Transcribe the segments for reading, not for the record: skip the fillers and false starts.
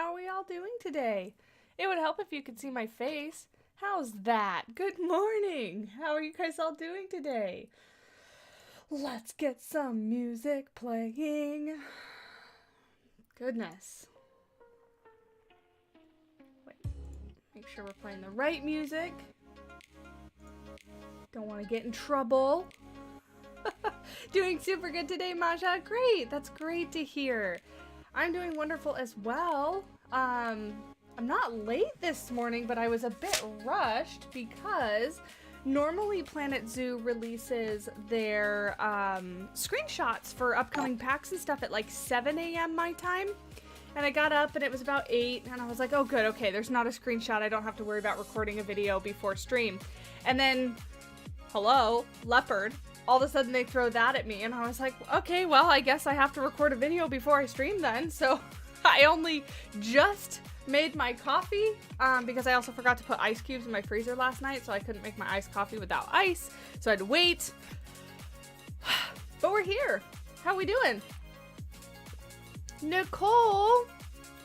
How are we all doing today? It would help if you could see my face. How's that? Good morning. How are you guys all doing today? Let's get some music playing. Goodness. Wait. Make sure we're playing the right music. Don't want to get in trouble. Doing super good today, Masha. Great. That's great to hear. I'm doing wonderful as well. I'm not late this morning, but I was a bit rushed because normally Planet Zoo releases their screenshots for upcoming packs and stuff at like 7 a.m. my time. And I got up and it was about 8 and I was like, oh good, okay, there's not a screenshot. I don't have to worry about recording a video before stream. And then, hello, Leopard. All of a sudden they throw that at me and I was like, okay, well, I guess I have to record a video before I stream then. So I only just made my coffee because I also forgot to put ice cubes in my freezer last night, so I couldn't make my iced coffee without ice. So I had to wait. But we're here. How we doing? Nicole,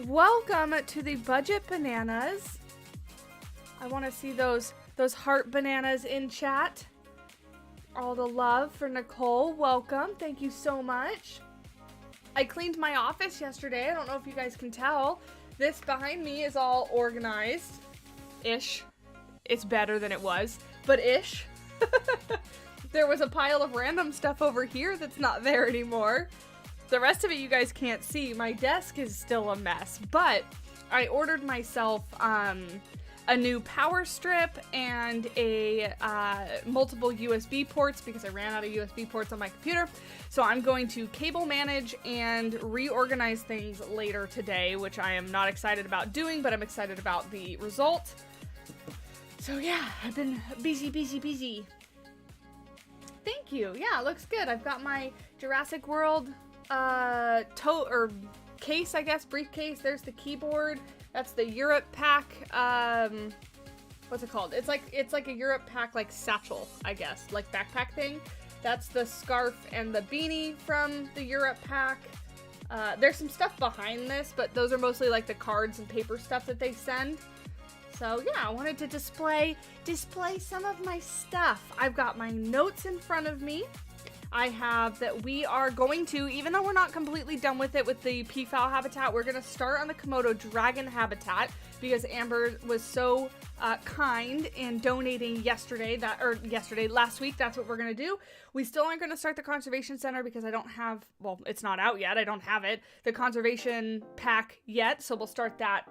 welcome to the Budget Bananas. I want to see those heart bananas in chat. All the love for Nicole. Welcome. Thank you so much. I cleaned my office yesterday. I don't know if you guys can tell. This behind me is all organized-ish. It's better than it was, but ish. There was a pile of random stuff over here that's not there anymore. The rest of it you guys can't see. My desk is still a mess, but I ordered myself a new power strip and a multiple USB ports because I ran out of USB ports on my computer. So I'm going to cable manage and reorganize things later today, which I am not excited about doing, but I'm excited about the result. So yeah, I've been busy. Thank you. Yeah, it looks good. I've got my Jurassic World tote or case, I guess, briefcase. There's the keyboard. That's the Europe pack, what's it called? It's like a Europe pack, like satchel, I guess, like backpack thing. That's the scarf and the beanie from the Europe pack. There's some stuff behind this, but those are mostly like the cards and paper stuff that they send. So yeah, I wanted to display some of my stuff. I've got my notes in front of me. I have that we are going to, even though we're not completely done with it with the peafowl habitat, we're going to start on the Komodo dragon habitat because Amber was so kind in donating last week. That's what we're going to do. We still aren't going to start the conservation center because I don't have, well, it's not out yet. I don't have it, the conservation pack yet. So we'll start that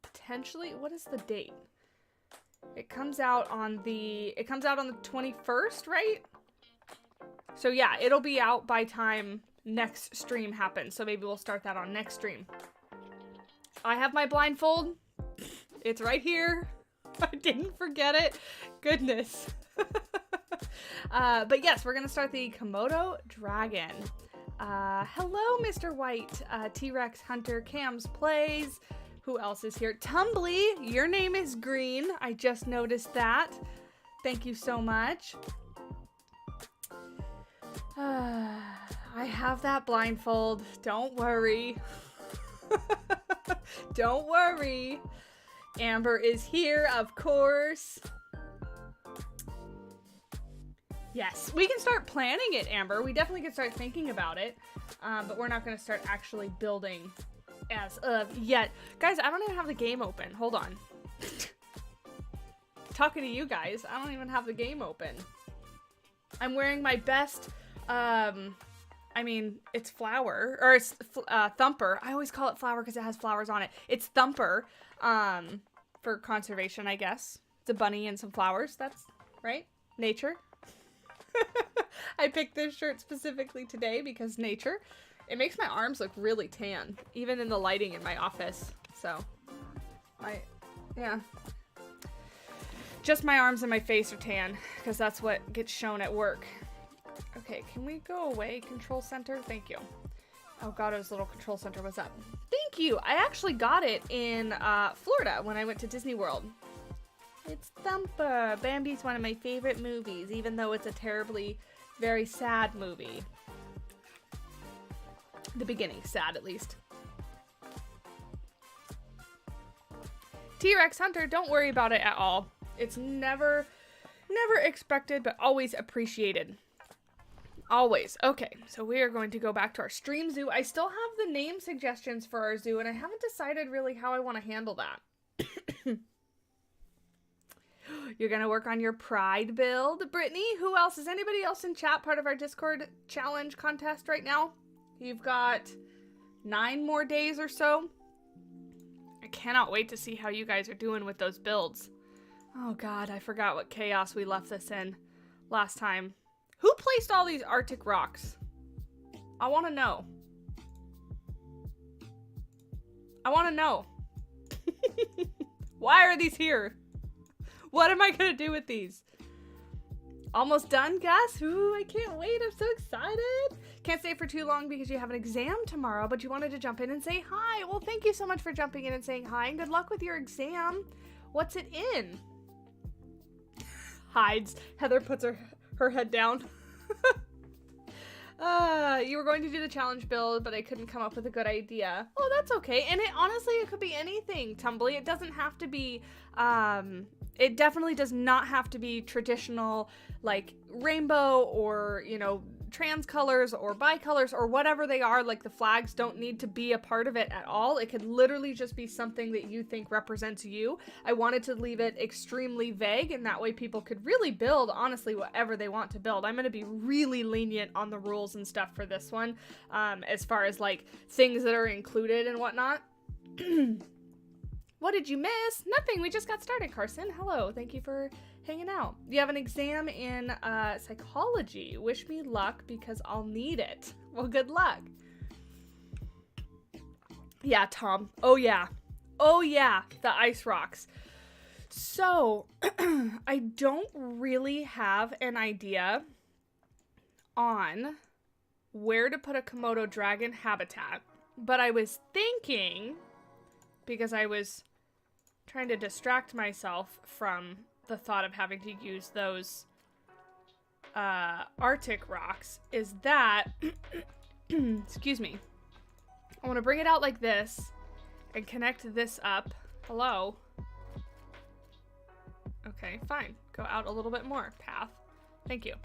potentially. What is the date? It comes out on the 21st, right? So yeah, it'll be out by time next stream happens. So maybe we'll start that on next stream. I have my blindfold. It's right here. I didn't forget it. Goodness. But yes, we're going to start the Komodo dragon. Hello, Mr. White, T-Rex Hunter, Cams Plays. Who else is here? Tumbly, your name is green. I just noticed that. Thank you so much. I have that blindfold. Don't worry. Don't worry. Amber is here, of course. Yes, we can start planning it, Amber. We definitely can start thinking about it. But we're not going to start actually building as of yet. Guys, I don't even have the game open. Hold on. Talking to you guys, I don't even have the game open. I'm wearing my best... I mean, it's flower, or it's Thumper. I always call it flower because it has flowers on it. It's Thumper, for conservation, I guess. It's a bunny and some flowers. That's right. Nature. I picked this shirt specifically today because nature. It makes my arms look really tan, even in the lighting in my office. So, yeah. Just my arms and my face are tan because that's what gets shown at work. Okay, can we go away, control center? Thank you. Elgato's little control center was up. Thank you! I actually got it in Florida when I went to Disney World. It's Thumper. Bambi's one of my favorite movies, even though it's a terribly, very sad movie. The beginning, sad at least. T-Rex Hunter, don't worry about it at all. It's never expected, but always appreciated. Always. Okay, so we are going to go back to our stream zoo. I still have the name suggestions for our zoo, and I haven't decided really how I want to handle that. You're going to work on your pride build. Brittany, who else? Is anybody else in chat part of our Discord challenge contest right now? You've got 9 more days or so. I cannot wait to see how you guys are doing with those builds. Oh god, I forgot what chaos we left this in last time. Who placed all these Arctic rocks? I want to know. I want to know. Why are these here? What am I going to do with these? Almost done, Gus? Ooh, I can't wait. I'm so excited. Can't stay for too long because you have an exam tomorrow, but you wanted to jump in and say hi. Well, thank you so much for jumping in and saying hi, and good luck with your exam. What's it in? Hides. Heather puts her head down. You were going to do the challenge build, but I couldn't come up with a good idea. Oh, that's okay. And it could be anything, Tumbly. It doesn't have to be, it definitely does not have to be traditional, like, rainbow or, you know, trans colors or bicolors or whatever they are. Like, the flags don't need to be a part of it at all. It could literally just be something that you think represents you. I wanted to leave it extremely vague, and that way people could really build, honestly, whatever they want to build. I'm going to be really lenient on the rules and stuff for this one, as far as, like, things that are included and whatnot. What did you miss? Nothing. We just got started, Carson. Hello. Thank you for hanging out. You have an exam in psychology. Wish me luck because I'll need it. Well, good luck. Yeah, Tom. Oh, yeah. Oh, yeah. The ice rocks. So, I don't really have an idea on where to put a Komodo dragon habitat, but I was thinking, because I was trying to distract myself from the thought of having to use those Arctic rocks, is that, excuse me, I want to bring it out like this and connect this up. Hello? Okay, fine. Go out a little bit more. Path. Thank you.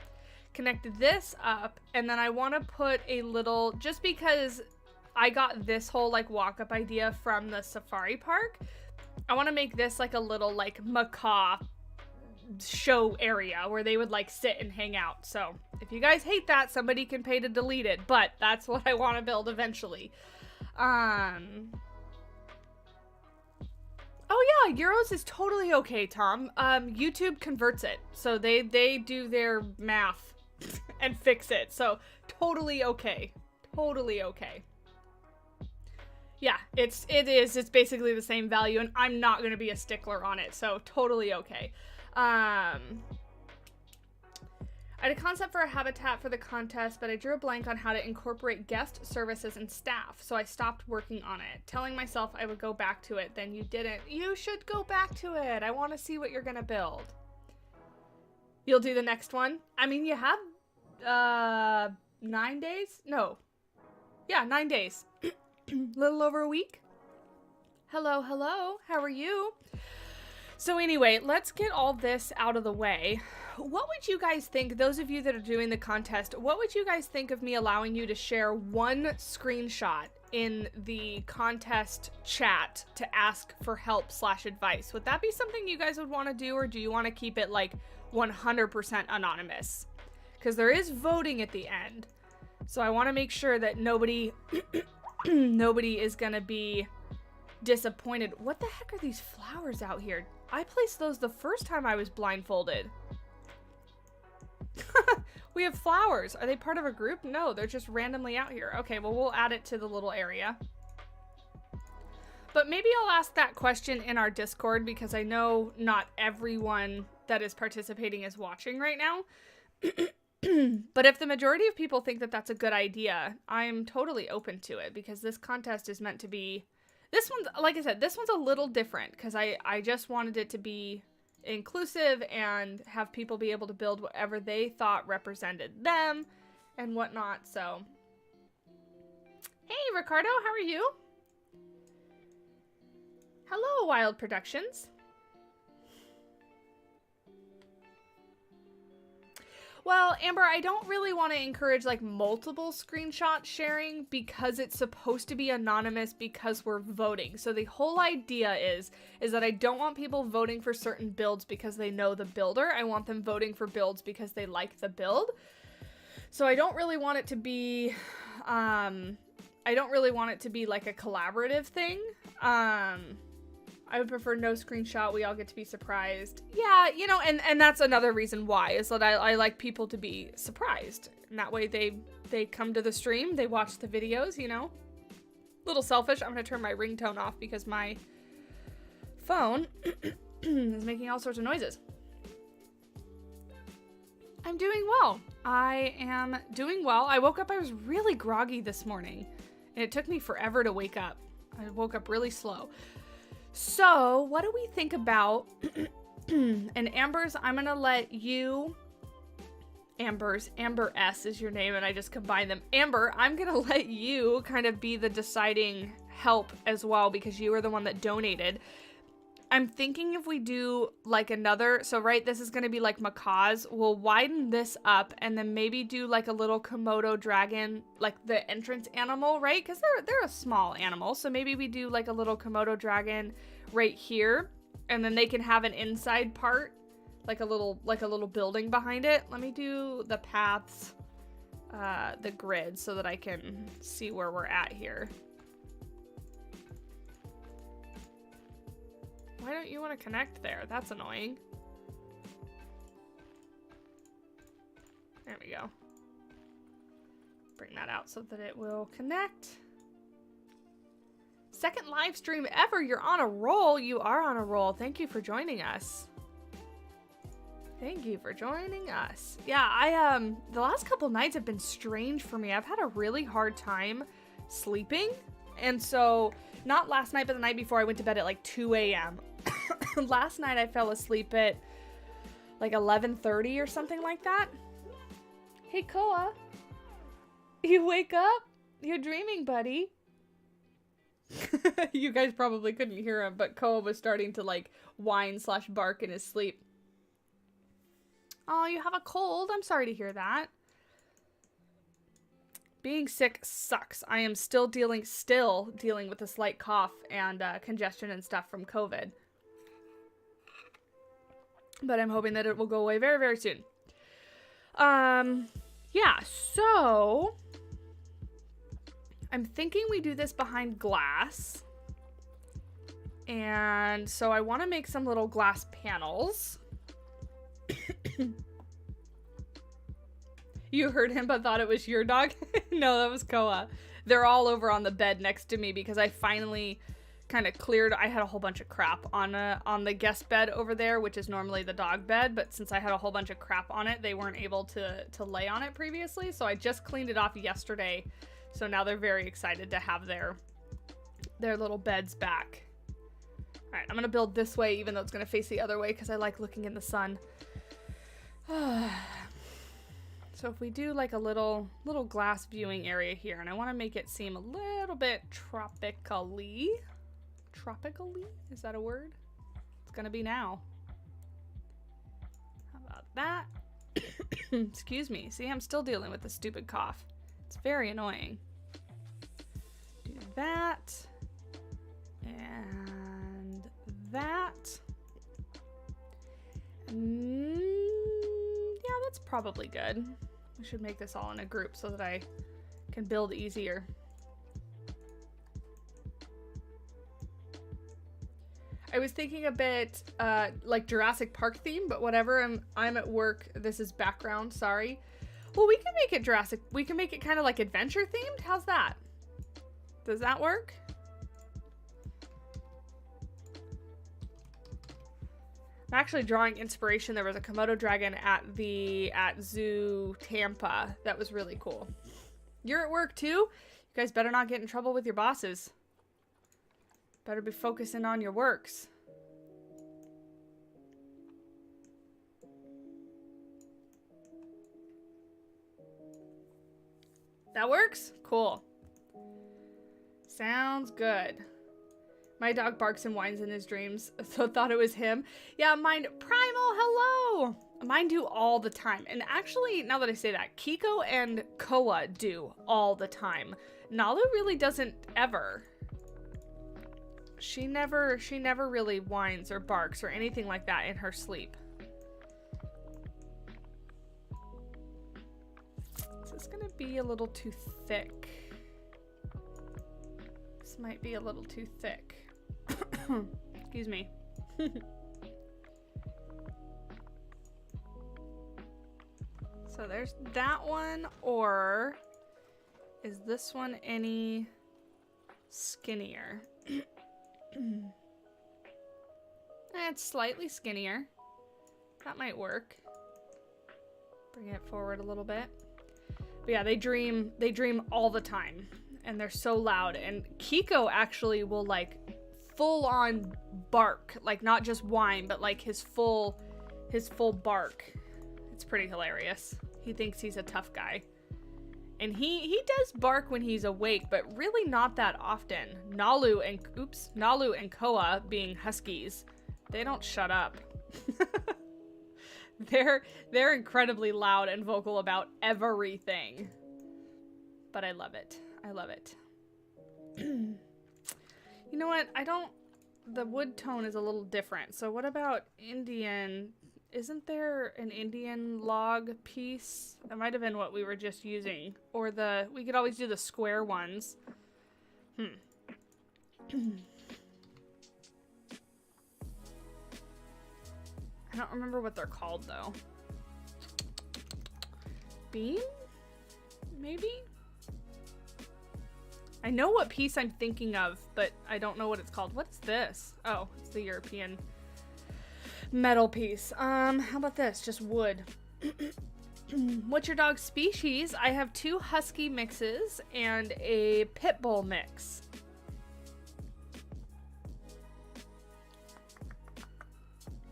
Connect this up, and then I want to put a little, just because I got this whole, like, walk-up idea from the safari park, I want to make this, like, a little, like, macaw show area where they would, like, sit and hang out. So, if you guys hate that, somebody can pay to delete it, but that's what I want to build eventually. Oh, yeah, Euros is totally okay, Tom. YouTube converts it, so they do their math and fix it, so totally okay. Totally okay. Yeah, it's basically the same value, and I'm not going to be a stickler on it, so totally okay. I had a concept for a habitat for the contest, but I drew a blank on how to incorporate guest services and staff, so I stopped working on it, telling myself I would go back to it. Then you didn't. You should go back to it. I want to see what you're going to build. You'll do the next one? I mean, you have 9 days? No. Yeah, 9 days. Little over a week. Hello, hello. How are you? So anyway, let's get all this out of the way. What would you guys think, those of you that are doing the contest, what would you guys think of me allowing you to share one screenshot in the contest chat to ask for help/advice? Would that be something you guys would want to do, or do you want to keep it like 100% anonymous? Because there is voting at the end. So I want to make sure that nobody is going to be disappointed. What the heck are these flowers out here? I placed those the first time I was blindfolded. We have flowers. Are they part of a group? No, they're just randomly out here. Okay, well, we'll add it to the little area. But maybe I'll ask that question in our Discord, because I know not everyone that is participating is watching right now. But if the majority of people think that that's a good idea, I'm totally open to it, because this contest is meant to be... This one's, like I said, this one's a little different, because I just wanted it to be inclusive and have people be able to build whatever they thought represented them and whatnot. So, hey, Ricardo, how are you? Hello, Wild Productions. Well, Amber, I don't really want to encourage like multiple screenshot sharing because it's supposed to be anonymous because we're voting. So the whole idea is that I don't want people voting for certain builds because they know the builder. I want them voting for builds because they like the build. So I don't really want it to be, like a collaborative thing. I would prefer no screenshot. We all get to be surprised. Yeah, you know, and that's another reason why, is that I like people to be surprised. And that way they come to the stream, they watch the videos, you know. Little selfish. I'm going to turn my ringtone off because my phone is making all sorts of noises. I'm doing well. I am doing well. I woke up, I was really groggy this morning. And it took me forever to wake up. I woke up really slow. So, what do we think about, and Amber's, I'm going to let you, Amber S is your name, and I just combined them. Amber, I'm going to let you kind of be the deciding help as well, because you were the one that donated. I'm thinking if we do like another, so right, this is going to be like macaws. We'll widen this up and then maybe do like a little Komodo dragon, like the entrance animal, right? Because they're a small animal. So maybe we do like a little Komodo dragon right here, and then they can have an inside part, like a little building behind it. Let me do the paths, the grid, so that I can see where we're at here. Why don't you want to connect there? That's annoying. There we go. Bring that out so that it will connect. Second live stream ever. You're on a roll. You are on a roll. Thank you for joining us. Thank you for joining us. Yeah, the last couple nights have been strange for me. I've had a really hard time sleeping. And so, not last night, but the night before, I went to bed at like 2 a.m. Last night I fell asleep at like 11:30 or something like that. Hey, Koa. You wake up? You're dreaming, buddy. You guys probably couldn't hear him, but Koa was starting to like whine/bark in his sleep. Oh, you have a cold? I'm sorry to hear that. Being sick sucks. I am still dealing with a slight cough and congestion and stuff from COVID. But I'm hoping that it will go away very, very soon. Yeah, so I'm thinking we do this behind glass. And so I want to make some little glass panels. You heard him but thought it was your dog? No, that was Koa. They're all over on the bed next to me because I finally kind of cleared. I had a whole bunch of crap on the guest bed over there, which is normally the dog bed, but since I had a whole bunch of crap on it, they weren't able to lay on it previously, so I just cleaned it off yesterday. So now they're very excited to have their little beds back. All right, I'm gonna build this way even though it's gonna face the other way because I like looking in the sun. So if we do like a little glass viewing area here, and I want to make it seem a little bit tropically. Tropically? Is that a word? It's gonna be now. How about that? Excuse me. See, I'm still dealing with the stupid cough. It's very annoying. Do that. And that. Yeah, that's probably good. I should make this all in a group so that I can build easier. I was thinking a bit like Jurassic Park theme, but whatever. I'm at work. This is background, sorry. Well, we can make it Jurassic. We can make it kind of like adventure themed. How's that? Does that work? I'm actually drawing inspiration. There was a Komodo dragon at Zoo Tampa. That was really cool. You're at work too? You guys better not get in trouble with your bosses. Better be focusing on your works. That works? Cool. Sounds good. My dog barks and whines in his dreams, so thought it was him. Yeah, mine, Primal, hello! Mine do all the time. And actually, now that I say that, Kiko and Koa do all the time. Nalu really doesn't ever. She never really whines or barks or anything like that in her sleep. Is this gonna be a little too thick? This might be a little too thick. Excuse me. So there's that one, or is this one any skinnier? It's slightly skinnier. That might work. Bring it forward a little bit. But yeah, they dream all the time, and they're so loud. And Kiko actually will like full on bark, like not just whine, but like his full bark. It's pretty hilarious. He thinks he's a tough guy. And he does bark when he's awake, but really not that often. Nalu and Koa, being huskies, they don't shut up. They're incredibly loud and vocal about everything. But I love it. I love it. You know what? The wood tone is a little different. So what about Indian? Isn't there an Indian log piece? That might have been what we were just using. Or we could always do the square ones. I don't remember what they're called though. Beam? Maybe? I know what piece I'm thinking of, but I don't know what it's called. What's this? Oh, it's the European metal piece. How about this? Just wood. What's your dog's species? I have 2 husky mixes and a pit bull mix.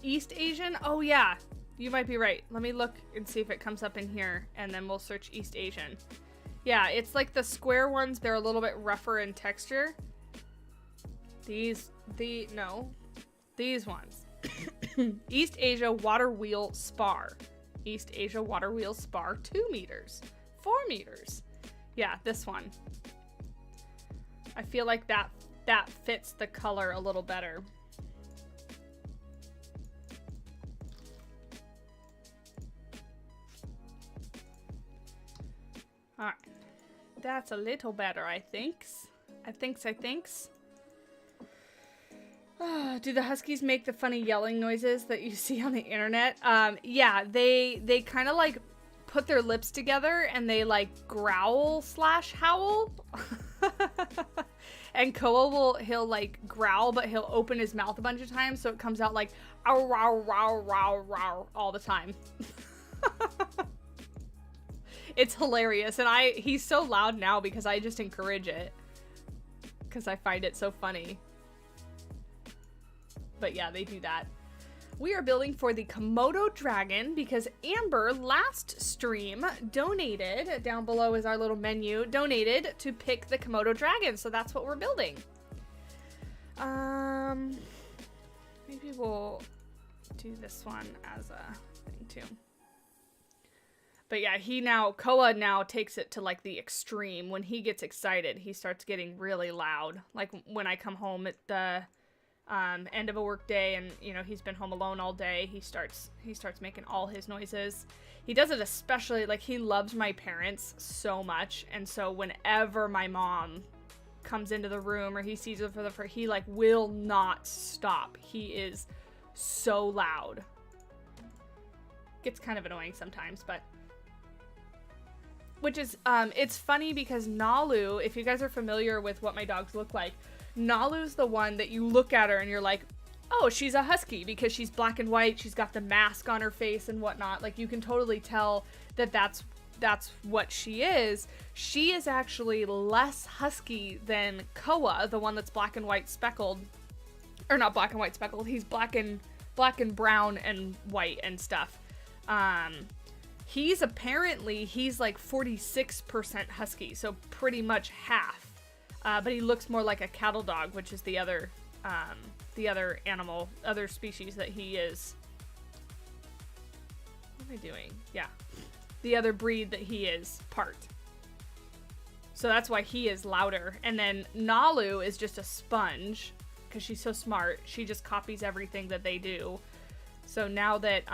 East Asian? Oh yeah, you might be right. Let me look and see if it comes up in here, and then we'll search East Asian. Yeah, it's like the square ones. They're a little bit rougher in texture. These ones. East Asia Water Wheel Spar. East Asia Water Wheel Spar, 2 meters. 4 meters. Yeah, this one. I feel like that fits the color a little better. Alright. That's a little better, I thinks. Do the huskies make the funny yelling noises that you see on the internet? Yeah, they kind of like put their lips together and they like growl / howl. And Koa he'll like growl, but he'll open his mouth a bunch of times, so it comes out like ow, row, row, row, row all the time. It's hilarious, and he's so loud now because I just encourage it because I find it so funny. But yeah, they do that. We are building for the Komodo dragon because Amber last stream donated, down below is our little menu, donated to pick the Komodo dragon, so that's what we're building. Maybe we'll do this one as a thing too. But yeah, Koa now takes it to like the extreme. When he gets excited, he starts getting really loud. Like when I come home at the end of a work day and, you know, he's been home alone all day, he starts making all his noises. He does it especially, like, he loves my parents so much. And so whenever my mom comes into the room or he sees her he like will not stop. He is so loud. Gets kind of annoying sometimes, but which is, it's funny because Nalu, if you guys are familiar with what my dogs look like, Nalu's the one that you look at her and you're like, oh, she's a husky because she's black and white. She's got the mask on her face and whatnot. Like, you can totally tell that that's what she is. She is actually less husky than Koa, the one that's black and white speckled. Or not black and white speckled. He's black and brown and white and stuff. He's like 46% husky, so pretty much half. But he looks more like a cattle dog, which is the other other species that he is. What am I doing? Yeah. The other breed that he is part. So that's why he is louder. And then Nalu is just a sponge because she's so smart. She just copies everything that they do. So now that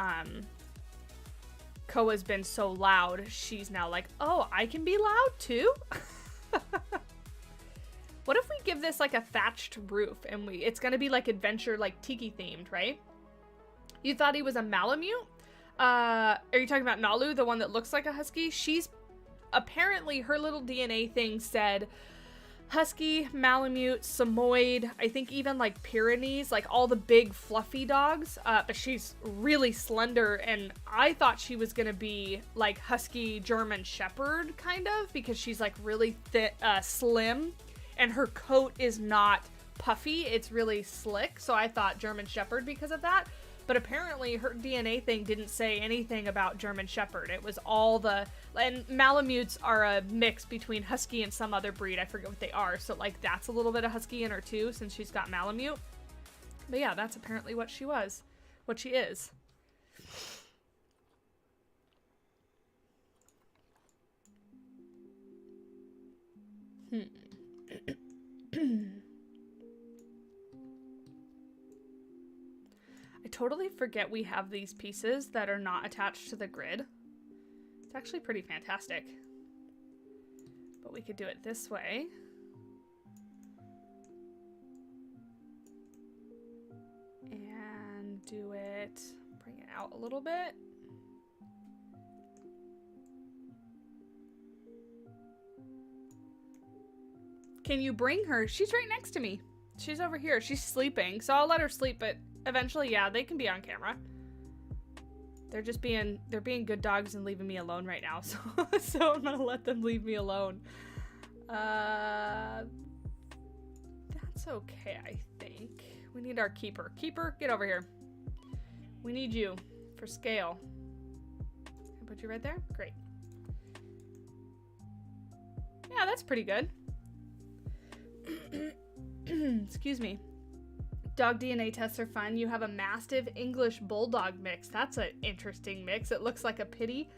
Koa's been so loud, she's now like, oh, I can be loud too? What if we give this like a thatched roof and it's gonna be like adventure, like tiki themed, right? You thought he was a Malamute? Are you talking about Nalu, the one that looks like a husky? She's apparently, her little DNA thing said husky, Malamute, Samoyed, I think even like Pyrenees, like all the big fluffy dogs. But she's really slender, and I thought she was gonna be like husky German Shepherd kind of, because she's like really slim, and her coat is not puffy, it's really slick. So I thought German Shepherd because of that. But apparently her DNA thing didn't say anything about German Shepherd. It was all and Malamutes are a mix between Husky and some other breed. I forget what they are. So like that's a little bit of Husky in her too, since she's got Malamute. But yeah, that's apparently what she is. I totally forget we have these pieces that are not attached to the grid. It's actually pretty fantastic. But we could do it this way. And do it, bring it out a little bit. Can you bring her? She's right next to me. She's over here. She's sleeping, so I'll let her sleep, but eventually, yeah, they can be on camera. They're being good dogs and leaving me alone right now, so I'm gonna let them leave me alone. That's okay, I think. We need our keeper. Keeper, get over here. We need you for scale. Can I put you right there? Great. Yeah, that's pretty good. Excuse me. Dog DNA tests are fun. You have a Mastiff English Bulldog mix. That's an interesting mix. It looks like a pitty.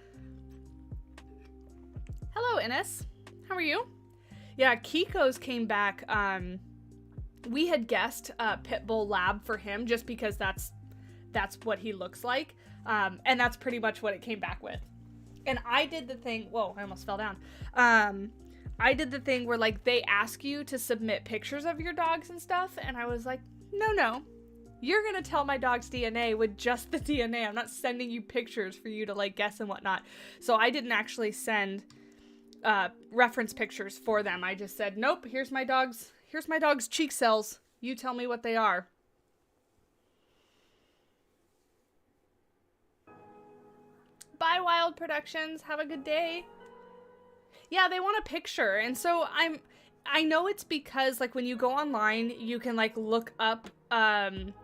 Hello, Innes. How are you? Yeah, Kiko's came back. We had guessed Pitbull Lab for him just because that's what he looks like. And that's pretty much what it came back with. And I did the thing. Whoa, I almost fell down. I did the thing where like they ask you to submit pictures of your dogs and stuff. And I was like, no, you're gonna tell my dog's DNA with just the DNA. I'm not sending you pictures for you to like guess and whatnot. So I didn't actually send reference pictures for them. I just said, nope, here's my dog's cheek cells. You tell me what they are. Bye, Wild Productions. Have a good day. Yeah, they want a picture. And so I know it's because like when you go online, you can like look up some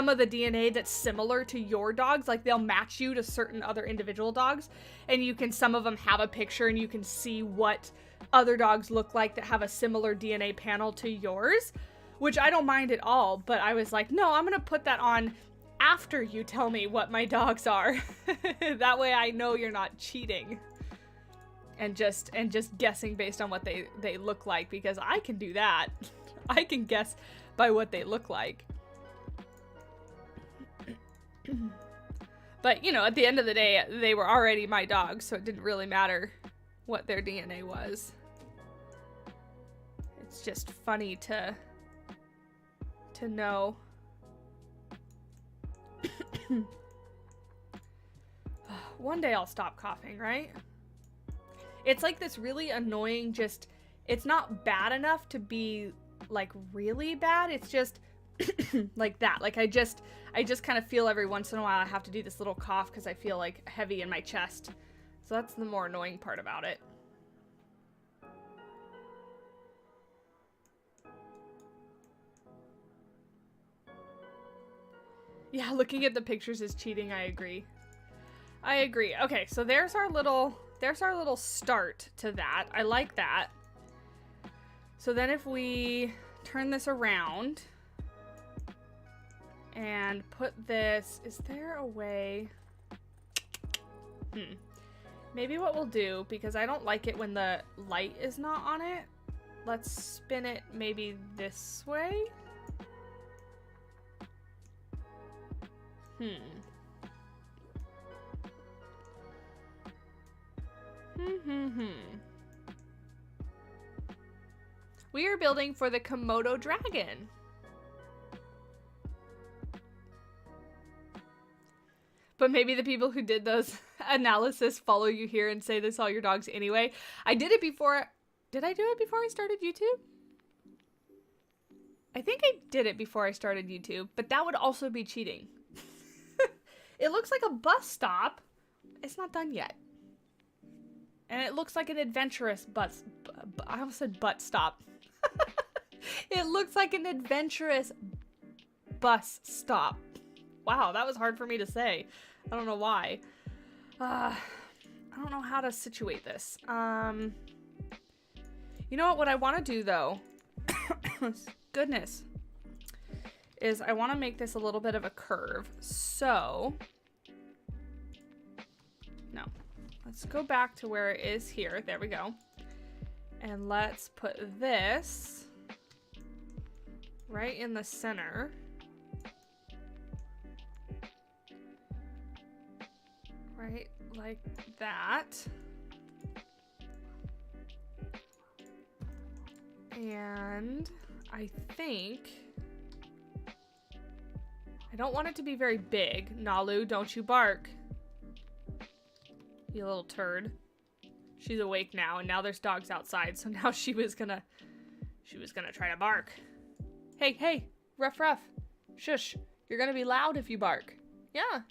of the DNA that's similar to your dogs. Like they'll match you to certain other individual dogs, and some of them have a picture and you can see what other dogs look like that have a similar DNA panel to yours, which I don't mind at all. But I was like, no, I'm gonna put that on after you tell me what my dogs are. That way I know you're not cheating. And just guessing based on what they look like, because I can do that. I can guess by what they look like. But, you know, at the end of the day, they were already my dogs, so it didn't really matter what their DNA was. It's just funny to know. One day I'll stop coughing, right? It's like this really annoying, it's not bad enough to be like really bad. It's just like that. Like I just kind of feel every once in a while I have to do this little cough because I feel like heavy in my chest. So that's the more annoying part about it. Yeah, looking at the pictures is cheating. I agree. Okay, so there's our little start to that. I like that. So then if we turn this around and put this, is there a way? Maybe what we'll do, because I don't like it when the light is not on it, let's spin it maybe this way. We are building for the Komodo dragon. But maybe the people who did those analysis follow you here and say they saw your dogs anyway. I did it before. Did I do it before I started YouTube? I think I did it before I started YouTube, but that would also be cheating. It looks like a bus stop. It's not done yet. And it looks like an adventurous bus. I almost said butt stop. It looks like an adventurous bus stop. Wow, that was hard for me to say. I don't know why. I don't know how to situate this. You know what I want to do though, goodness, is I want to make this a little bit of a curve. So, no, let's go back to where it is here. There we go. And let's put this right in the center. Right, like that. And I think I don't want it to be very big. Nalu, don't you bark. You little turd. She's awake now, and now there's dogs outside, so now she was gonna try to bark. Hey, hey, ruff ruff. Shush. You're gonna be loud if you bark. Yeah.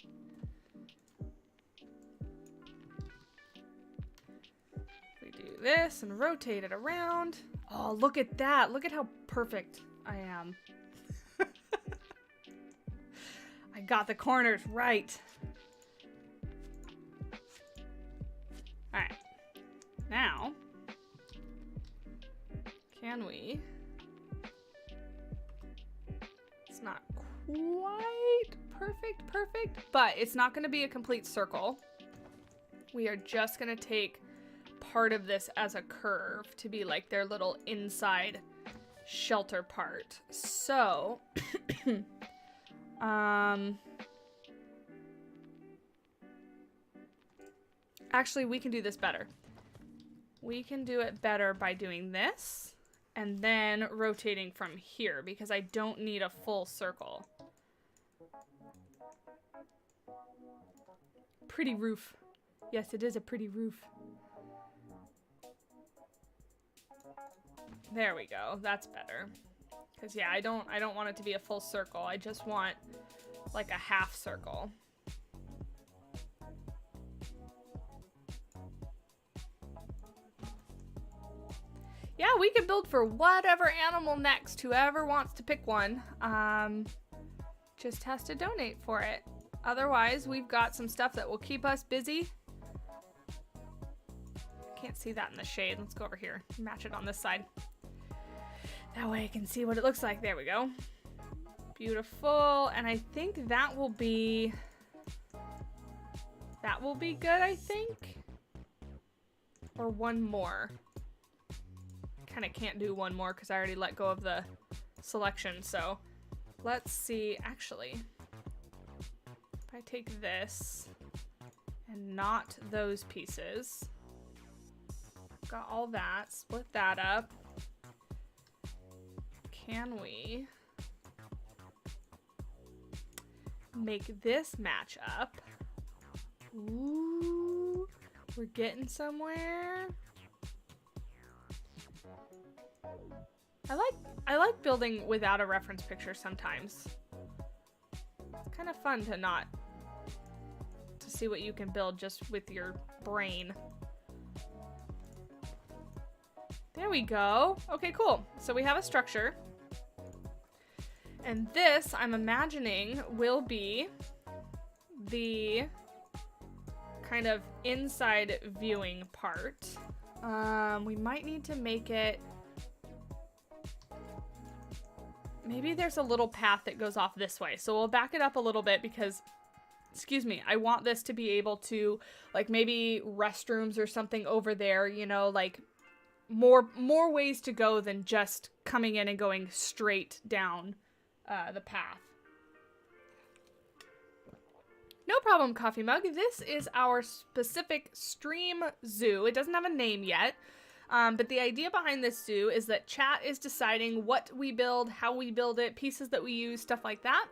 We do this and rotate it around. Oh, look at that. Look at how perfect I am. I got the corners right. All right. Now, can we? It's not quite perfect, but it's not going to be a complete circle. We are just going to take part of this as a curve to be like their little inside shelter part. So, actually, we can do this better. We can do it better by doing this and then rotating from here because I don't need a full circle. Pretty roof. Yes, it is a pretty roof. There we go. That's better. Because yeah, I don't want it to be a full circle. I just want like a half circle. Yeah, we can build for whatever animal next. Whoever wants to pick one, just has to donate for it. Otherwise, we've got some stuff that will keep us busy. Can't see that in the shade. Let's go over here. Match it on this side. That way I can see what it looks like. There we go. Beautiful. And I think that will be good, I think. Or one more. Kind of can't do one more because I already let go of the selection. So let's see. Actually, if I take this and not those pieces, got all that, split that up. Can we make this match up? Ooh, we're getting somewhere. I like building without a reference picture sometimes. It's kind of fun to see what you can build just with your brain. There we go. Okay, cool. So we have a structure. And this, I'm imagining, will be the kind of inside viewing part. We might need to make it maybe there's a little path that goes off this way. So we'll back it up a little bit because, excuse me, I want this to be able to, like, maybe restrooms or something over there, you know, like more ways to go than just coming in and going straight down the path. No problem, Coffee Mug. This is our specific stream zoo. It doesn't have a name yet. But the idea behind this zoo is that chat is deciding what we build, how we build it, pieces that we use, stuff like that.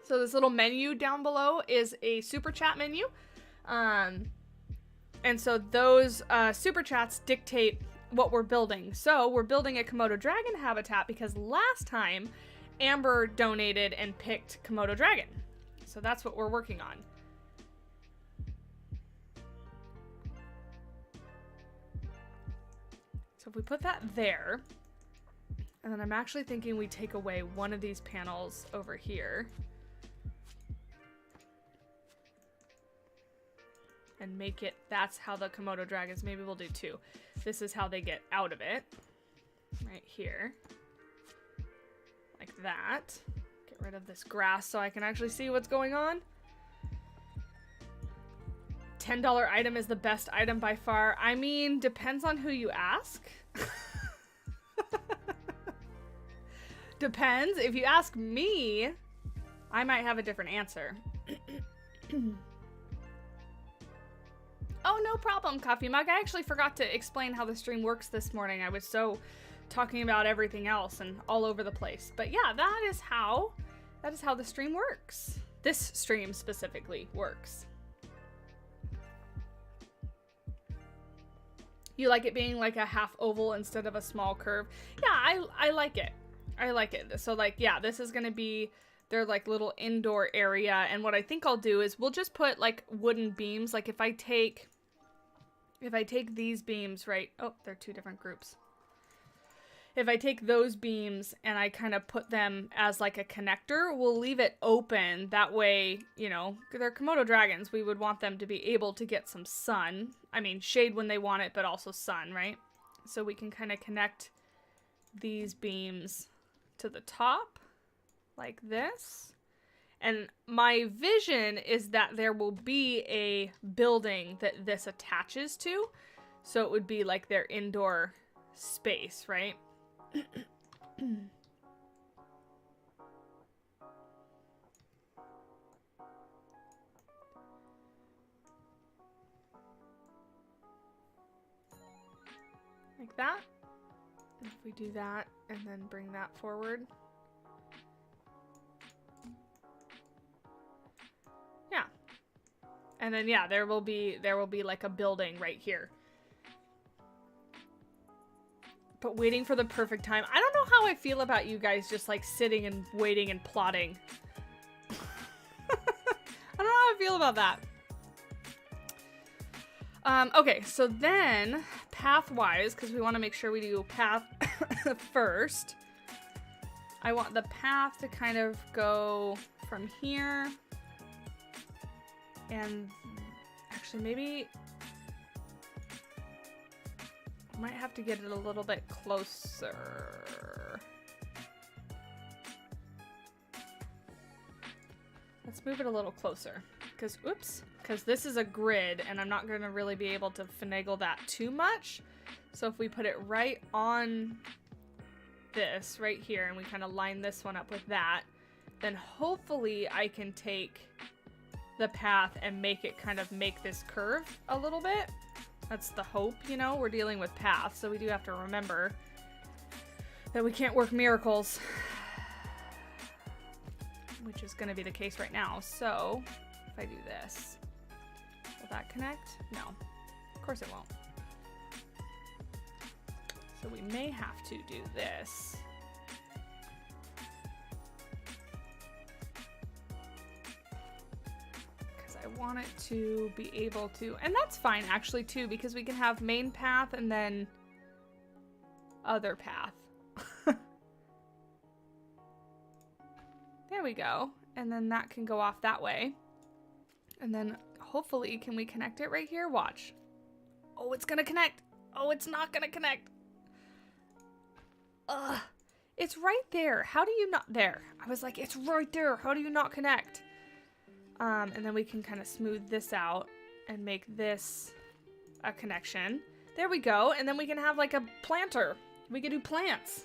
So this little menu down below is a super chat menu. And so those super chats dictate what we're building. So we're building a Komodo dragon habitat because last time Amber donated and picked Komodo dragon. So that's what we're working on. So if we put that there, and then I'm actually thinking we take away one of these panels over here. And make it, that's how the Komodo dragons, maybe we'll do two. This is how they get out of it. Right here. Like that. Get rid of this grass so I can actually see what's going on. $10 item is the best item by far. I mean, depends on who you ask. Depends. If you ask me, I might have a different answer. Oh, no problem, Coffee Mug. I actually forgot to explain how the stream works this morning. I was so talking about everything else and all over the place. But yeah, that is how the stream works. This stream specifically works. You like it being like a half oval instead of a small curve? Yeah, I like it. I like it. So like, yeah, this is gonna be their like little indoor area. And what I think I'll do is we'll just put like wooden beams. Like if I take these beams, right? Oh, they're two different groups. If I take those beams and I kind of put them as like a connector, we'll leave it open. That way, you know, they're Komodo dragons. We would want them to be able to get some sun. I mean, shade when they want it, but also sun, right? So we can kind of connect these beams to the top like this. And my vision is that there will be a building that this attaches to. So it would be like their indoor space, right? Like that. And if we do that and then bring that forward. Yeah. And then yeah, there will be like a building right here. But waiting for the perfect time. I don't know how I feel about you guys just like sitting and waiting and plotting. I don't know how I feel about that. Okay, so then path-wise, because we want to make sure we do path first. I want the path to kind of go from here. And actually maybe might have to get it a little bit closer. Let's move it a little closer. Because, oops, because this is a grid and I'm not going to really be able to finagle that too much. So if we put it right on this right here and we kind of line this one up with that, then hopefully I can take the path and make it kind of make this curve a little bit. That's the hope, you know, we're dealing with paths, so we do have to remember that we can't work miracles, which is going to be the case right now. So if I do this, will that connect? No, of course it won't. So we may have to do this. I want it to be able to, and that's fine actually too, because we can have main path and then other path. There we go. And then that can go off that way. And then hopefully, can we connect it right here? Watch. Oh, it's gonna connect. Oh, it's not gonna connect. Ugh. It's right there. How do you not there? I was like, it's right there. How do you not connect? And then we can kind of smooth this out and make this a connection. There we go. And then we can have like a planter. We can do plants.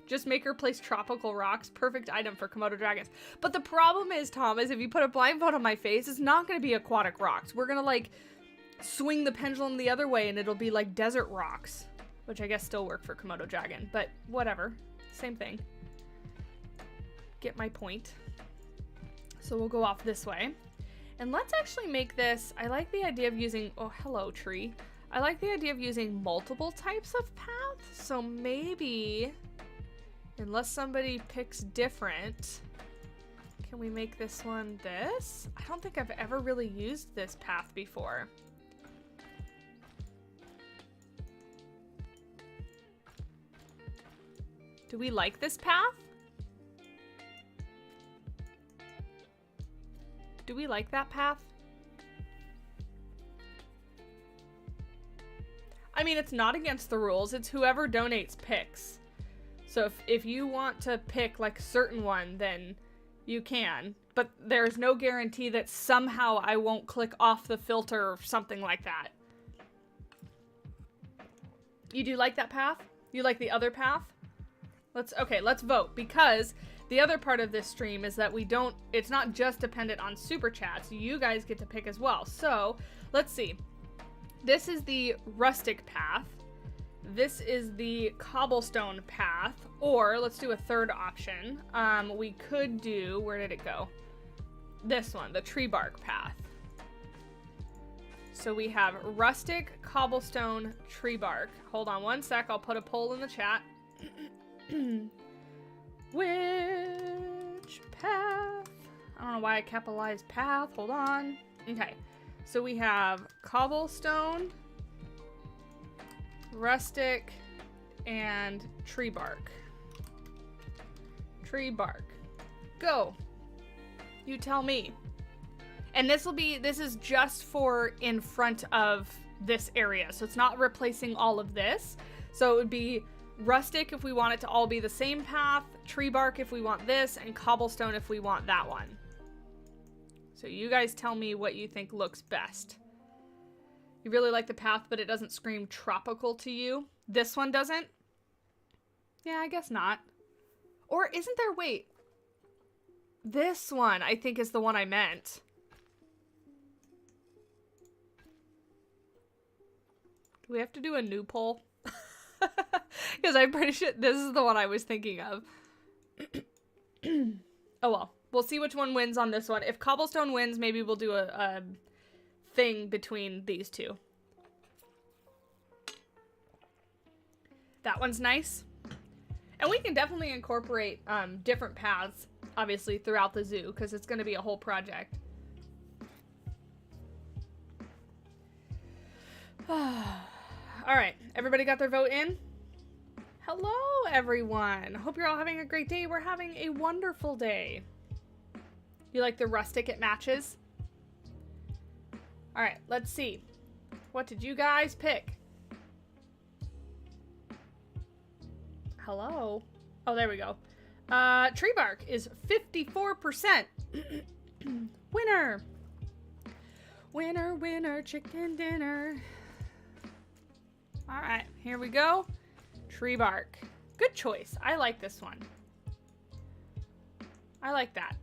Just make her place tropical rocks. Perfect item for Komodo dragons. But the problem is, Tom, is if you put a blindfold on my face, it's not going to be aquatic rocks. We're going to like swing the pendulum the other way and it'll be like desert rocks. Which I guess still work for Komodo dragon. But whatever. Same thing. Get my point. So we'll go off this way. And let's actually make this, I like the idea of using, oh, hello tree. I like the idea of using multiple types of paths. So maybe, unless somebody picks different, can we make this one this? I don't think I've ever really used this path before. Do we like this path? Do we like that path? I mean, it's not against the rules. It's whoever donates picks. So if you want to pick like a certain one, then you can. But there's no guarantee that somehow I won't click off the filter or something like that. You do like that path? You like the other path? Let's vote, because the other part of this stream is that it's not just dependent on super chats. You guys get to pick as well. So let's see. This is the rustic path. This is the cobblestone path, or let's do a third option. We could do, where did it go? This one, the tree bark path. So we have rustic, cobblestone, tree bark. Hold on one sec, I'll put a poll in the chat. Which path? I don't know why I capitalized path. Hold on. Okay. So we have cobblestone, rustic, and tree bark. Tree bark. Go. You tell me. And this is just for in front of this area. So it's not replacing all of this. So it would be rustic if we want it to all be the same path, tree bark if we want this, and cobblestone if we want that one. So you guys tell me what you think looks best. You really like the path, but it doesn't scream tropical to you. This one doesn't? Yeah, I guess not. Or isn't there, wait. This one, I think, is the one I meant. Do we have to do a new poll? Because I'm pretty sure this is the one I was thinking of. Oh well. We'll see which one wins on this one. If cobblestone wins, maybe we'll do a thing between these two. That one's nice. And we can definitely incorporate different paths, obviously, throughout the zoo, because it's going to be a whole project. Alright, everybody got their vote in? Hello, everyone. Hope you're all having a great day. We're having a wonderful day. You like the rustic? It matches? Alright, let's see. What did you guys pick? Hello? Oh, there we go. Tree bark is 54%. Winner! Winner, winner, chicken dinner. Alright, here we go. Tree bark. Good choice. I like this one. I like that.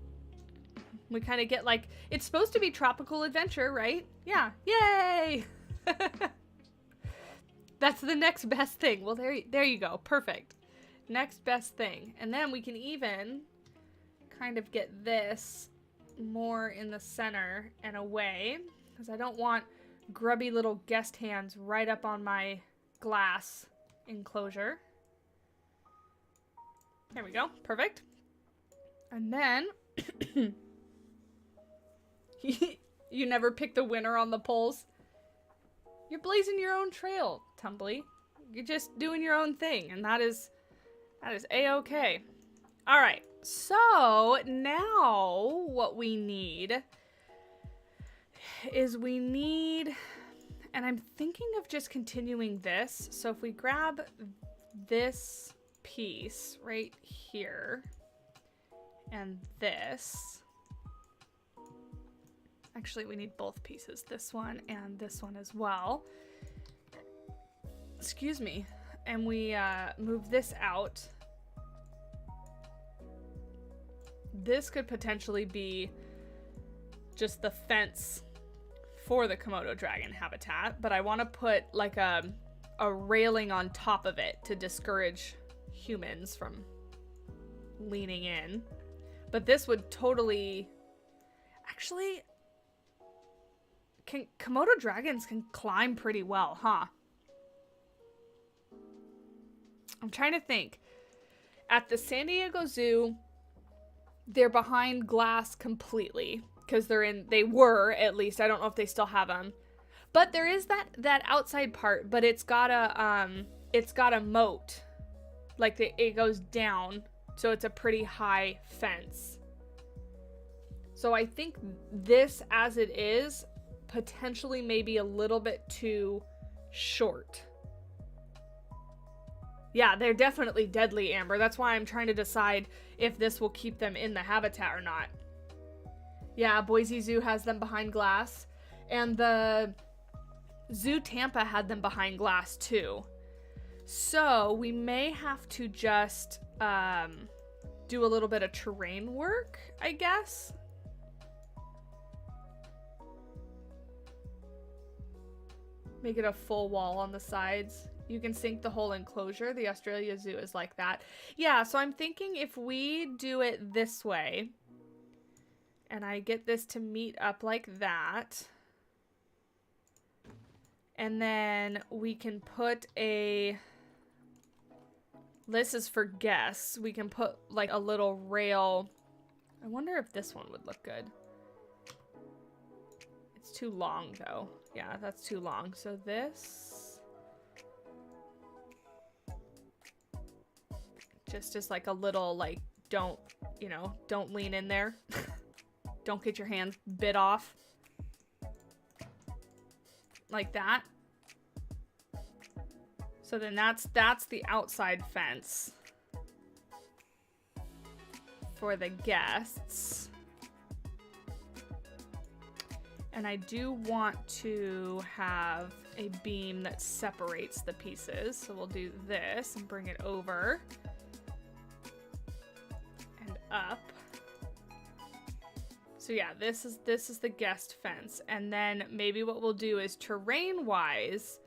We kind of get like, it's supposed to be tropical adventure, right? Yeah. Yay! That's the next best thing. Well, there you go. Perfect. Next best thing. And then we can even kind of get this more in the center and away, because I don't want grubby little guest hands right up on my glass enclosure. There we go. Perfect. And then you never pick the winner on the polls. You're blazing your own trail, Tumbly. You're just doing your own thing, and that is a-okay. All right. So now what we need is and I'm thinking of just continuing this. So if we grab this piece right here and this. Actually, we need both pieces, this one and this one as well. Excuse me. And we move this out. This could potentially be just the fence for the Komodo dragon habitat, but I want to put like a railing on top of it to discourage humans from leaning in. But this would totally... Actually, Komodo dragons can climb pretty well, huh? I'm trying to think. At the San Diego Zoo, they're behind glass completely because they were, at least. I don't know if they still have them. But there is that outside part, but it's got a moat. Like it goes down, so it's a pretty high fence. So I think this as it is potentially maybe a little bit too short. Yeah, they're definitely deadly, Amber. That's why I'm trying to decide if this will keep them in the habitat or not. Yeah, Boise Zoo has them behind glass. And the Zoo Tampa had them behind glass too. So we may have to just do a little bit of terrain work, I guess. Make it a full wall on the sides. You can sink the whole enclosure. The Australia Zoo is like that. Yeah, so I'm thinking if we do it this way, and I get this to meet up like that, and then we can put a... This is for guests. We can put like a little rail. I wonder if this one would look good. It's too long though. Yeah, that's too long. So this... just as like a little, like, don't lean in there. Don't get your hands bit off. Like that. So then that's the outside fence for the guests. And I do want to have a beam that separates the pieces. So we'll do this and bring it over. Up. So yeah, this is the guest fence, and then maybe what we'll do is terrain wise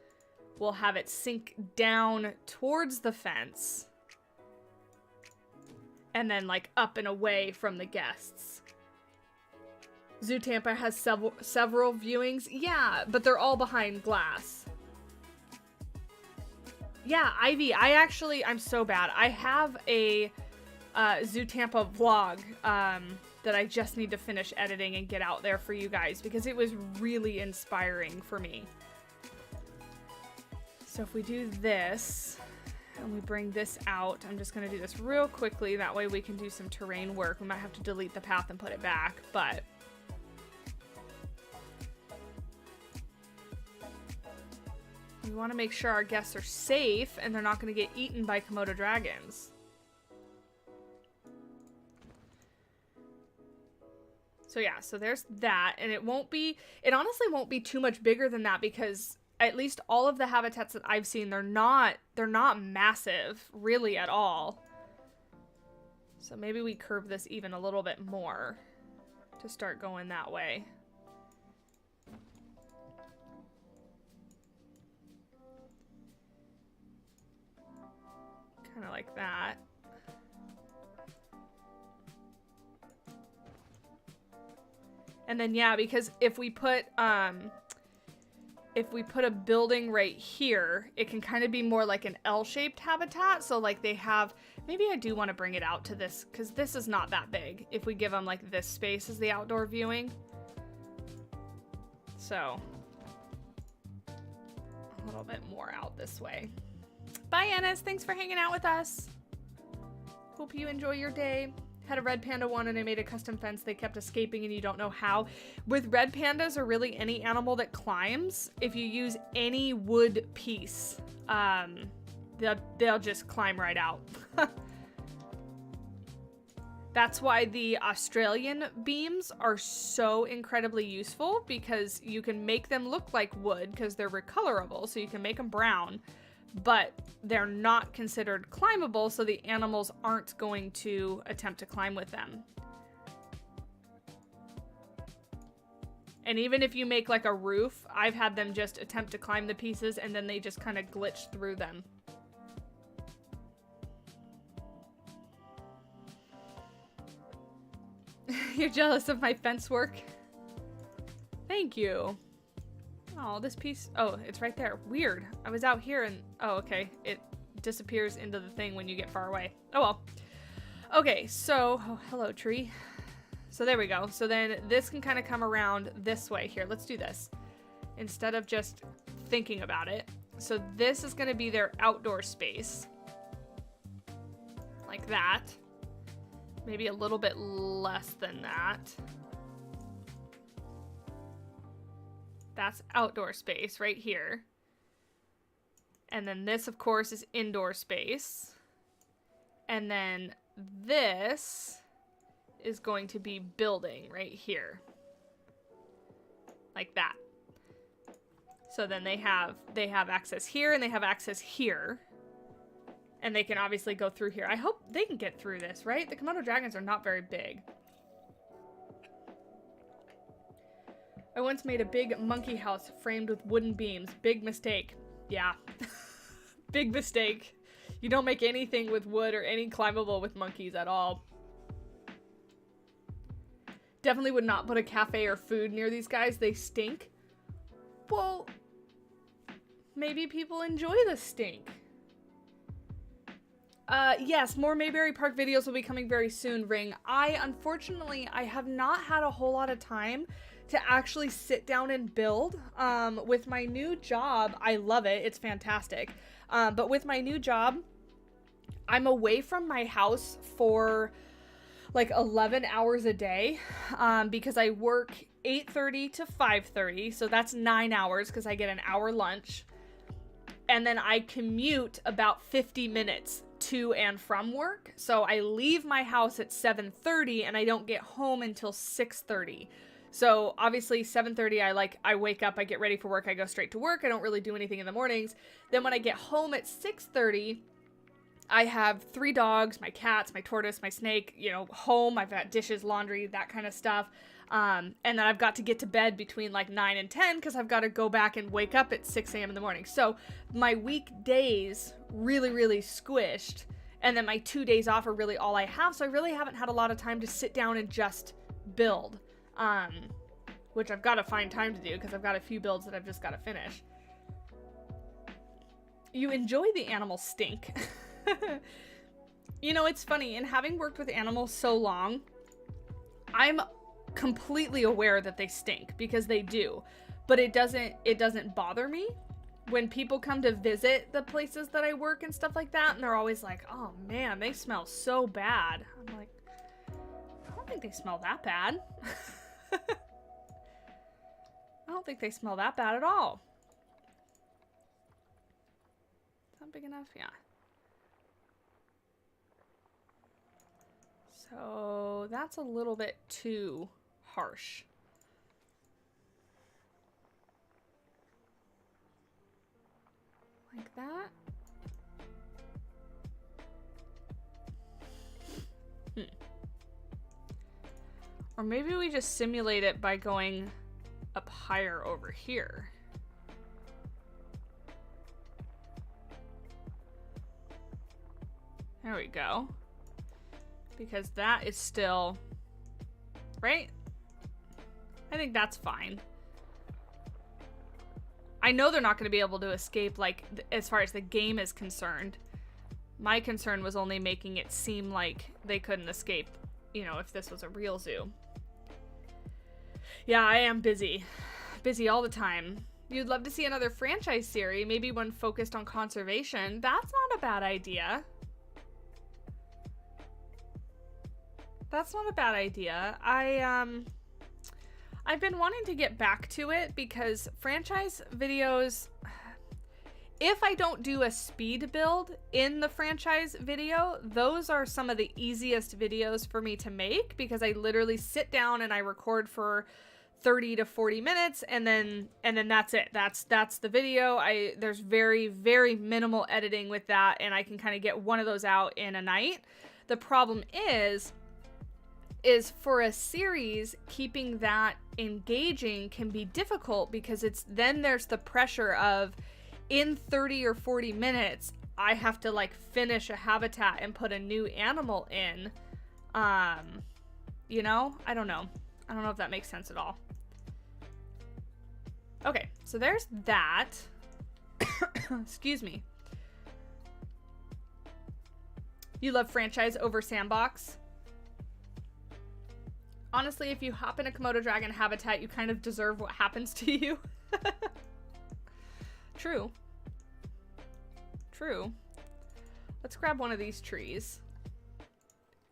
we'll have it sink down towards the fence and then like up and away from the guests. Zoo Tampa has several viewings. Yeah, but they're all behind glass. Yeah, Ivy, I'm so bad. I have a Zoo Tampa vlog that I just need to finish editing and get out there for you guys because it was really inspiring for me. So if we do this and we bring this out, I'm just going to do this real quickly. That way we can do some terrain work. We might have to delete the path and put it back, but we want to make sure our guests are safe and they're not going to get eaten by Komodo dragons. So yeah, so there's that, and it honestly won't be too much bigger than that because at least all of the habitats that I've seen, they're not massive really at all. So maybe we curve this even a little bit more to start going that way. Kind of like that. And then, yeah, because if we put a building right here, it can kind of be more like an L-shaped habitat. So like they have, maybe I do want to bring it out to this because this is not that big. If we give them like this space as the outdoor viewing. So a little bit more out this way. Bye, Ennis. Thanks for hanging out with us. Hope you enjoy your day. Had a red panda one and I made a custom fence. They kept escaping and you don't know how. With red pandas or really any animal that climbs, if you use any wood piece, they'll just climb right out. That's why the Australian beams are so incredibly useful, because you can make them look like wood because they're recolorable, so you can make them brown, but they're not considered climbable, so the animals aren't going to attempt to climb with them. And even if you make like a roof, I've had them just attempt to climb the pieces and then they just kind of glitch through them. You're jealous of my fence work? Thank you. Oh, this piece. Oh, it's right there. Weird. I was out here and... Oh, okay. It disappears into the thing when you get far away. Oh, well. Okay, so... Oh, hello, tree. So there we go. So then this can kind of come around this way. Here, let's do this. Instead of just thinking about it. So this is going to be their outdoor space. Like that. Maybe a little bit less than that. That's outdoor space right here. And then this, of course, is indoor space. And then this is going to be building right here. Like that. So then they have access here and they have access here. And they can obviously go through here. I hope they can get through this, right? The Komodo dragons are not very big. I once made a big monkey house framed with wooden beams. Big mistake. Yeah. Big mistake. You don't make anything with wood or any climbable with monkeys at all. Definitely would not put a cafe or food near these guys. They stink. Well, maybe people enjoy the stink. Yes, more Mayberry Park videos will be coming very soon, Ring. Unfortunately, I have not had a whole lot of time to actually sit down and build. With my new job, I love it. It's fantastic. But with my new job, I'm away from my house for like 11 hours a day, because I work 8:30 to 5:30. So that's 9 hours because I get an hour lunch. And then I commute about 50 minutes to and from work. So I leave my house at 7:30 and I don't get home until 6:30. So obviously 7:30 I wake up, I get ready for work, I go straight to work. I don't really do anything in the mornings. Then when I get home at 6:30, I have 3 dogs, my cats, my tortoise, my snake, you know, home. I've got dishes, laundry, that kind of stuff. And then I've got to get to bed between like 9 and 10 because I've got to go back and wake up at 6 a.m. in the morning. So my weekdays really, really squished. And then my 2 days off are really all I have. So I really haven't had a lot of time to sit down and just build. Which I've got to find time to do because I've got a few builds that I've just got to finish. You enjoy the animal stink. You know, it's funny. And having worked with animals so long, I'm completely aware that they stink because they do, but it doesn't bother me when people come to visit the places that I work and stuff like that, and they're always like, oh man, they smell so bad. I'm like, I don't think they smell that bad. I don't think they smell that bad at all. Is that big enough? Yeah. So that's a little bit too harsh. Like that. Or maybe we just simulate it by going up higher over here. There we go. Because that is still, right? I think that's fine. I know they're not going to be able to escape, like, as far as the game is concerned. My concern was only making it seem like they couldn't escape, you know, if this was a real zoo. Yeah, I am busy. Busy all the time. You'd love to see another franchise series, maybe one focused on conservation. That's not a bad idea. That's not a bad idea. I've been wanting to get back to it because franchise videos, if I don't do a speed build in the franchise video, those are some of the easiest videos for me to make, because I literally sit down and I record for 30 to 40 minutes and then that's it. That's the video. There's very, very minimal editing with that, and I can kind of get one of those out in a night. The problem is for a series, keeping that engaging can be difficult, because then there's the pressure of, in 30 or 40 minutes, I have to like finish a habitat and put a new animal in. You know, I don't know if that makes sense at all. Okay, so there's that. Excuse me. You love franchise over sandbox? Honestly, if you hop in a Komodo dragon habitat, you kind of deserve what happens to you. True. True. Let's grab one of these trees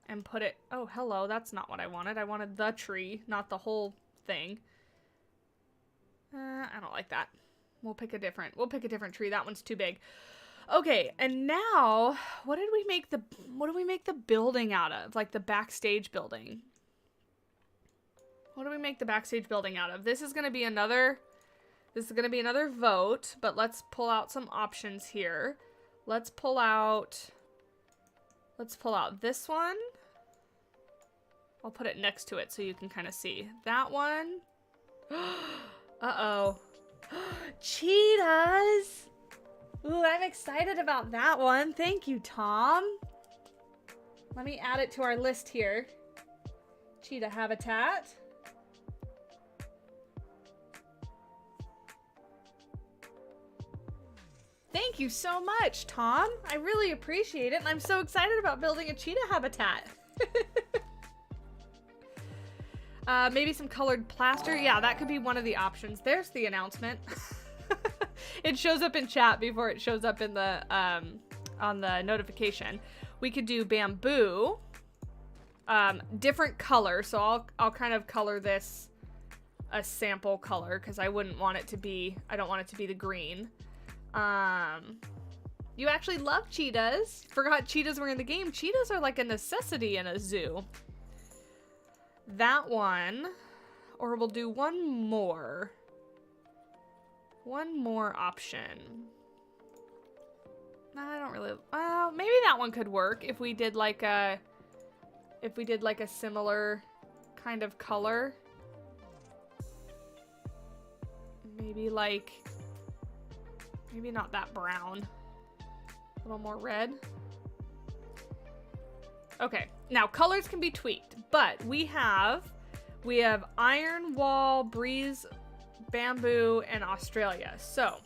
and put it... Oh, hello. That's not what I wanted. I wanted the tree, not the whole thing. I don't like that. We'll pick a different tree. That one's too big. Okay, and now, what do we make the building out of? Like the backstage building. What do we make the backstage building out of? This is going to be another vote, but let's pull out some options here. Let's pull out this one. I'll put it next to it so you can kind of see. That one. Uh-oh. Cheetahs! Ooh, I'm excited about that one. Thank you, Tom. Let me add it to our list here. Cheetah habitat. Thank you so much, Tom. I really appreciate it, and I'm so excited about building a cheetah habitat. Maybe some colored plaster. Yeah, that could be one of the options. There's the announcement. It shows up in chat before it shows up in the on the notification. We could do bamboo, different color. So I'll kind of color this a sample color, because I wouldn't want it to be. I don't want it to be the green. You actually love cheetahs. Forgot cheetahs were in the game. Cheetahs are like a necessity in a zoo. That one, or we'll do one more option. I don't really, maybe that one could work if we did like a similar kind of color. Maybe not that brown. A little more red. Okay, now colors can be tweaked, but we have iron wall, breeze, bamboo, and Australia. So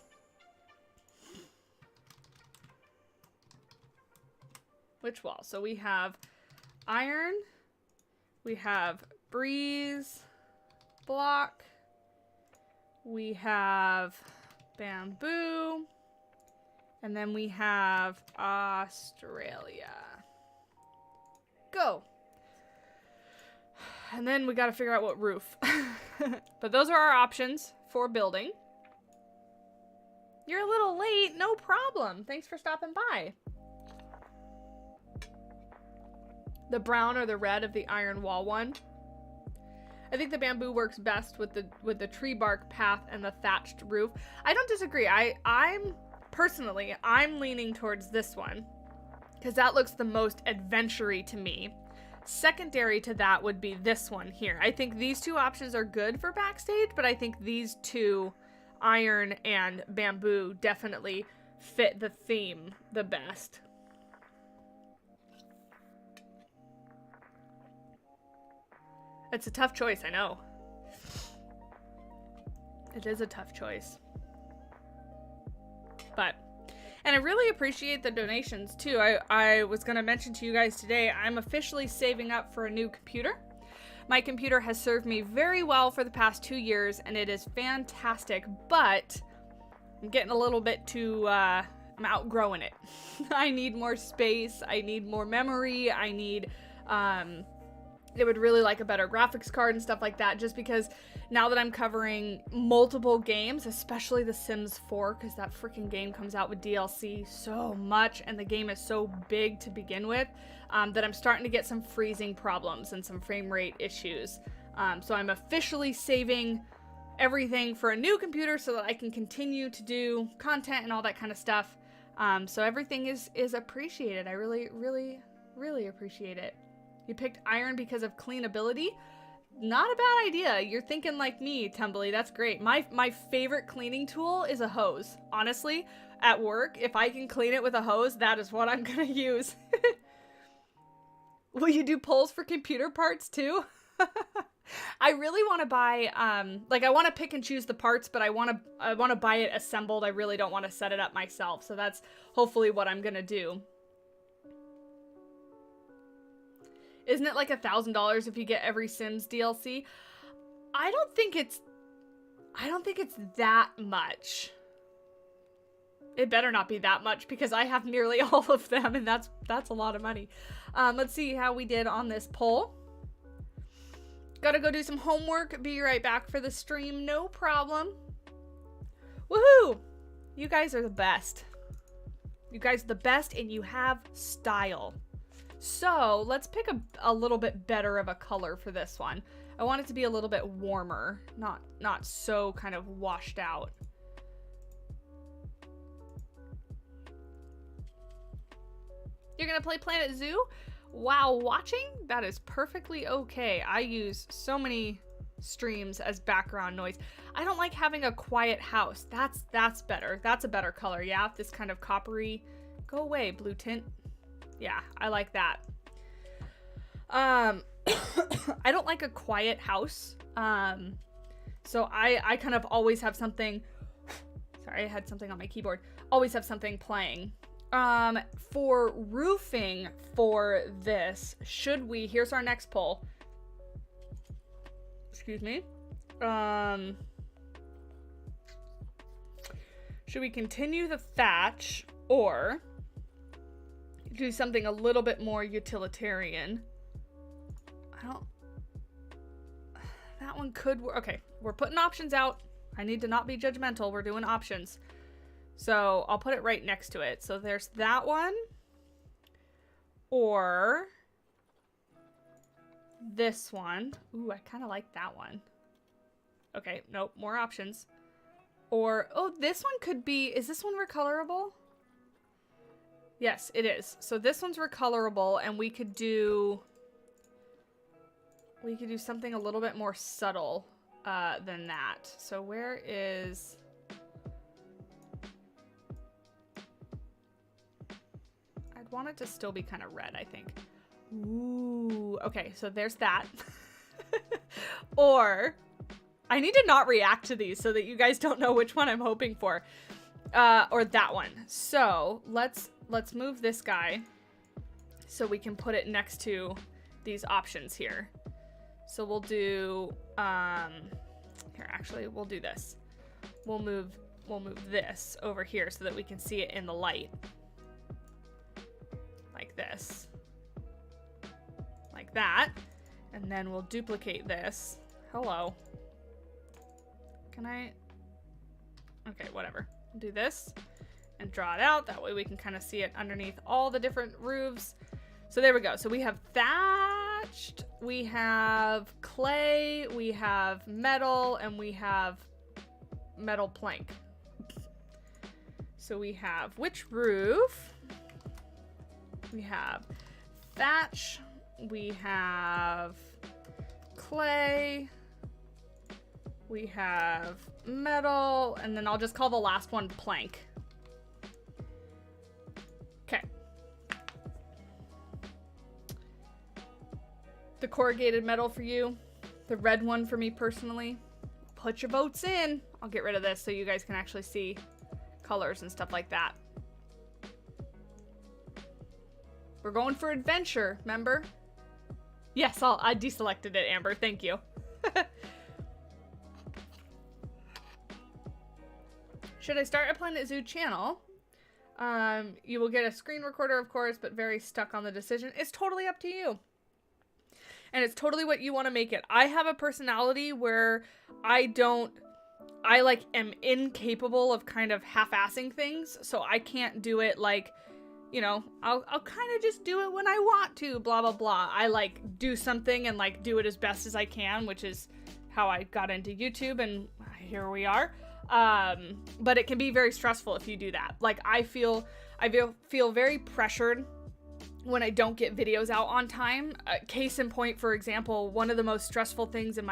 which wall? So we have iron, we have breeze, block, we have bamboo, and then we have Australia. Go. And then we got to figure out what roof. But those are our options for building. You're a little late. No problem. Thanks for stopping by. The brown or the red of the iron wall one. I think the bamboo works best with the tree bark path and the thatched roof. I don't disagree. I'm personally leaning towards this one, because that looks the most adventure-y to me. Secondary to that would be this one here. I think these two options are good for backstage, but I think these two, iron and bamboo, definitely fit the theme the best. It's a tough choice, I know. It is a tough choice. And I really appreciate the donations too. I was going to mention to you guys today, I'm officially saving up for a new computer. My computer has served me very well for the past 2 years, and it is fantastic, but I'm getting a little bit too, I'm outgrowing it. I need more space. I need more memory. I need It would really like a better graphics card and stuff like that, just because now that I'm covering multiple games, especially The Sims 4, because that freaking game comes out with DLC so much, and the game is so big to begin with, that I'm starting to get some freezing problems and some frame rate issues. So I'm officially saving everything for a new computer so that I can continue to do content and all that kind of stuff. So everything is appreciated. I really, really, really appreciate it. You picked iron because of cleanability? Not a bad idea. You're thinking like me, Tumbly. That's great. My favorite cleaning tool is a hose. Honestly, at work, if I can clean it with a hose, that is what I'm gonna use. Will you do polls for computer parts too? I really want to buy, like I want to pick and choose the parts, but I want to buy it assembled. I really don't want to set it up myself. So that's hopefully what I'm gonna do. Isn't it like $1,000 if you get every Sims DLC? I don't think it's that much. It better not be that much because I have nearly all of them, and that's a lot of money. Let's see how we did on this poll. Gotta go do some homework. Be right back for the stream. No problem. Woohoo! You guys are the best. You guys are the best, and you have style. So let's pick a little bit better of a color for this one. I want it to be a little bit warmer, not so kind of washed out. You're gonna play Planet Zoo while watching? That is perfectly okay. I use so many streams as background noise. I don't like having a quiet house. That's better. That's a better color. Yeah, this kind of coppery. Go away, blue tint. Yeah, I like that. I don't like a quiet house. So I kind of always have something. Sorry, I had something on my keyboard. Always have something playing. For roofing for this, should we, here's our next poll. Excuse me. Should we continue the thatch or do something a little bit more utilitarian? That one could work. Okay, we're putting options out. I need to not be judgmental. We're doing options. So I'll put it right next to it. So there's that one. Or this one. Ooh, I kind of like that one. Okay, nope, more options. Or, oh, this one could be, is this one recolorable? Yes, it is. So this one's recolorable, and we could do something a little bit more subtle than that. So where is... I'd want it to still be kind of red, I think. Ooh, okay, so there's that. Or, I need to not react to these so that you guys don't know which one I'm hoping for. Or that one. So let's move this guy so we can put it next to these options here. So we'll do, here, actually, we'll do this. We'll move this over here so that we can see it in the light. Like this. Like that. And then we'll duplicate this. Hello. Can I? Okay, whatever. Do this and draw it out. That way we can kind of see it underneath all the different roofs. So there we go. So we have thatched, we have clay, we have metal, and we have metal plank. So we have which roof? We have thatch, we have clay, we have metal, and then I'll just call the last one plank. Okay. The corrugated metal for you. The red one for me personally. Put your votes in. I'll get rid of this so you guys can actually see colors and stuff like that. We're going for adventure, remember? Yes, I deselected it, Amber. Thank you. Should I start a Planet Zoo channel? You will get a screen recorder, of course, but very stuck on the decision. It's totally up to you. and it's totally what you want to make it. I have a personality where I like am incapable of kind of half-assing things, so I can't do it like, you know, I'll kind of just do it when I want to, blah, blah, blah. I like do something and like do it as best as I can, which is how I got into YouTube, and here we are. But it can be very stressful if you do that. Like I feel very pressured when I don't get videos out on time. Case in point, for example, one of the most stressful things in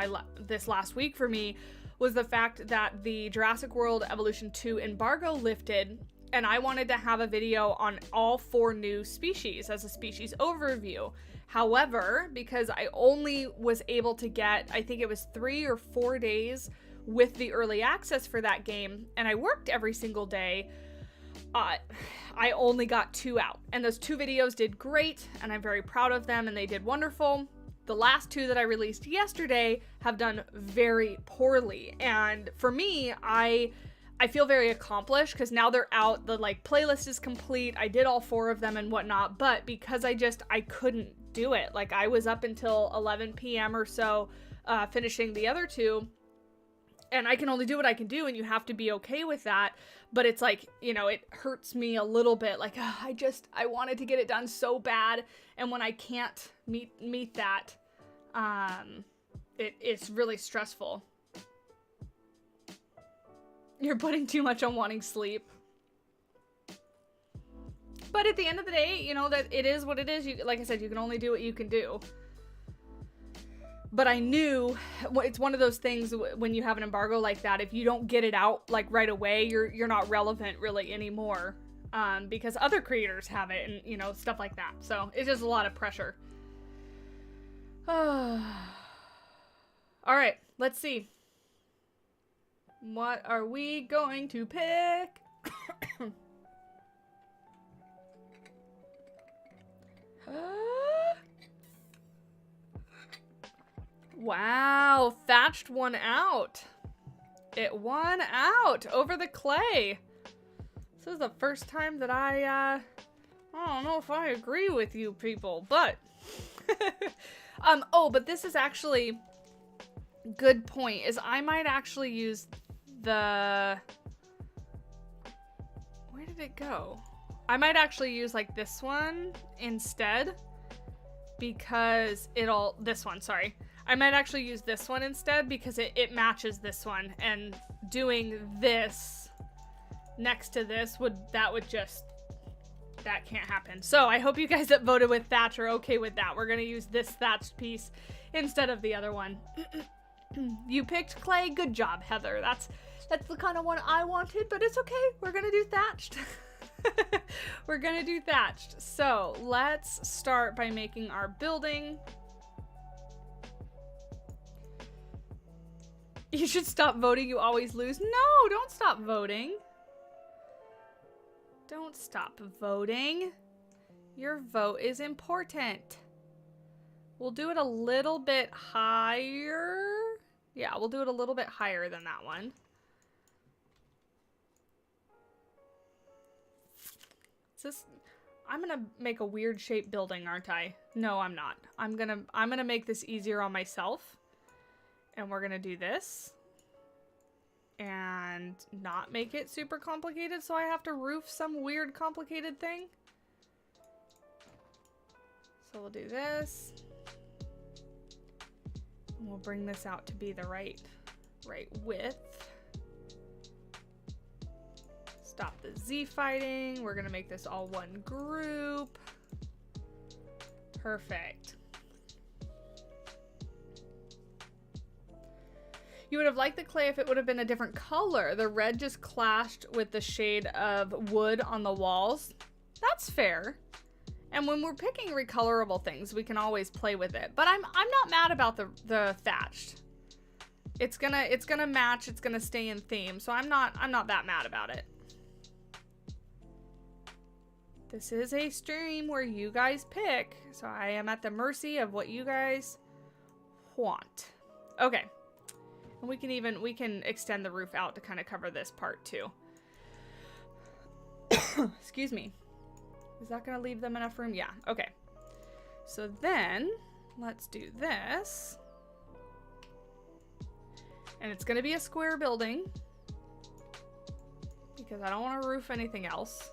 this last week for me was the fact that the Jurassic World Evolution 2 embargo lifted, and I wanted to have a video on all 4 new species as a species overview. However, because I only was able to get, I think it was 3 or 4 days with the early access for that game, and I worked every single day, I only got 2 out. And those 2 videos did great, and I'm very proud of them, and they did wonderful. The last 2 that I released yesterday have done very poorly. And for me, I feel very accomplished because now they're out. The like playlist is complete. I did all 4 of them and whatnot, but because I couldn't do it. Like I was up until 11 p.m. or so, finishing the other 2. And I can only do what I can do, and you have to be okay with that. But it's like, you know, it hurts me a little bit. Like, I wanted to get it done so bad. And when I can't meet that, it's really stressful. You're putting too much on wanting sleep. But at the end of the day, you know, that it is what it is. Like I said, you can only do what you can do. But I knew, it's one of those things when you have an embargo like that, if you don't get it out like right away, you're not relevant really anymore, because other creators have it and, you know, stuff like that. So it's just a lot of pressure. All right, let's see. What are we going to pick? Wow, thatched won out. It won out over the clay. This is the first time that I don't know if I agree with you people, but oh, but this is actually good point, is I might actually use where did it go? I might actually use like this one instead, because this one, sorry. I might actually use this one instead because it matches this one, and doing this next to this that can't happen. So I hope you guys that voted with thatch are okay with that. We're gonna use this thatched piece instead of the other one. You picked clay. Good job, Heather. That's the kind of one I wanted, but it's okay. We're gonna do thatched. We're gonna do thatched. So let's start by making our building. You should stop voting. You always lose. No, don't stop voting. Don't stop voting. Your vote is important. We'll do it a little bit higher. Yeah, we'll do it a little bit higher than that one. I'm gonna make a weird shaped building, aren't I? No, I'm not. I'm gonna make this easier on myself. And we're gonna do this. And not make it super complicated, so I have to roof some weird complicated thing. So we'll do this. And we'll bring this out to be the right width. Stop the Z fighting. We're gonna make this all one group. Perfect. You would have liked the clay if it would have been a different color. The red just clashed with the shade of wood on the walls. That's fair. And when we're picking recolorable things, we can always play with it. But I'm not mad about the thatched. It's gonna match. It's gonna stay in theme. So I'm not that mad about it. This is a stream where you guys pick, so I am at the mercy of what you guys want. Okay. And we can extend the roof out to kind of cover this part too. Excuse me. Is that going to leave them enough room? Yeah. Okay. So then let's do this. And it's gonna be a square building because I don't want to roof anything else.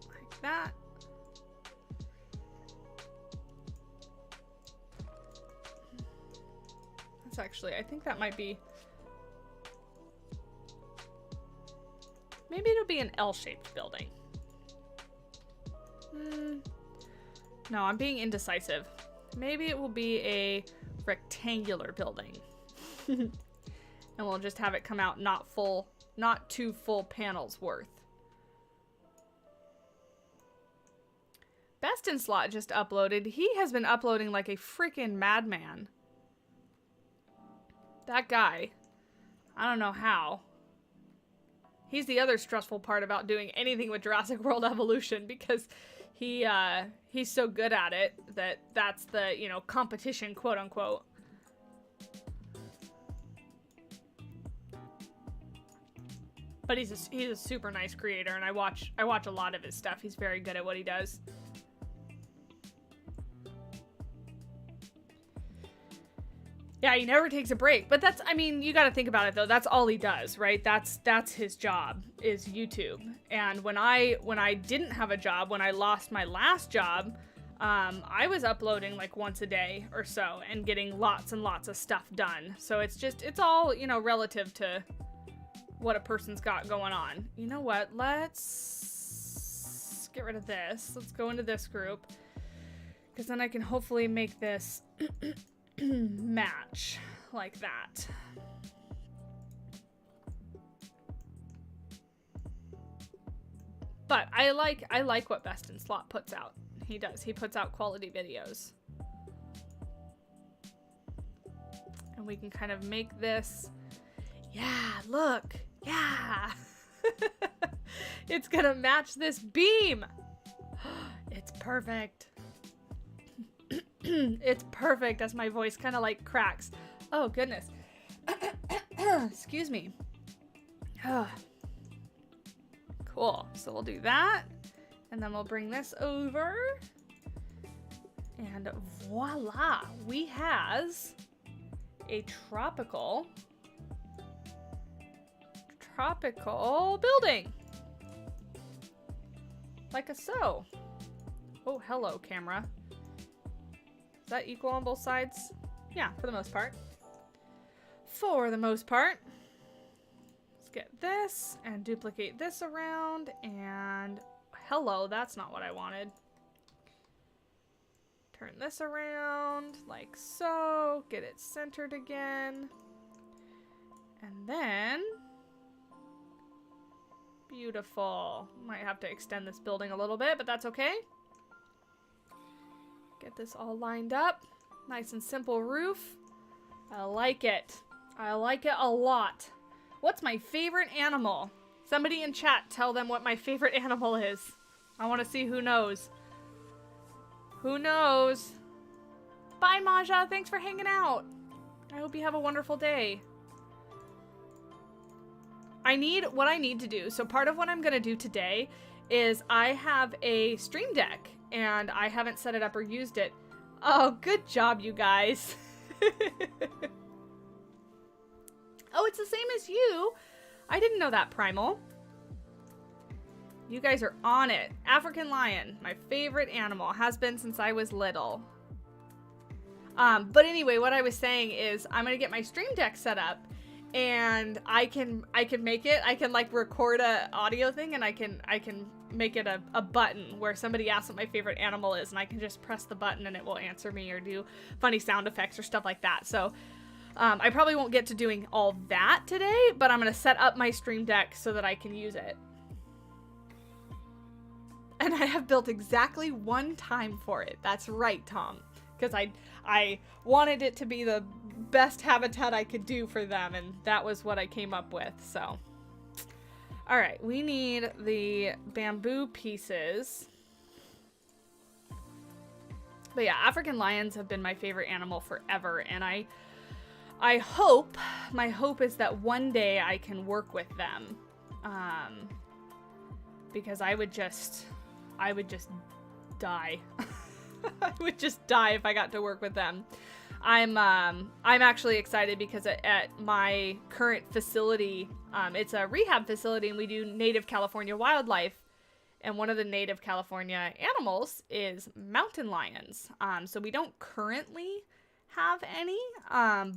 Like that. That's actually, I think that might be, maybe it'll be an L-shaped building. No, I'm being indecisive. Maybe it will be a rectangular building. And we'll just have it come out not 2 full panels worth. Best in Slot just uploaded. He has been uploading like a freaking madman. That guy. I don't know how. He's the other stressful part about doing anything with Jurassic World Evolution, because he's so good at it that's the, you know, competition, quote unquote. But he's a super nice creator, and I watch a lot of his stuff. He's very good at what he does. Yeah, he never takes a break. But that's, I mean, you got to think about it though. That's all he does, right? That's his job, is YouTube. And when I didn't have a job, when I lost my last job, I was uploading like once a day or so and getting lots and lots of stuff done. So it's all, you know, relative to what a person's got going on. You know what? Let's get rid of this. Let's go into this group, because then I can hopefully make this match like that. But I like what Best in Slot puts out. He puts out quality videos. And we can kind of make this, yeah, look. Yeah. It's gonna match this beam. It's perfect. It's perfect as my voice kind of like cracks. Oh, goodness. Excuse me. Cool. So we'll do that. And then we'll bring this over. And voila. We has a tropical building. Like a so. Oh, hello, camera. Is that equal on both sides? Yeah, for the most part. For the most part. Let's get this and duplicate this around, and hello, that's not what I wanted. Turn this around like so, get it centered again. And then, beautiful. Might have to extend this building a little bit, but that's okay. Get this all lined up. Nice and simple roof. I like it. I like it a lot. What's my favorite animal? Somebody in chat tell them what my favorite animal is. I want to see who knows. Who knows? Bye, Maja. Thanks for hanging out. I hope you have a wonderful day. What I need to do, so part of what I'm going to do today is I have a Stream Deck, and I haven't set it up or used it. Oh, good job, you guys. Oh, it's the same as you. I didn't know that, Primal. You guys are on it. African lion, my favorite animal, has been since I was little. But anyway, what I was saying is I'm gonna get my Stream Deck set up, and I can make it. I can like record a audio thing, and I can make it a button where somebody asks what my favorite animal is, and I can just press the button and it will answer me or do funny sound effects or stuff like that. So I probably won't get to doing all that today, but I'm gonna set up my Stream Deck so that I can use it. And I have built exactly one time for it. That's right, Tom. Because I wanted it to be the best habitat I could do for them, and that was what I came up with, so. Alright, we need the bamboo pieces. But yeah, African lions have been my favorite animal forever, and I hope, my hope is that one day I can work with them. Because I would just I would just die. I would just die if I got to work with them. I'm actually excited because at my current facility, it's a rehab facility, and we do native California wildlife. And one of the native California animals is mountain lions. So we don't currently have any,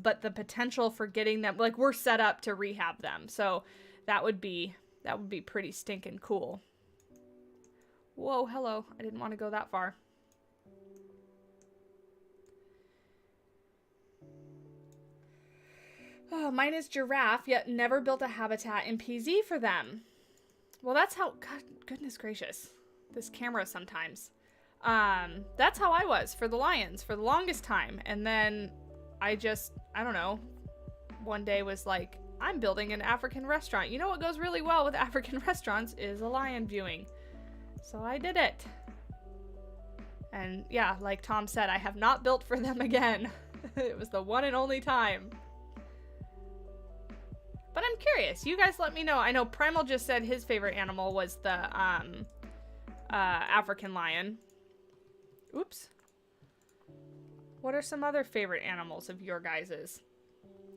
but the potential for getting them, like, we're set up to rehab them. So that would be pretty stinking cool. Whoa, hello. I didn't want to go that far. Oh, mine is giraffe, yet never built a habitat in PZ for them. Well, that's how, God, goodness gracious, this camera sometimes. That's how I was for the lions for the longest time. And then I don't know, one day was like, I'm building an African restaurant. You know what goes really well with African restaurants is a lion viewing. So I did it. And yeah, like Tom said, I have not built for them again. It was the one and only time. But I'm curious. You guys let me know. I know Primal just said his favorite animal was the African lion. Oops. What are some other favorite animals of your guys's?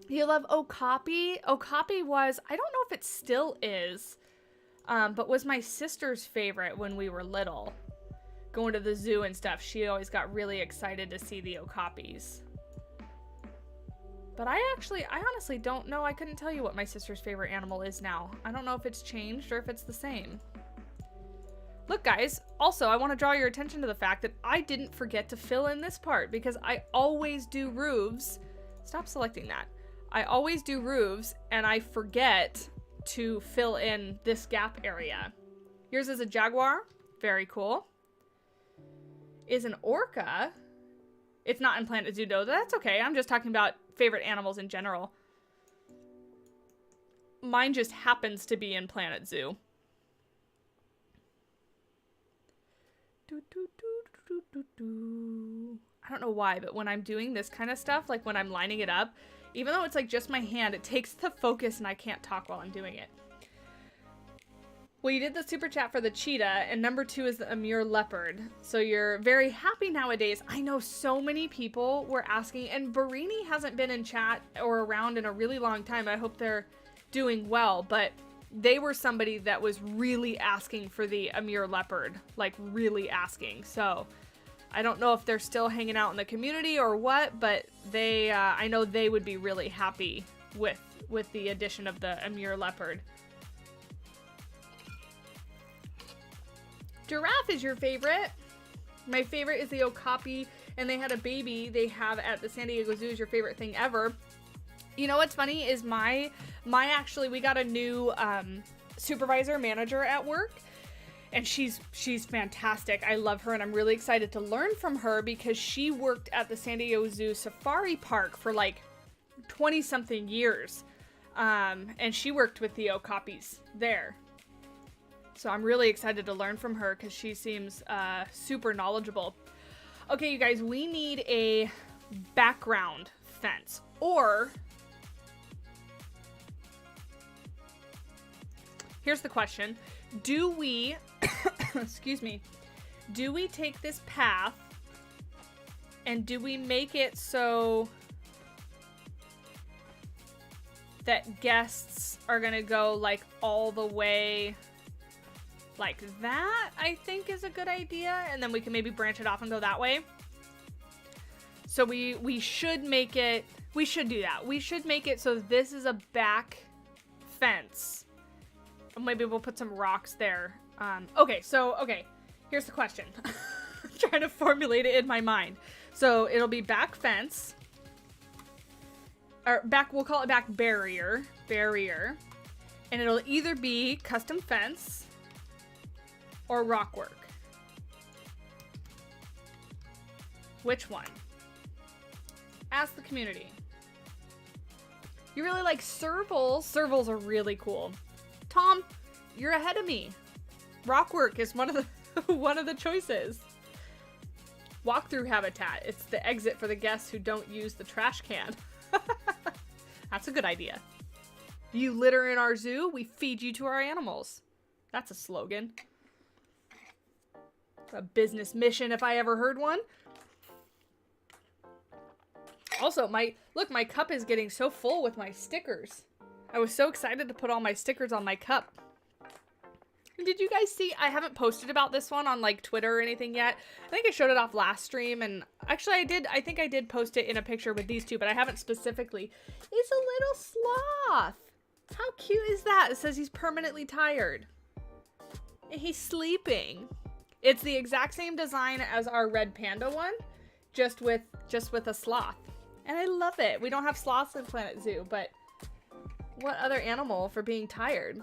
You love Okapi? Okapi was, I don't know if it still is, but was my sister's favorite when we were little. Going to the zoo and stuff, she always got really excited to see the okapis. But I honestly don't know. I couldn't tell you what my sister's favorite animal is now. I don't know if it's changed or if it's the same. Look, guys, also, I want to draw your attention to the fact that I didn't forget to fill in this part because I always do roofs. Stop selecting that. I always do roofs and I forget to fill in this gap area. Yours is a jaguar. Very cool. Is an orca. It's not in Planet Zoo, though. That's okay. I'm just talking about favorite animals in general. Mine just happens to be in Planet Zoo. I don't know why, but when I'm doing this kind of stuff, like when I'm lining it up, even though it's like just my hand, it takes the focus and I can't talk while I'm doing it. Well, you did the super chat for the cheetah, and number 2 is the Amur leopard. So you're very happy nowadays. I know so many people were asking, and Barini hasn't been in chat or around in a really long time. I hope they're doing well, but they were somebody that was really asking for the Amur leopard, like really asking. So I don't know if they're still hanging out in the community or what, but they, I know they would be really happy with the addition of the Amur leopard. Giraffe is your favorite. My favorite is the okapi, and they had a baby they have at the San Diego Zoo is your favorite thing ever. You know what's funny is my actually, we got a new supervisor manager at work, and she's fantastic. I love her, and I'm really excited to learn from her because she worked at the San Diego Zoo Safari Park for like 20 something years. And she worked with the okapis there. So I'm really excited to learn from her because she seems super knowledgeable. Okay, you guys, we need a background fence. Or, here's the question. Do we, excuse me, do we take this path and do we make it so that guests are going to go like all the way like that, I think is a good idea. And then we can maybe branch it off and go that way. So we should make it, we should do that. We should make it so this is a back fence. Maybe we'll put some rocks there. Okay, here's the question. I'm trying to formulate it in my mind. So it'll be back fence. Or back, we'll call it back barrier. And it'll either be custom fence or rock work. Which one? Ask the community. You really like servals? Servals are really cool. Tom, you're ahead of me. Rock work is one of the choices. Walkthrough habitat. It's the exit for the guests who don't use the trash can. That's a good idea. You litter in our zoo, we feed you to our animals. That's a slogan. A business mission if I ever heard one. Also, my cup is getting so full with my stickers. I was so excited to put all my stickers on my cup. And did you guys see, I haven't posted about this one on like Twitter or anything yet. I think I showed it off last stream, and actually I think I did post it in a picture with these two, but I haven't specifically. It's a little sloth. How cute is that? It says he's permanently tired. And he's sleeping. It's the exact same design as our red panda one, just with a sloth. And I love it. We don't have sloths in Planet Zoo, but what other animal for being tired?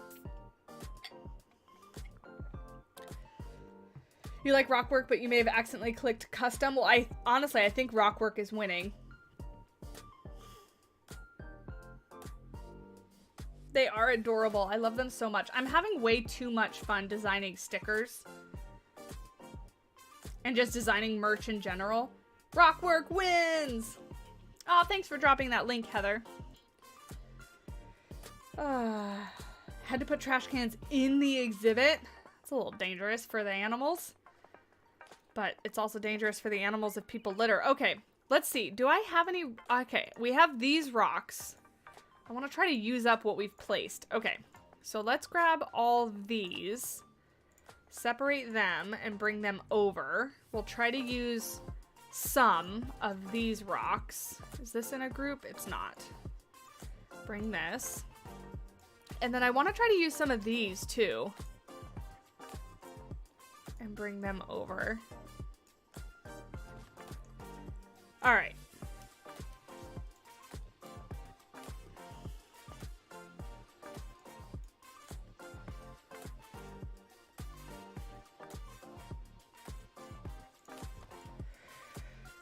You like Rockwork, but you may have accidentally clicked custom. Well, honestly, I think Rockwork is winning. They are adorable. I love them so much. I'm having way too much fun designing stickers. And just designing merch in general. Rockwork wins! Oh, thanks for dropping that link, Heather. Had to put trash cans in the exhibit. It's a little dangerous for the animals. But it's also dangerous for the animals if people litter. Okay, let's see. Do I have any... Okay, we have these rocks. I want to try to use up what we've placed. Okay, so let's grab all these. Separate them and bring them over. We'll try to use some of these rocks. Is this in a group? It's not. Bring this. And then I want to try to use some of these too. And bring them over. All right.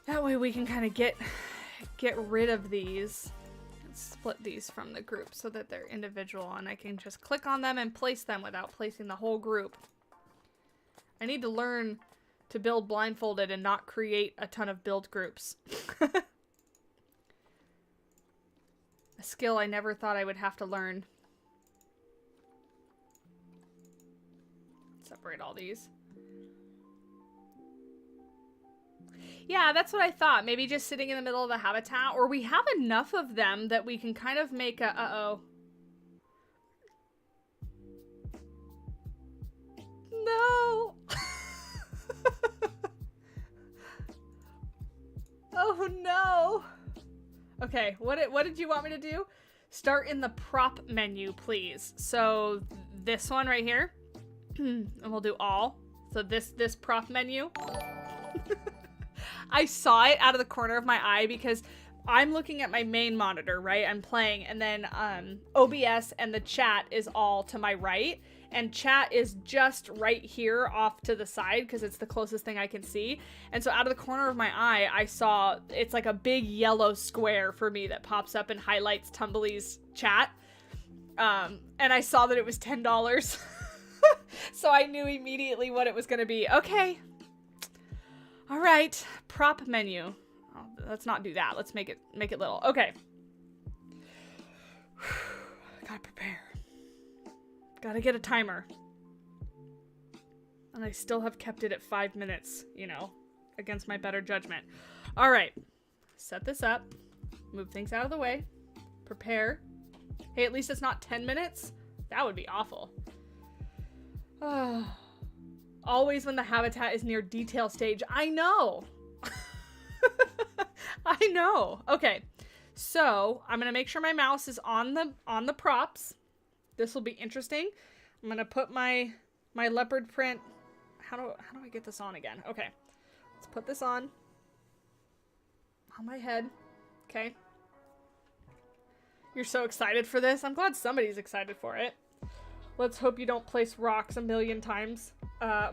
That way we can kind of get rid of these. Let's split these from the group so that they're individual and I can just click on them and place them without placing the whole group. I need to learn to build Blindfolded and not create a ton of build groups. A skill I never thought I would have to learn. Separate all these. Yeah, that's what I thought. Maybe just sitting in the middle of the habitat, or we have enough of them that we can kind of make a, uh-oh. No. Oh no. Okay, what did you want me to do? Start in the prop menu, please. So this one right here, and we'll do all. So this prop menu. I saw it out of the corner of my eye because I'm looking at my main monitor, right? I'm playing, and then OBS and the chat is all to my right, and chat is just right here off to the side because it's the closest thing I can see. And so out of the corner of my eye, I saw it's like a big yellow square for me that pops up and highlights Tumbly's chat. And I saw that it was $10. So I knew immediately what it was going to be. Okay. All right, prop menu. Oh, let's not do that. Let's make it little. Okay. Gotta prepare. Gotta get a timer. And I still have kept it at 5 minutes, you know, against my better judgment. All right, set this up. Move things out of the way. Prepare. Hey, at least it's not 10 minutes. That would be awful. Always when the habitat is near detail stage. I know. I know. Okay. So I'm going to make sure my mouse is on the props. This will be interesting. I'm going to put my leopard print. How do I get this on again? Okay. Let's put this on my head. Okay. You're so excited for this. I'm glad somebody's excited for it. Let's hope you don't place rocks a million times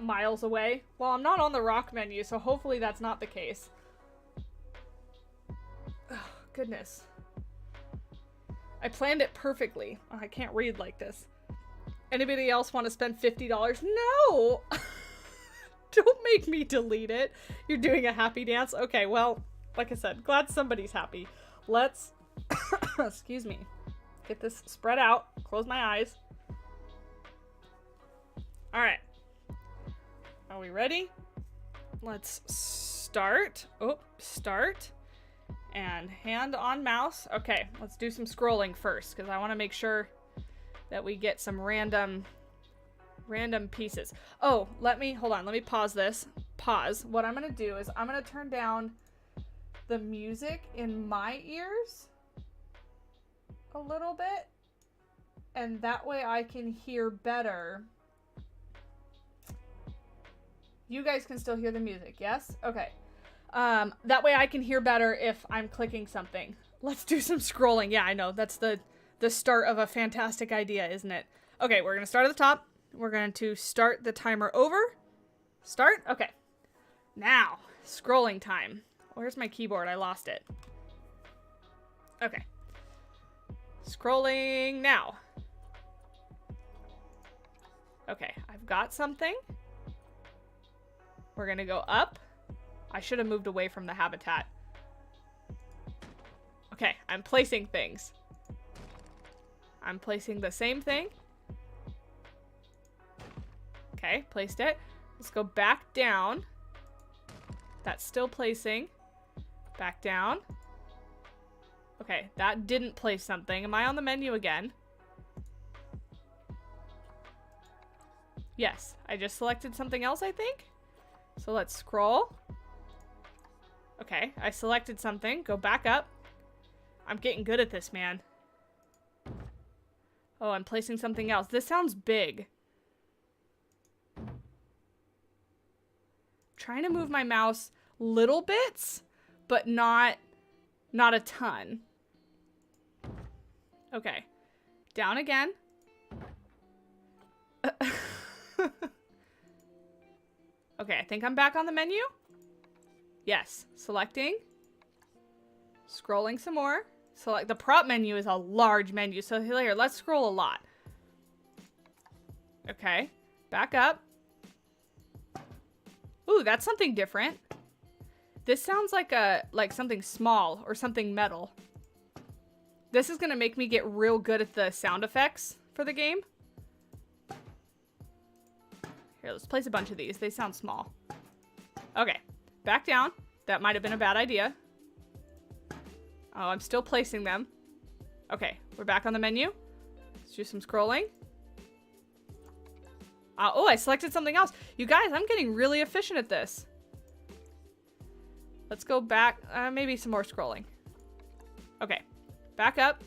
miles away. Well, I'm not on the rock menu, so hopefully that's not the case. Oh, goodness. I planned it perfectly. Oh, I can't read like this. Anybody else want to spend $50? No! Don't make me delete it. You're doing a happy dance? Okay, well, like I said, glad somebody's happy. Let's, excuse me, get this spread out. Close my eyes. All right. Are we ready? let's start. Oh, start. And hand on mouse. Okay, let's do some scrolling first because I want to make sure that we get some random pieces. Oh, hold on. Let me pause this. Pause. What I'm going to do is I'm going to turn down the music in my ears a little bit. And that way I can hear better. You guys can still hear the music, yes? Okay. That way I can hear better if I'm clicking something. Let's do some scrolling. Yeah, I know. That's the start of a fantastic idea, isn't it? Okay, we're going to start at the top. We're going to start the timer over. Start? Okay. Now, scrolling time. Where's my keyboard? I lost it. Okay. Scrolling now. Okay, I've got something. We're going to go up. I should have moved away from the habitat. Okay, I'm placing things. I'm placing the same thing. Okay, placed it. Let's go back down. That's still placing. Back down. Okay, that didn't place something. Am I on the menu again? Yes, I just selected something else, I think. So let's scroll. Okay, I selected something. Go back up. I'm getting good at this, man. Oh, I'm placing something else. This sounds big. Trying to move my mouse little bits, but not a ton. Okay. Down again. Okay, I think I'm back on the menu. Yes, selecting. Scrolling some more. Select. The prop menu is a large menu, so here, let's scroll a lot. Okay, back up. Ooh, that's something different. This sounds like something small or something metal. This is gonna make me get real good at the sound effects for the game. Here, let's place a bunch of these. They sound small. Okay, back down. That might have been a bad idea. Oh, I'm still placing them. Okay, we're back on the menu. Let's do some scrolling. Oh, I selected something else. You guys, I'm getting really efficient at this. Let's go back. Maybe some more scrolling. Okay, back up.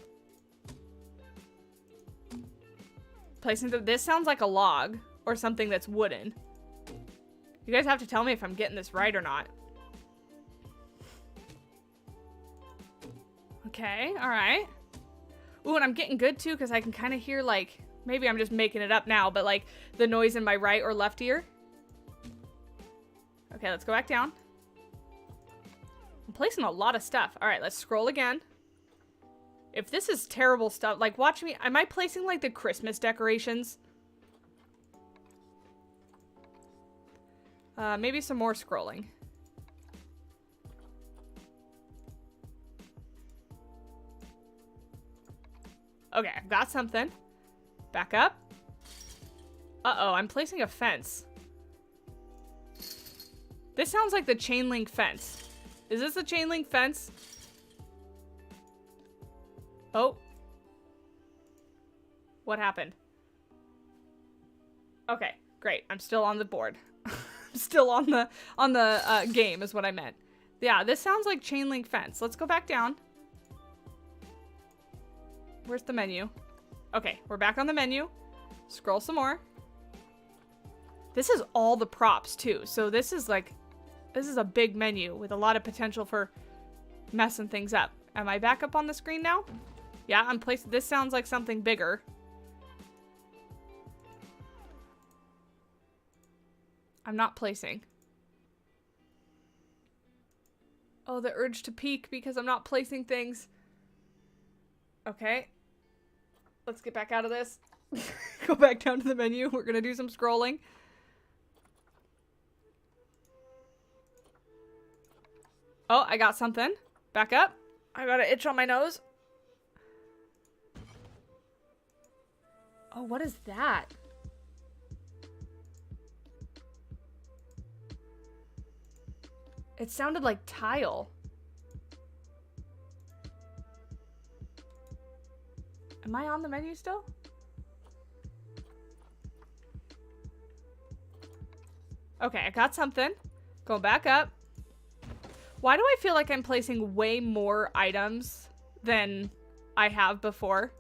Placing this sounds like a log or something that's wooden. You guys have to tell me if I'm getting this right or not. Okay, all right. Ooh, and I'm getting good too because I can kind of hear, like, maybe I'm just making it up now, but like the noise in my right or left ear. Okay, let's go back down. I'm placing a lot of stuff. All right, let's scroll again. If this is terrible stuff, like, watch me. Am I placing like the Christmas decorations? Maybe some more scrolling. Okay, I've got something. Back up. Uh-oh, I'm placing a fence. This sounds like the chain link fence. Is this a chain link fence? Oh. What happened? Okay, great. I'm still on the board. I'm still on the game is what I meant. Yeah, this sounds like chain link fence. Let's go back down. Where's the menu? Okay, we're back on the menu. Scroll some more. This is all the props too. So this is a big menu with a lot of potential for messing things up. Am I back up on the screen now? Yeah, I'm placing. This sounds like something bigger. I'm not placing. Oh, the urge to peek because I'm not placing things. Okay. Let's get back out of this. Go back down to the menu. We're gonna do some scrolling. Oh, I got something. Back up. I got an itch on my nose. Oh, what is that? It sounded like tile. Am I on the menu still? Okay, I got something. Go back up. Why do I feel like I'm placing way more items than I have before?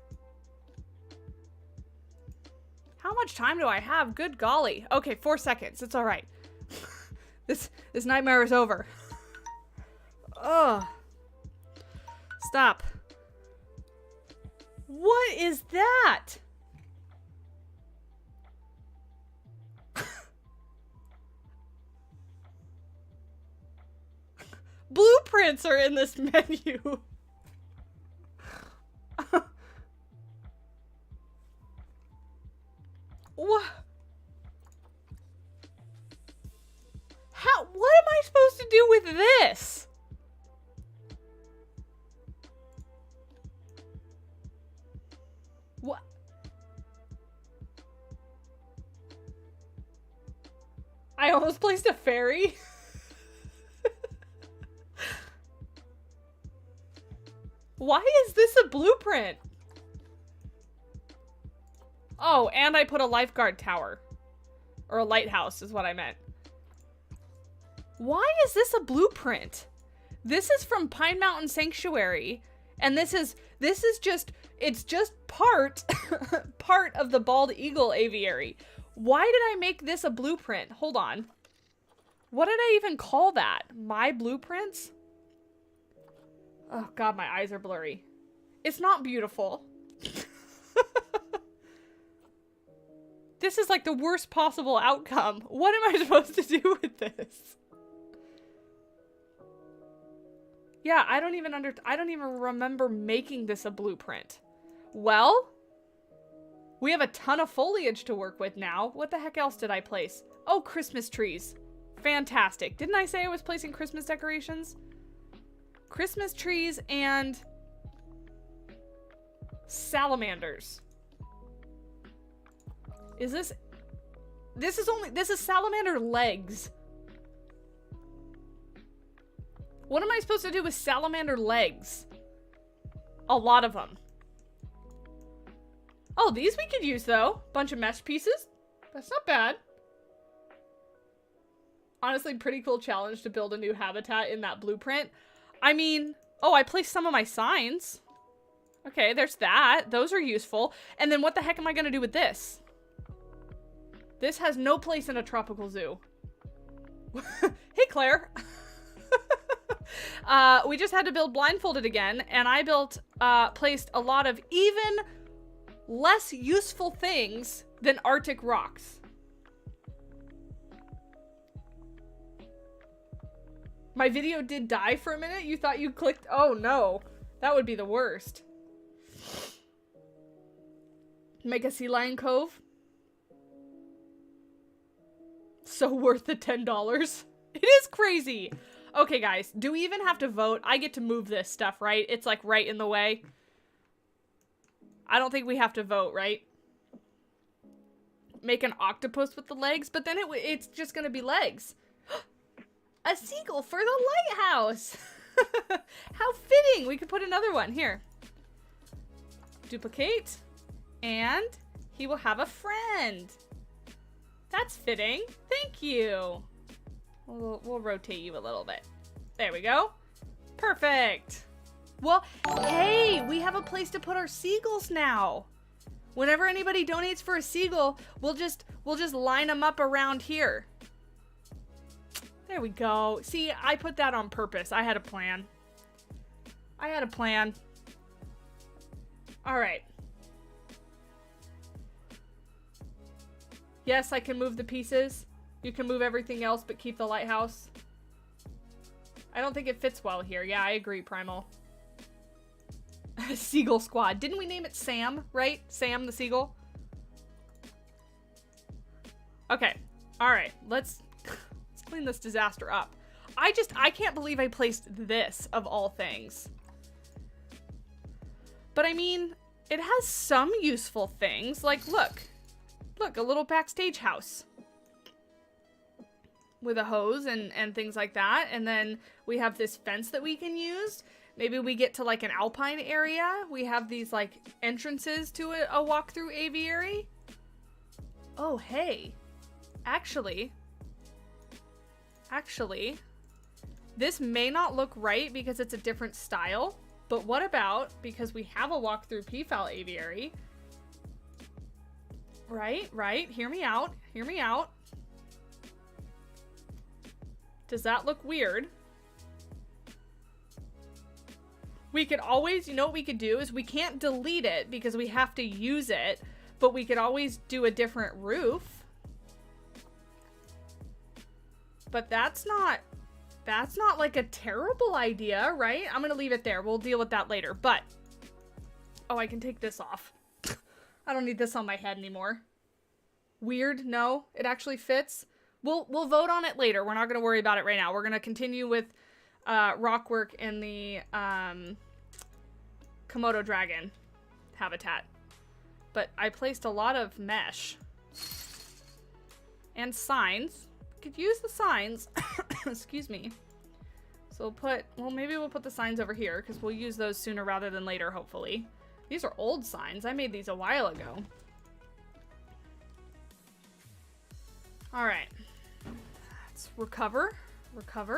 How much time do I have? Good golly. Okay, 4 seconds. It's all right. This nightmare is over. Ugh. Stop. What is that? Blueprints are in this menu. What? What am I supposed to do with this? What? I almost placed a fairy. Why is this a blueprint? Oh, and I put a lifeguard tower. Or a lighthouse is what I meant. Why is this a blueprint? This is from Pine Mountain Sanctuary. And this is just, it's just part of the Bald Eagle Aviary. Why did I make this a blueprint? Hold on. What did I even call that? My blueprints? Oh god, my eyes are blurry. It's not beautiful. This is like the worst possible outcome. What am I supposed to do with this? Yeah, I don't even remember making this a blueprint. Well, we have a ton of foliage to work with now. What the heck else did I place? Oh, Christmas trees. Fantastic. Didn't I say I was placing Christmas decorations? Christmas trees and salamanders. Is this is salamander legs. What am I supposed to do with salamander legs? A lot of them. Oh, these we could use though. Bunch of mesh pieces. That's not bad. Honestly, pretty cool challenge to build a new habitat in that blueprint. I mean, oh, I placed some of my signs. Okay, there's that. Those are useful. And then what the heck am I gonna do with this? This has no place in a tropical zoo. Hey, Claire. We just had to build Blindfolded again, and I placed a lot of even less useful things than Arctic rocks. My video did die for a minute. You thought you clicked? Oh no, that would be the worst. Make a sea lion cove. So worth the $10. It is crazy. Okay, guys, do we even have to vote? I get to move this stuff, right? It's like right in the way. I don't think we have to vote, right? Make an octopus with the legs, but then it's just gonna be legs. A seagull for the lighthouse. How fitting. We could put another one here. Duplicate. And he will have a friend. That's fitting. Thank you. We'll rotate you a little bit. There we go. Perfect. Well, hey, we have a place to put our seagulls now. Whenever anybody donates for a seagull, we'll just line them up around here. There we go. See, I put that on purpose. I had a plan. All right. Yes, I can move the pieces. You can move everything else but keep the lighthouse. I don't think it fits well here. Yeah, I agree, Primal. Seagull Squad. Didn't we name it Sam, right? Sam the seagull? Okay. All right. Let's clean this disaster up. I can't believe I placed this of all things. But I mean, it has some useful things. Like, look, a little backstage house. with a hose and things like that. And then we have this fence that we can use. Maybe we get to like an alpine area. We have these like entrances to a walkthrough aviary. Oh, hey. Actually, this may not look right because it's a different style. But what about, because we have a walkthrough PFAL aviary. Right. Hear me out. Does that look weird? We could always, you know what we could do is we can't delete it because we have to use it, but we could always do a different roof. But that's not like a terrible idea, right? I'm gonna leave it there. We'll deal with that later, but, oh, I can take this off. I don't need this on my head anymore. Weird, no, it actually fits. We'll vote on it later. We're not gonna worry about it right now. We're gonna continue with rock work in the Komodo dragon habitat. But I placed a lot of mesh and signs. Could use the signs. Excuse me. So maybe we'll put the signs over here because we'll use those sooner rather than later, hopefully. These are old signs. I made these a while ago. All right. Let's recover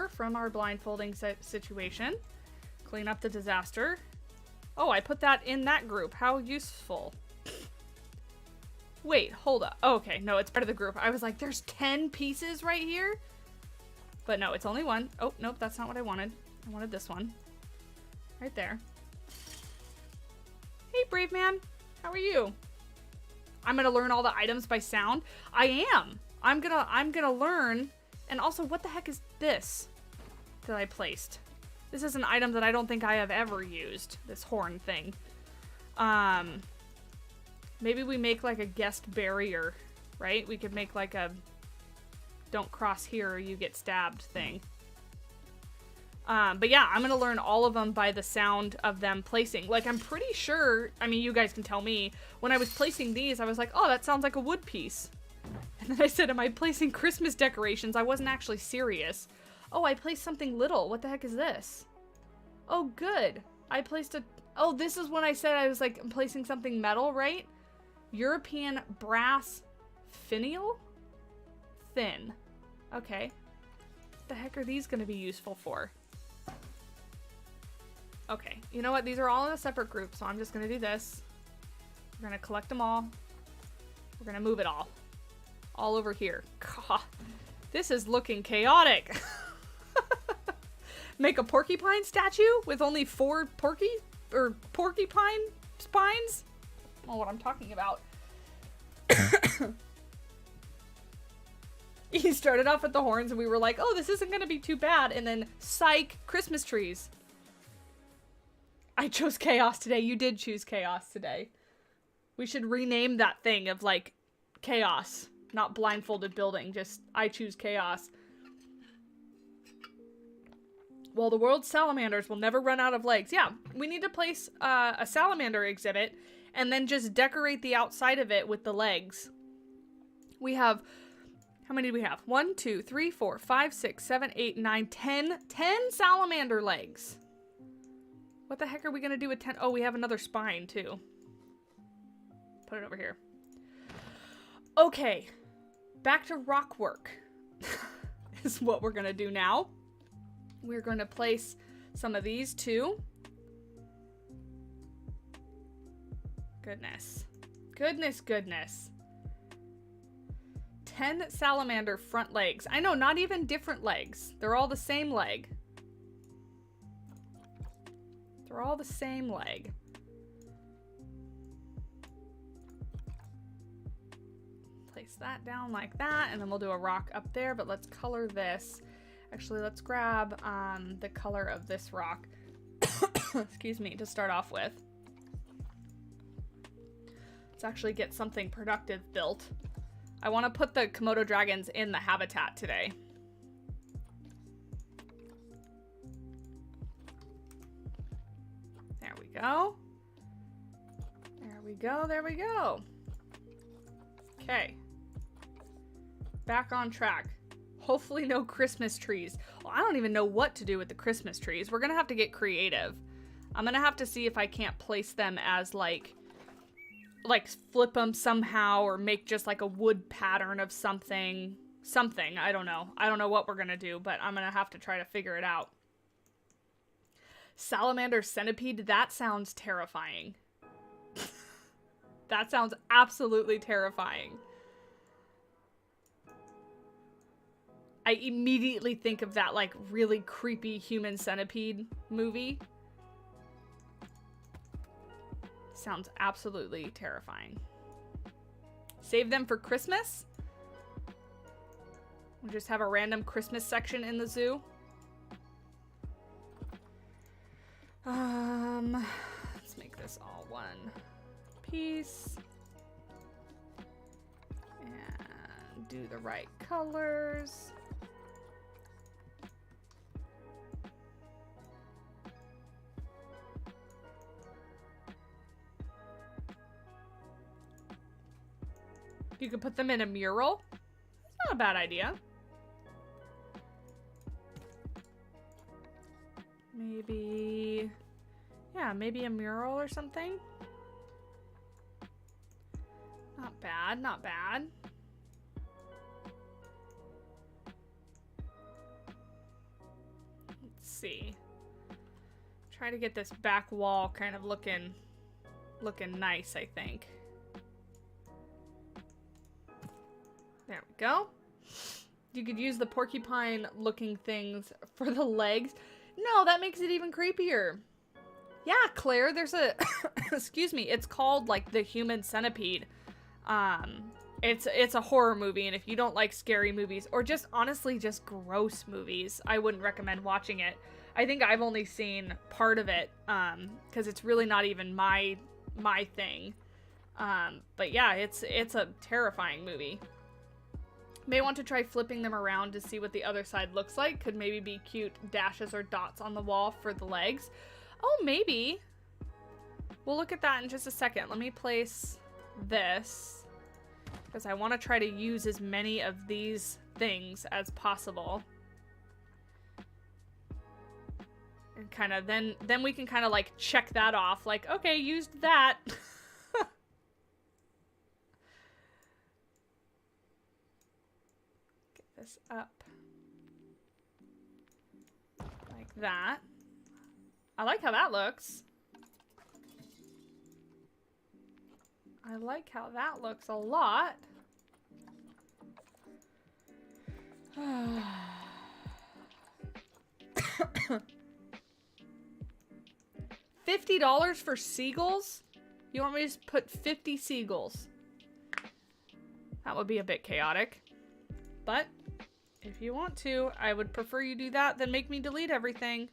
from our blindfolding situation. Clean up the disaster. Oh, I put that in that group. How useful. Wait, hold up. Oh, okay, no, it's part of the group. I was like, there's 10 pieces right here? But no, it's only one. Oh, nope, that's not what I wanted. I wanted this one. Right there. Hey, brave man. How are you? I'm gonna learn all the items by sound. I am. I'm gonna learn. And also, what the heck is this that I placed? This is an item that I don't think I have ever used. This horn thing. Maybe we make like a guest barrier, right? We could make like a don't cross here or you get stabbed thing. But yeah, I'm gonna learn all of them by the sound of them placing. Like, I'm pretty sure, I mean, you guys can tell me, when I was placing these, I was like, oh, that sounds like a wood piece. And then I said, am I placing Christmas decorations? I wasn't actually serious. Oh, I placed something little. What the heck is this? Oh, good. I placed a, oh, this is when I said I was like, I'm placing something metal, right? European brass finial? Thin. Okay. What the heck are these gonna be useful for? Okay, you know what? These are all in a separate group, so I'm just gonna do this. We're gonna collect them all. We're gonna move it all. All over here. God, this is looking chaotic. Make a porcupine statue with only 4 porcupine spines? I don't know what I'm talking about. He started off with the horns and we were like, oh, this isn't gonna be too bad. And then, psych, Christmas trees. I chose chaos today. You did choose chaos today. We should rename that thing of like chaos, not blindfolded building. Just I choose chaos. Well, the world's salamanders will never run out of legs. Yeah, we need to place a salamander exhibit and then just decorate the outside of it with the legs. We have, how many do we have? 1, 2, 3, 4, 5, 6, 7, 8, 9, 10. 10 salamander legs. What the heck are we going to do with 10? Oh, we have another spine too. Put it over here. Okay. Back to rock work is what we're going to do now. We're going to place some of these too. Goodness. Goodness. 10 salamander front legs. I know, not even different legs. They're all the same leg. They're all the same leg. Place that down like that, and then we'll do a rock up there, but let's color this. Actually, let's grab the color of this rock. Excuse me, to start off with. Let's actually get something productive built. I want to put the Komodo dragons in the habitat today. There we go. There we go. Okay. Back on track. Hopefully no Christmas trees. Well, I don't even know what to do with the Christmas trees. We're gonna have to get creative. I'm gonna have to see if I can't place them as like flip them somehow or make just like a wood pattern of something. Something, I don't know. I don't know what we're gonna do, but I'm gonna have to try to figure it out. Salamander centipede, that sounds terrifying. That sounds absolutely terrifying. I immediately think of that like really creepy human centipede movie. Sounds absolutely terrifying. Save them for Christmas? We'll just have a random Christmas section in the zoo. Let's make this all one piece. And do the right colors. You could put them in a mural. That's not a bad idea. Maybe, yeah, maybe a mural or something. Not bad, not bad. Let's see. Try to get this back wall kind of looking nice, I think. There we go. You could use the porcupine looking things for the legs. No, that makes it even creepier. Yeah, Claire, there's a excuse me, it's called like The Human Centipede. It's a horror movie, and if you don't like scary movies or just honestly just gross movies, I wouldn't recommend watching it. I think I've only seen part of it cuz it's really not even my thing. But yeah, it's a terrifying movie. May want to try flipping them around to see what the other side looks like. Could maybe be cute dashes or dots on the wall for the legs. Oh, maybe. We'll look at that in just a second. Let me place this because I want to try to use as many of these things as possible. And kind of then we can kind of like check that off. Like, okay, used that. This up like that. I like how that looks. I like how that looks a lot. $50 for seagulls? You want me to just put 50 seagulls? That would be a bit chaotic. But if you want to, I would prefer you do that than make me delete everything.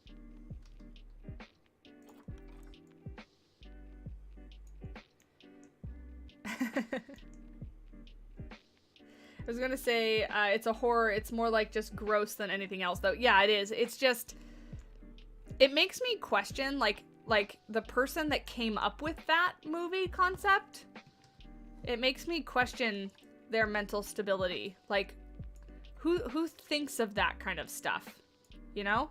I was gonna say, it's a horror. It's more like just gross than anything else, though. Yeah, it is. It's just, it makes me question, like the person that came up with that movie concept. It makes me question their mental stability. Like, who thinks of that kind of stuff? You know?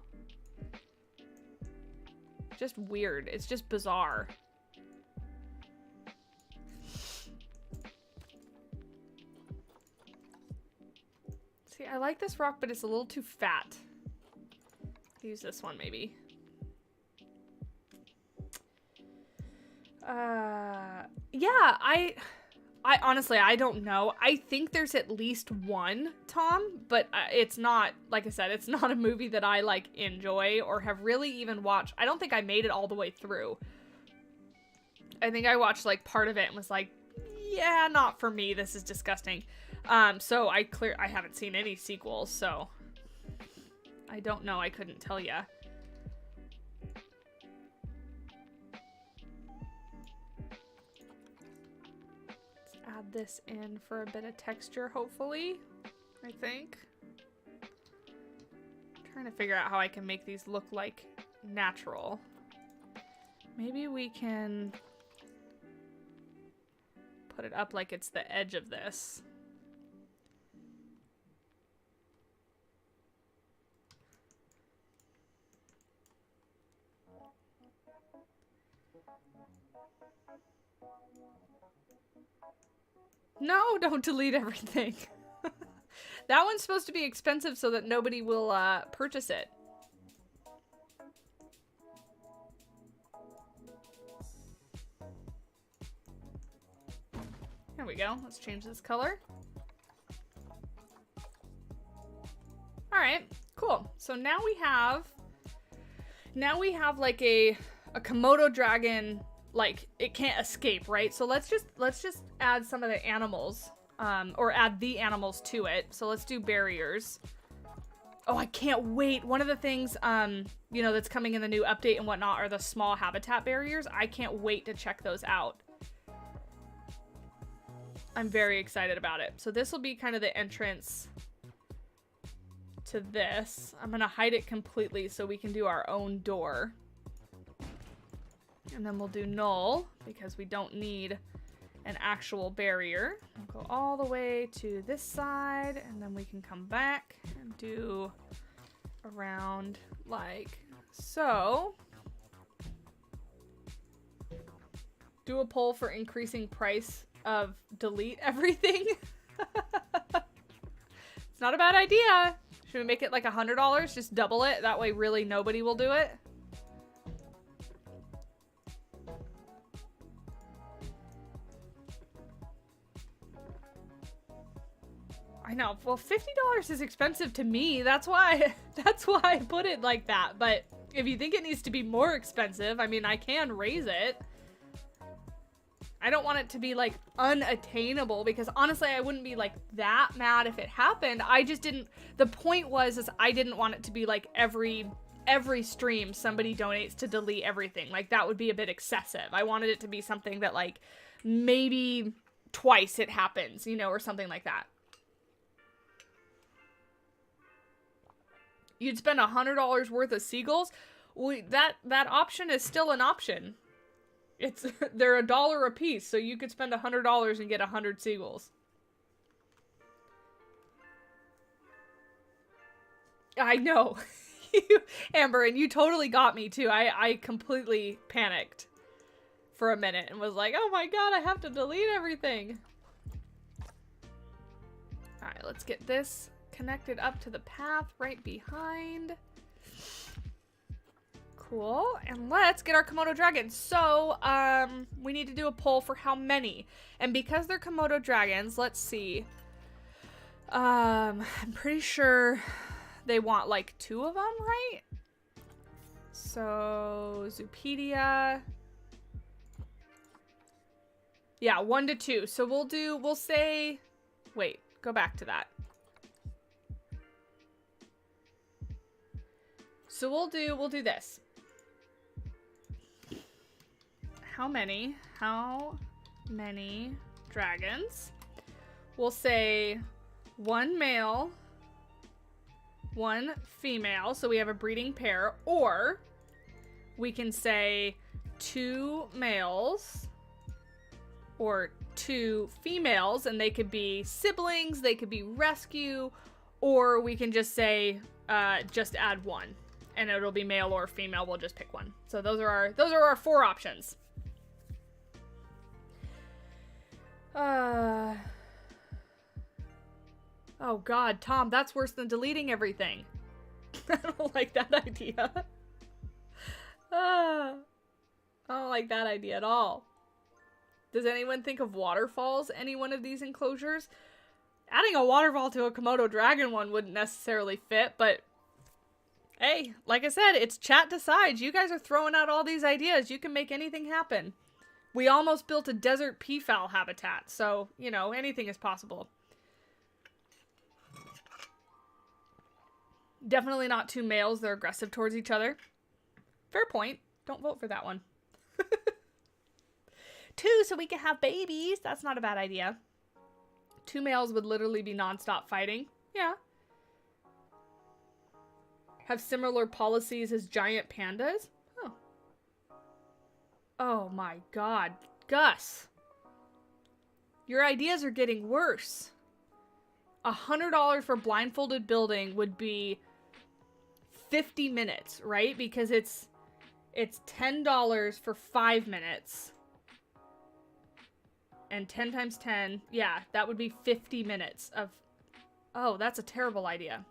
Just weird. It's just bizarre. See, I like this rock, but it's a little too fat. Use this one, maybe. Yeah, I honestly, I don't know. I think there's at least one, Tom, but it's not, like I said, it's not a movie that I, like, enjoy or have really even watched. I don't think I made it all the way through. I think I watched, like, part of it and was like, yeah, not for me. This is disgusting. So I haven't seen any sequels, so I don't know. I couldn't tell ya. Add this in for a bit of texture, hopefully, I think. I'm trying to figure out how I can make these look like natural. Maybe we can put it up like it's the edge of this. No, don't delete everything. That one's supposed to be expensive so that nobody will purchase it. There we go. Let's change this color. All right, cool. So now we have like a Komodo dragon, like it can't escape, right? So let's just add some of the animals, or add the animals to it. So let's do barriers. Oh, I can't wait. One of the things, you know, that's coming in the new update and whatnot are the small habitat barriers. I can't wait to check those out. I'm very excited about it. So this will be kind of the entrance to this. I'm gonna hide it completely so we can do our own door. And then we'll do null because we don't need an actual barrier. We'll go all the way to this side and then we can come back and do around like so. Do a poll for increasing price of delete everything. It's not a bad idea. Should we make it like $100? Just double it. That way really nobody will do it. I know. Well, $50 is expensive to me. That's why I put it like that. But if you think it needs to be more expensive, I mean, I can raise it. I don't want it to be like unattainable because honestly, I wouldn't be like that mad if it happened. I just didn't, the point was is I didn't want it to be like every stream somebody donates to delete everything. Like that would be a bit excessive. I wanted it to be something that like maybe twice it happens, you know, or something like that. You'd spend $100 worth of seagulls. That option is still an option. They're $1 a piece, so you could spend $100 and get 100 seagulls. I know. Amber, and you totally got me too. I completely panicked for a minute and was like, oh my god, I have to delete everything. Alright, let's get this connected up to the path right behind. Cool, and let's get our Komodo dragons. So, we need to do a poll for how many. And because they're Komodo dragons, let's see. I'm pretty sure they want like 2 of them, right? So, Zoopedia. Yeah, 1 to 2. So we'll say, wait, go back to that. So we'll do this. How many dragons? We'll say 1 male, 1 female, so we have a breeding pair, or we can say 2 males or 2 females, and they could be siblings, they could be rescue, or we can just say just add 1 and it'll be male or female. We'll just pick 1. So those are our 4 options. Oh god, Tom, that's worse than deleting everything. I don't like that idea. I don't like that idea at all. Does anyone think of waterfalls, any one of these enclosures? Adding a waterfall to a Komodo dragon one wouldn't necessarily fit, but hey, like I said, it's chat decides. You guys are throwing out all these ideas. You can make anything happen. We almost built a desert peafowl habitat, so, you know, anything is possible. Definitely not 2 males. They're aggressive towards each other. Fair point. Don't vote for that one. 2 so we can have babies. That's not a bad idea. 2 males would literally be nonstop fighting. Yeah. Have similar policies as giant pandas? Oh. Oh my god. Gus. Your ideas are getting worse. $100 for blindfolded building would be 50 minutes, right? Because it's $10 for 5 minutes. And 10 times 10, yeah, that would be 50 minutes of... Oh, that's a terrible idea.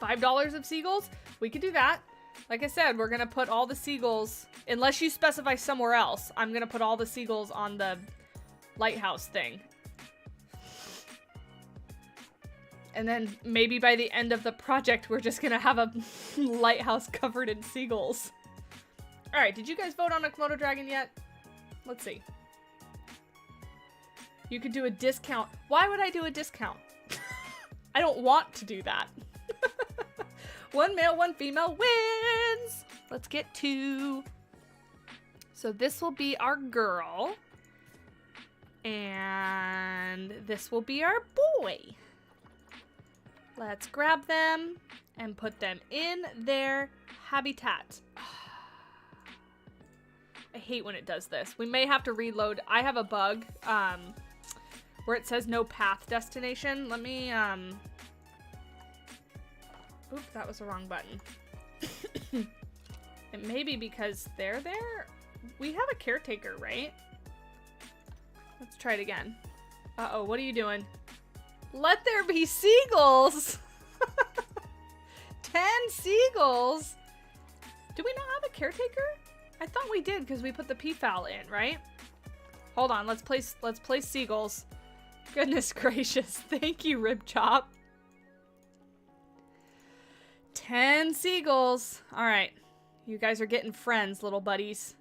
$5 of seagulls? We could do that. Like I said, we're going to put all the seagulls, unless you specify somewhere else, I'm going to put all the seagulls on the lighthouse thing. And then maybe by the end of the project, we're just going to have a lighthouse covered in seagulls. All right, did you guys vote on a Komodo dragon yet? Let's see. You could do a discount. Why would I do a discount? I don't want to do that. One male, one female wins. Let's get 2. So this will be our girl. And this will be our boy. Let's grab them and put them in their habitat. I hate when it does this. We may have to reload. I have a bug where it says no path destination. Let me, Oops, that was the wrong button. It may be because they're there. We have a caretaker, right? Let's try it again. Uh-oh, what are you doing? Let there be seagulls! 10 seagulls? Do we not have a caretaker? I thought we did because we put the peafowl in, right? Hold on, let's place seagulls. Goodness gracious. Thank you, Rib Chop. 10 seagulls. All right. You guys are getting friends, little buddies.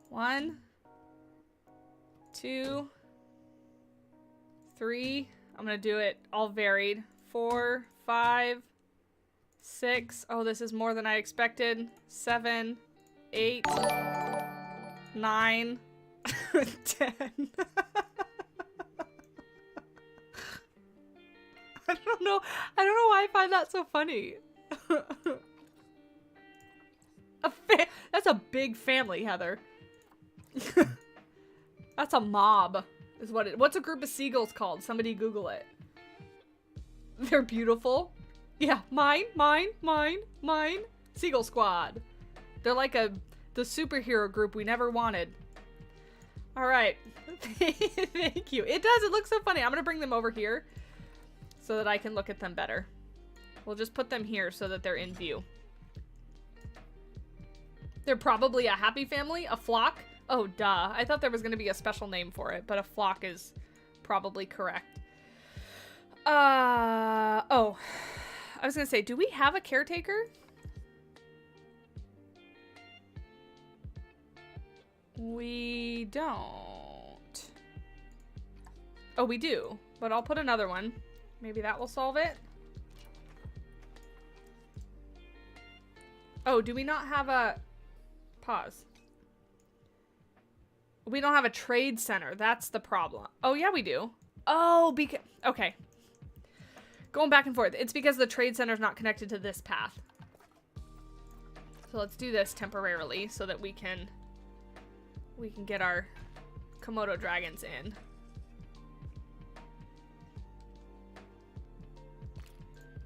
1, 2, 3. I'm going to do it all varied. 4, 5, 6. Oh, this is more than I expected. 7, 8, 9, 10. I don't know why I find that so funny. That's a big family, Heather. That's a mob, is what it. What's a group of seagulls called? Somebody Google it. They're beautiful. Yeah, mine. Seagull Squad. They're like the superhero group we never wanted. All right. Thank you. It does. It looks so funny. I'm gonna bring them over here so that I can look at them better. We'll just put them here so that they're in view. They're probably a happy family, a flock. Oh, duh. I thought there was going to be a special name for it, but a flock is probably correct. Oh, I was going to say, do we have a caretaker? We don't. Oh, we do, but I'll put another one. Maybe that will solve it. Oh, do we not have a... Pause. We don't have a trade center. That's the problem. Oh, yeah, we do. Oh, because... Okay. Going back and forth. It's because the trade center is not connected to this path. So let's do this temporarily so that we can get our Komodo dragons in.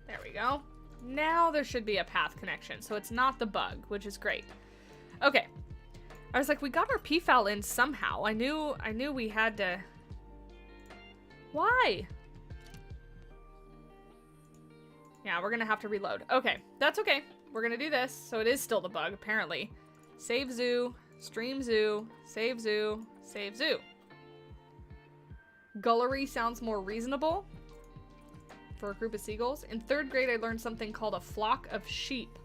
There we go. Now there should be a path connection, so it's not the bug, which is great. Okay. I was like, we got our peafowl in somehow. I knew we had to... Why? Yeah, we're gonna have to reload. Okay, that's okay. We're gonna do this, so it is still the bug, apparently. Save zoo, stream zoo, save zoo, save zoo. Gullery sounds more reasonable for a group of seagulls. In 3rd grade, I learned something called a flock of sheep.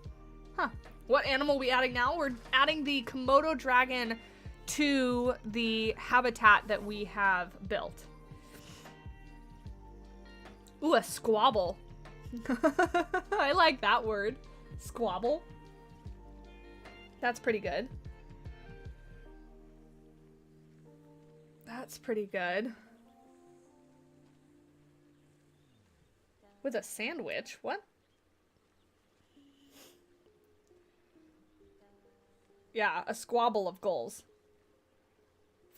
Huh. What animal are we adding now? We're adding the Komodo dragon to the habitat that we have built. Ooh, a squabble. I like that word. Squabble. That's pretty good. That's pretty good. With a sandwich? What? Yeah, a squabble of gulls.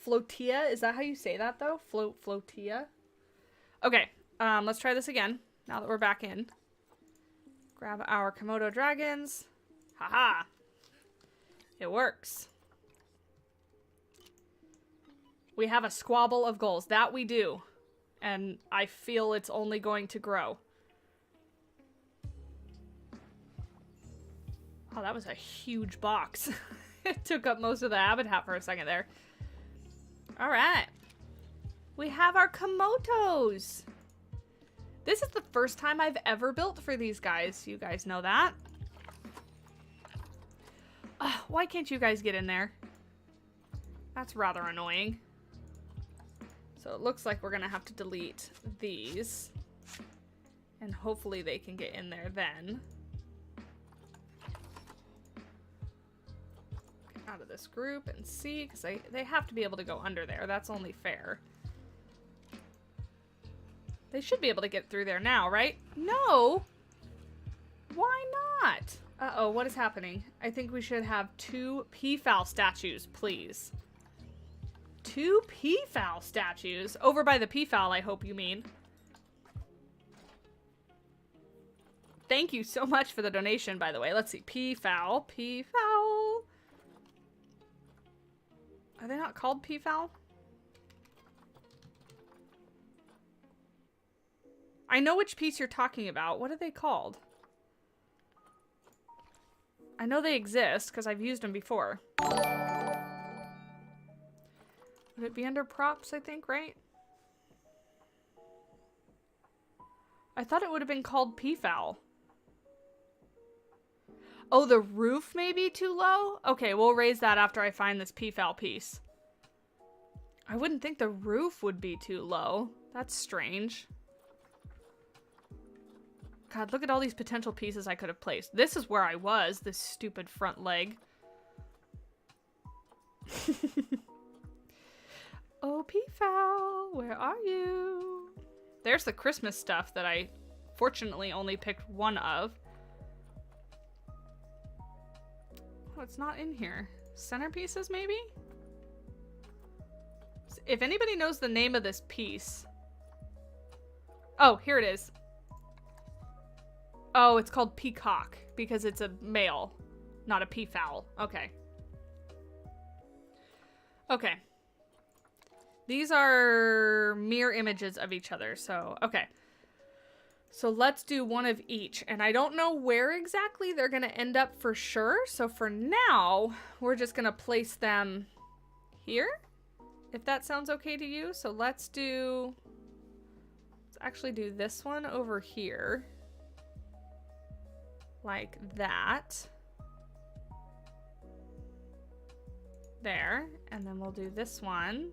Flotilla? Is that how you say that, though? Flotilla? Okay, let's try this again, now that we're back in. Grab our Komodo dragons. Haha! It works. We have a squabble of goals. That we do. And I feel it's only going to grow. Oh, that was a huge box. It took up most of the habitat for a second there. All right. We have our Komotos. This is the first time I've ever built for these guys. You guys know that. Why can't you guys get in there? That's rather annoying. So it looks like we're going to have to delete these. And hopefully they can get in there then. Get out of this group and see, because they have to be able to go under there. That's only fair. They should be able to get through there now, right? No! Why not? Uh-oh, what is happening? I think we should have 2 peafowl statues, please. 2 peafowl statues? Over by the peafowl, I hope you mean. Thank you so much for the donation, by the way. Let's see. Peafowl. Peafowl. Are they not called peafowl? I know which piece you're talking about. What are they called? I know they exist because I've used them before. Would it be under props, I think, right? I thought it would have been called peafowl. Oh, the roof may be too low? Okay, we'll raise that after I find this peafowl piece. I wouldn't think the roof would be too low. That's strange. God, look at all these potential pieces I could have placed. This is where I was, this stupid front leg. Oh, peafowl, where are you? There's the Christmas stuff that I fortunately only picked one of. Oh, it's not in here. Centerpieces, maybe? If anybody knows the name of this piece. Oh, here it is. Oh, it's called peacock because it's a male, not a peafowl. Okay. Okay. These are mirror images of each other, so, okay. So let's do one of each. And I don't know where exactly they're going to end up for sure. So for now, we're just going to place them here, if that sounds okay to you. So let's actually do this one over here. Like that. There. And then we'll do this one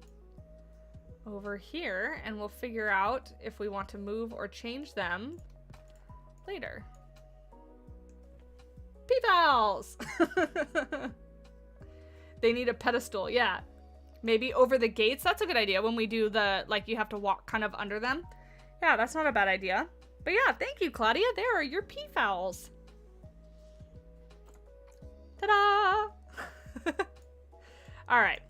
over here, and we'll figure out if we want to move or change them later. Peafowls! They need a pedestal, yeah. Maybe over the gates. That's a good idea when we do the, like, you have to walk kind of under them. Yeah, that's not a bad idea. But yeah, thank you, Claudia. There are your peafowls. Ta-da! All right.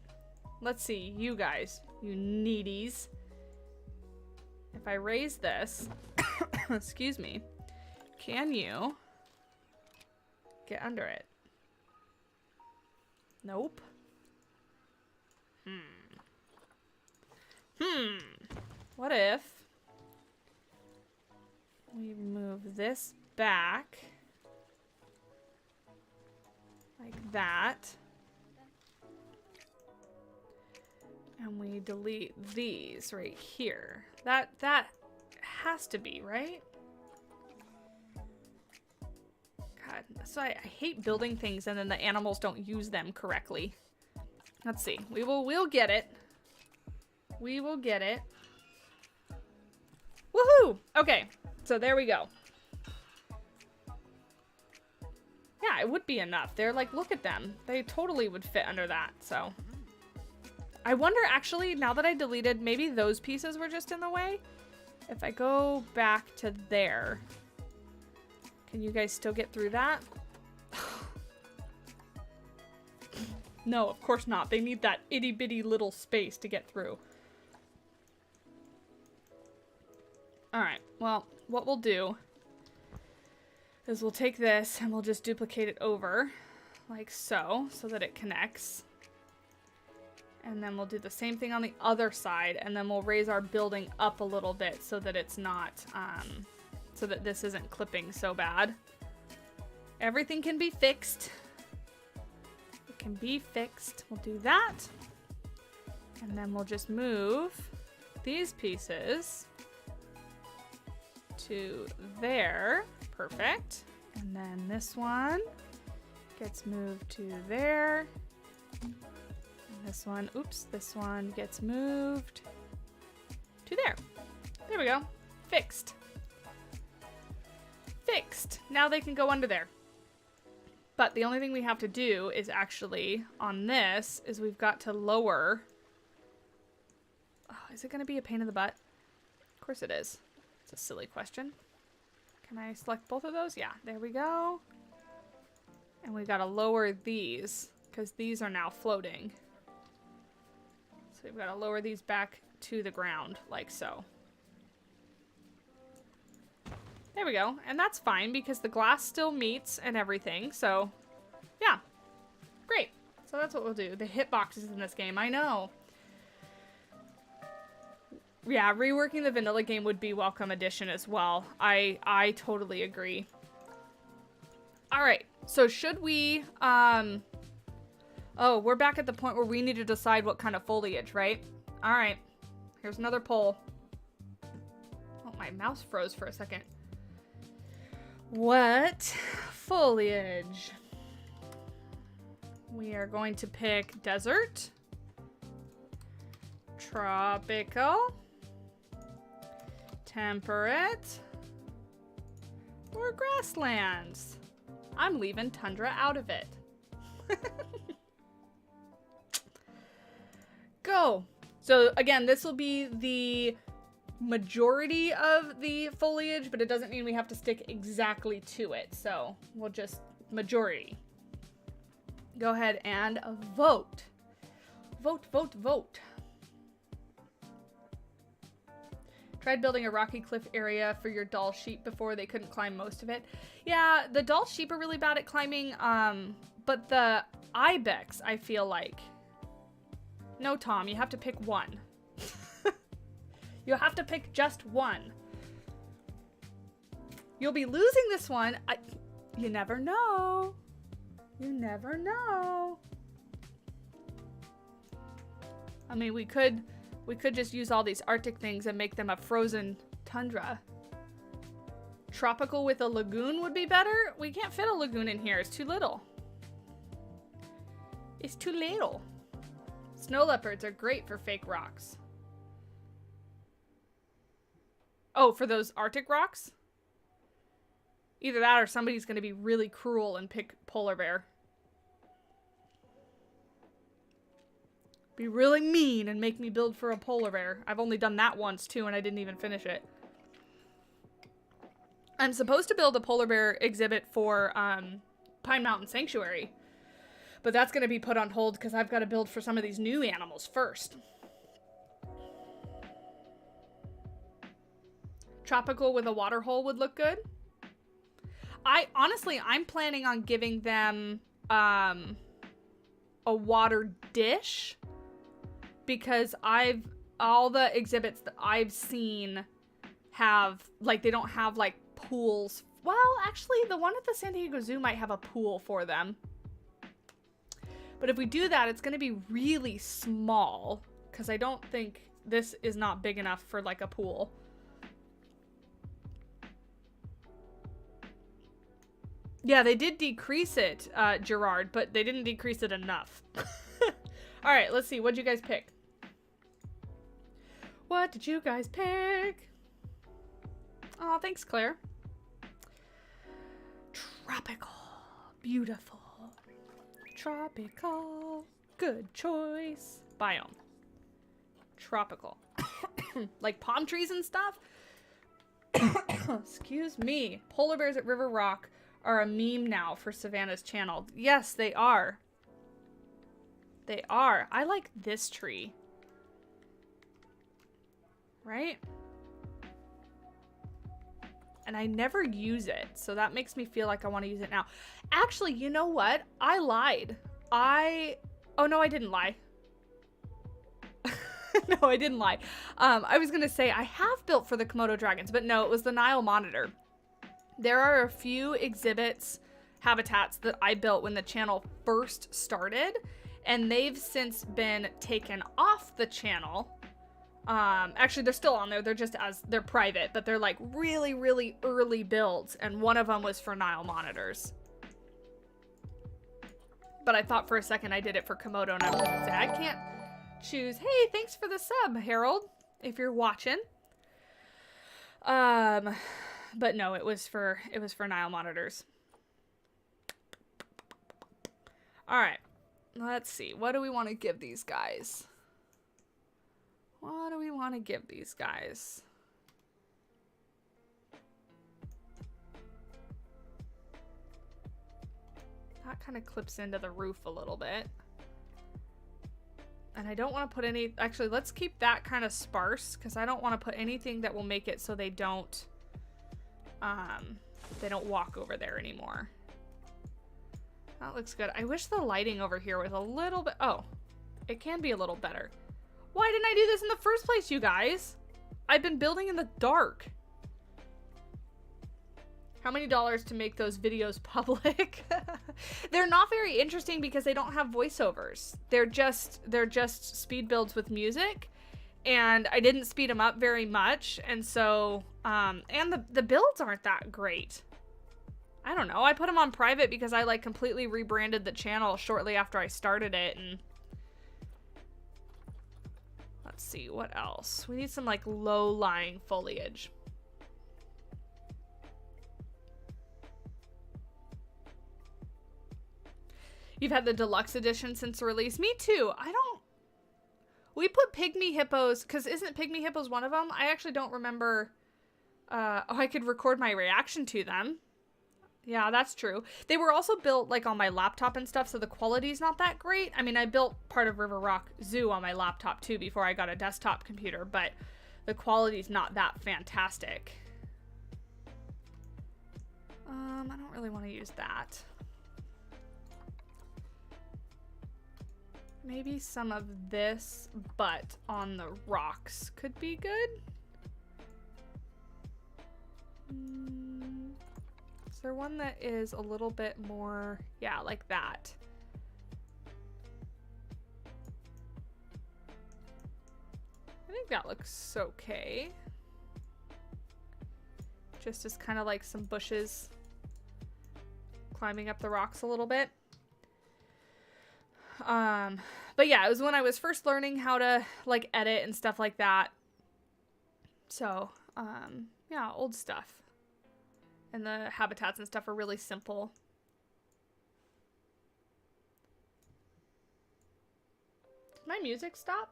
Let's see, you guys, you needies. If I raise this, excuse me, can you get under it? Nope. What if we move this back like that? And we delete these right here. That has to be, right? God, so I hate building things and then the animals don't use them correctly. Let's see. We'll get it. We will get it. Woohoo! Okay, so there we go. Yeah, it would be enough. They're like, look at them. They totally would fit under that, so. I wonder, actually, now that I deleted, maybe those pieces were just in the way. If I go back to there, can you guys still get through that? No, of course not. They need that itty-bitty little space to get through. Alright, well, what we'll do is we'll take this and we'll just duplicate it over, like so that it connects. And then we'll do the same thing on the other side, and then we'll raise our building up a little bit so that it's not, so that this isn't clipping so bad. Everything can be fixed. It can be fixed. We'll do that. And then we'll just move these pieces to there. Perfect. And then this one gets moved to there. This one, oops, this one gets moved to there. There we go. Fixed. Fixed. Now they can go under there. But the only thing we have to do is actually, on this, is we've got to lower. Oh, is it going to be a pain in the butt? Of course it is. It's a silly question. Can I select both of those? Yeah, there we go. And we've got to lower these, because these are now floating. So we've got to lower these back to the ground, like so. There we go. And that's fine, because the glass still meets and everything. So, yeah. Great. So that's what we'll do. The hitboxes in this game, I know. Yeah, reworking the vanilla game would be welcome addition as well. I totally agree. All right. So should we, oh, we're back at the point where we need to decide what kind of foliage, right? All right. Here's another poll. Oh, my mouse froze for a second. What foliage? We are going to pick desert, tropical, temperate, or grasslands. I'm leaving tundra out of it. Go. So again, this will be the majority of the foliage, but it doesn't mean we have to stick exactly to it. So we'll just majority. Go ahead and vote. Vote, vote, vote. Tried building a rocky cliff area for your doll sheep before. They couldn't climb most of it. Yeah, the doll sheep are really bad at climbing, but the ibex, I feel like. No, Tom, you have to pick one. You have to pick just one. You'll be losing this one. You never know. You never know. I mean, we could just use all these Arctic things and make them a frozen tundra. Tropical with a lagoon would be better. We can't fit a lagoon in here. It's too little. It's too little. Snow leopards are great for fake rocks. Oh, for those Arctic rocks? Either that or somebody's going to be really cruel and pick polar bear. Be really mean and make me build for a polar bear. I've only done that once too, and I didn't even finish it. I'm supposed to build a polar bear exhibit for Pine Mountain Sanctuary, but that's going to be put on hold because I've got to build for some of these new animals first. Tropical with a water hole would look good. Honestly, I'm planning on giving them a water dish because all the exhibits that I've seen have, like, they don't have, like, pools. Well, actually, the one at the San Diego Zoo might have a pool for them. But if we do that, it's going to be really small because I don't think this is not big enough for, like, a pool. Yeah, they did decrease it, Gerard, but they didn't decrease it enough. All right, let's see. What'd you guys pick? What did you guys pick? Oh, thanks, Claire. Tropical. Beautiful. Tropical. Good choice. Biome. Tropical. Like palm trees and stuff? Excuse me. Polar bears at River Rock are a meme now for Savannah's channel. Yes, they are. They are. I like this tree. Right? And I never use it, so that makes me feel like I want to use it now. Actually, you know what? I lied. Oh no, I didn't lie. No, I didn't lie. I was gonna say I have built for the Komodo dragons, but no, it was the Nile monitor. There are a few exhibits, habitats that I built when the channel first started, and they've since been taken off the channel. Actually, they're still on there. They're private, but they're like really, really early builds, and one of them was for Nile monitors. But I thought for a second I did it for Komodo, and I was gonna say I can't choose. Hey, thanks for the sub, Harold, if you're watching. But no, it was for Nile monitors. All right, let's see. What do we want to give these guys? What do we want to give these guys? That kind of clips into the roof a little bit. And I don't want to put any... Actually, let's keep that kind of sparse, because I don't want to put anything that will make it so they don't walk over there anymore. That looks good. I wish the lighting over here was a little bit... Oh, it can be a little better. Why didn't I do this in the first place, you guys? I've been building in the dark. How many dollars to make those videos public? They're not very interesting because they don't have voiceovers. They're just speed builds with music, and I didn't speed them up very much, and so and the builds aren't that great. I don't know. I put them on private because I like completely rebranded the channel shortly after I started it, and let's see what else. We need some like low-lying foliage. You've had the deluxe edition since the release? Me too. We put pygmy hippos, because isn't pygmy hippos one of them? I actually don't remember. I could record my reaction to them. Yeah, that's true. They were also built like on my laptop and stuff, so the quality's not that great. I mean, I built part of River Rock Zoo on my laptop too before I got a desktop computer, but the quality's not that fantastic. I don't really want to use that. Maybe some of this, but on the rocks could be good. Is there one that is a little bit more, yeah, like that? I think that looks okay. Just as kind of like some bushes climbing up the rocks a little bit. But yeah, it was when I was first learning how to like edit and stuff like that. So, yeah, old stuff. And the habitats and stuff are really simple. Did my music stop?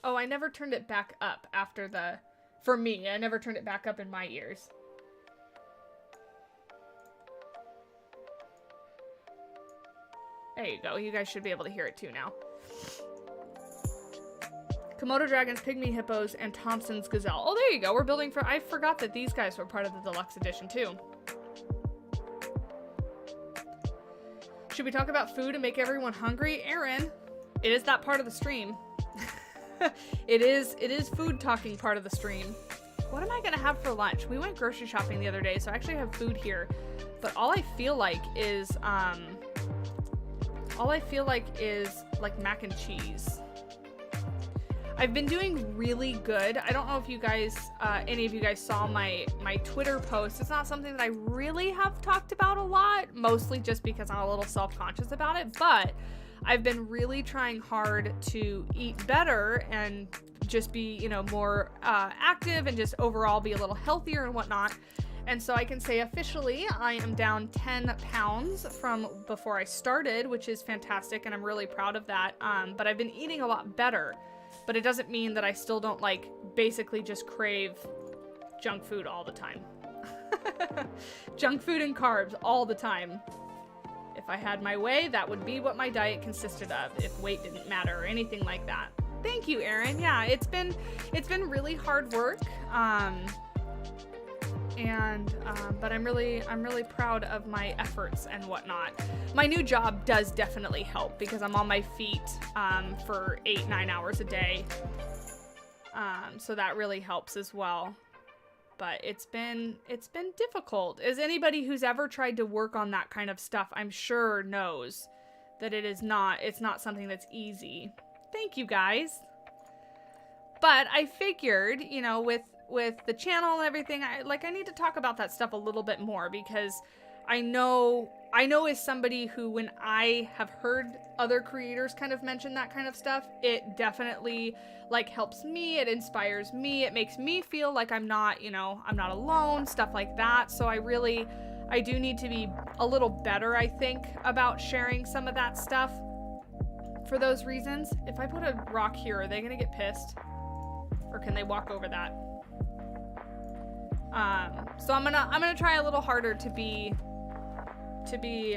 Oh, I never turned it back up after the... For me, I never turned it back up in my ears. There you go. You guys should be able to hear it too now. Komodo dragons, pygmy hippos, and Thompson's gazelle. Oh, there you go. We're building for... I forgot that these guys were part of the deluxe edition too. Should we talk about food and make everyone hungry? Aaron, it is that part of the stream. It is food talking part of the stream. What am I gonna have for lunch? We went grocery shopping the other day, so I actually have food here. But all I feel like is like mac and cheese. I've been doing really good. I don't know if you guys, any of you guys saw my Twitter post. It's not something that I really have talked about a lot, mostly just because I'm a little self-conscious about it, but I've been really trying hard to eat better and just be, you know, more active and just overall be a little healthier and whatnot. And so I can say officially I am down 10 pounds from before I started, which is fantastic, and I'm really proud of that. But I've been eating a lot better. But it doesn't mean that I still don't, like, basically just crave junk food all the time. Junk food and carbs all the time. If I had my way, that would be what my diet consisted of, if weight didn't matter or anything like that. Thank you, Erin. Yeah, it's been really hard work. and but I'm really proud of my efforts and whatnot. My new job does definitely help because I'm on my feet for 8-9 hours a day, so that really helps as well. But it's been difficult. As anybody who's ever tried to work on that kind of stuff, I'm sure knows that it's not something that's easy. Thank you guys. But I figured, you know, with the channel and everything, I need to talk about that stuff a little bit more, because I know as somebody who, when I have heard other creators kind of mention that kind of stuff, it definitely like helps me, it inspires me, it makes me feel like I'm not alone, stuff like that. So I do need to be a little better, I think, about sharing some of that stuff for those reasons. If I put a rock here, are they gonna get pissed? Or can they walk over that? So I'm gonna try a little harder to be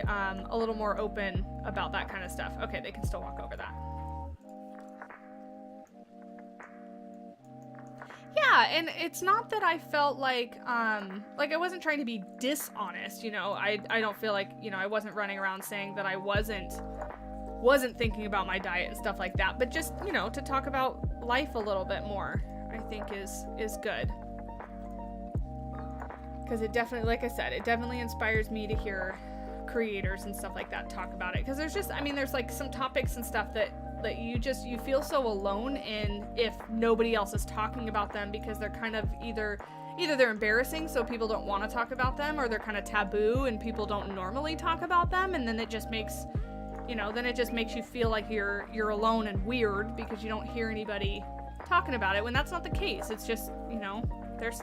a little more open about that kind of stuff. Okay, they can still walk over that. Yeah, and it's not that I felt like I wasn't trying to be dishonest, you know. I don't feel like, you know, I wasn't running around saying that I wasn't thinking about my diet and stuff like that, but just, you know, to talk about life a little bit more, I think is good. Because it definitely, like I said, it definitely inspires me to hear creators and stuff like that talk about it. Because there's just, I mean, there's like some topics and stuff that you feel so alone in if nobody else is talking about them, because they're kind of either they're embarrassing, so people don't want to talk about them, or they're kind of taboo and people don't normally talk about them, and then it just makes, you know, you feel like you're alone and weird because you don't hear anybody talking about it, when that's not the case. It's just, you know, there's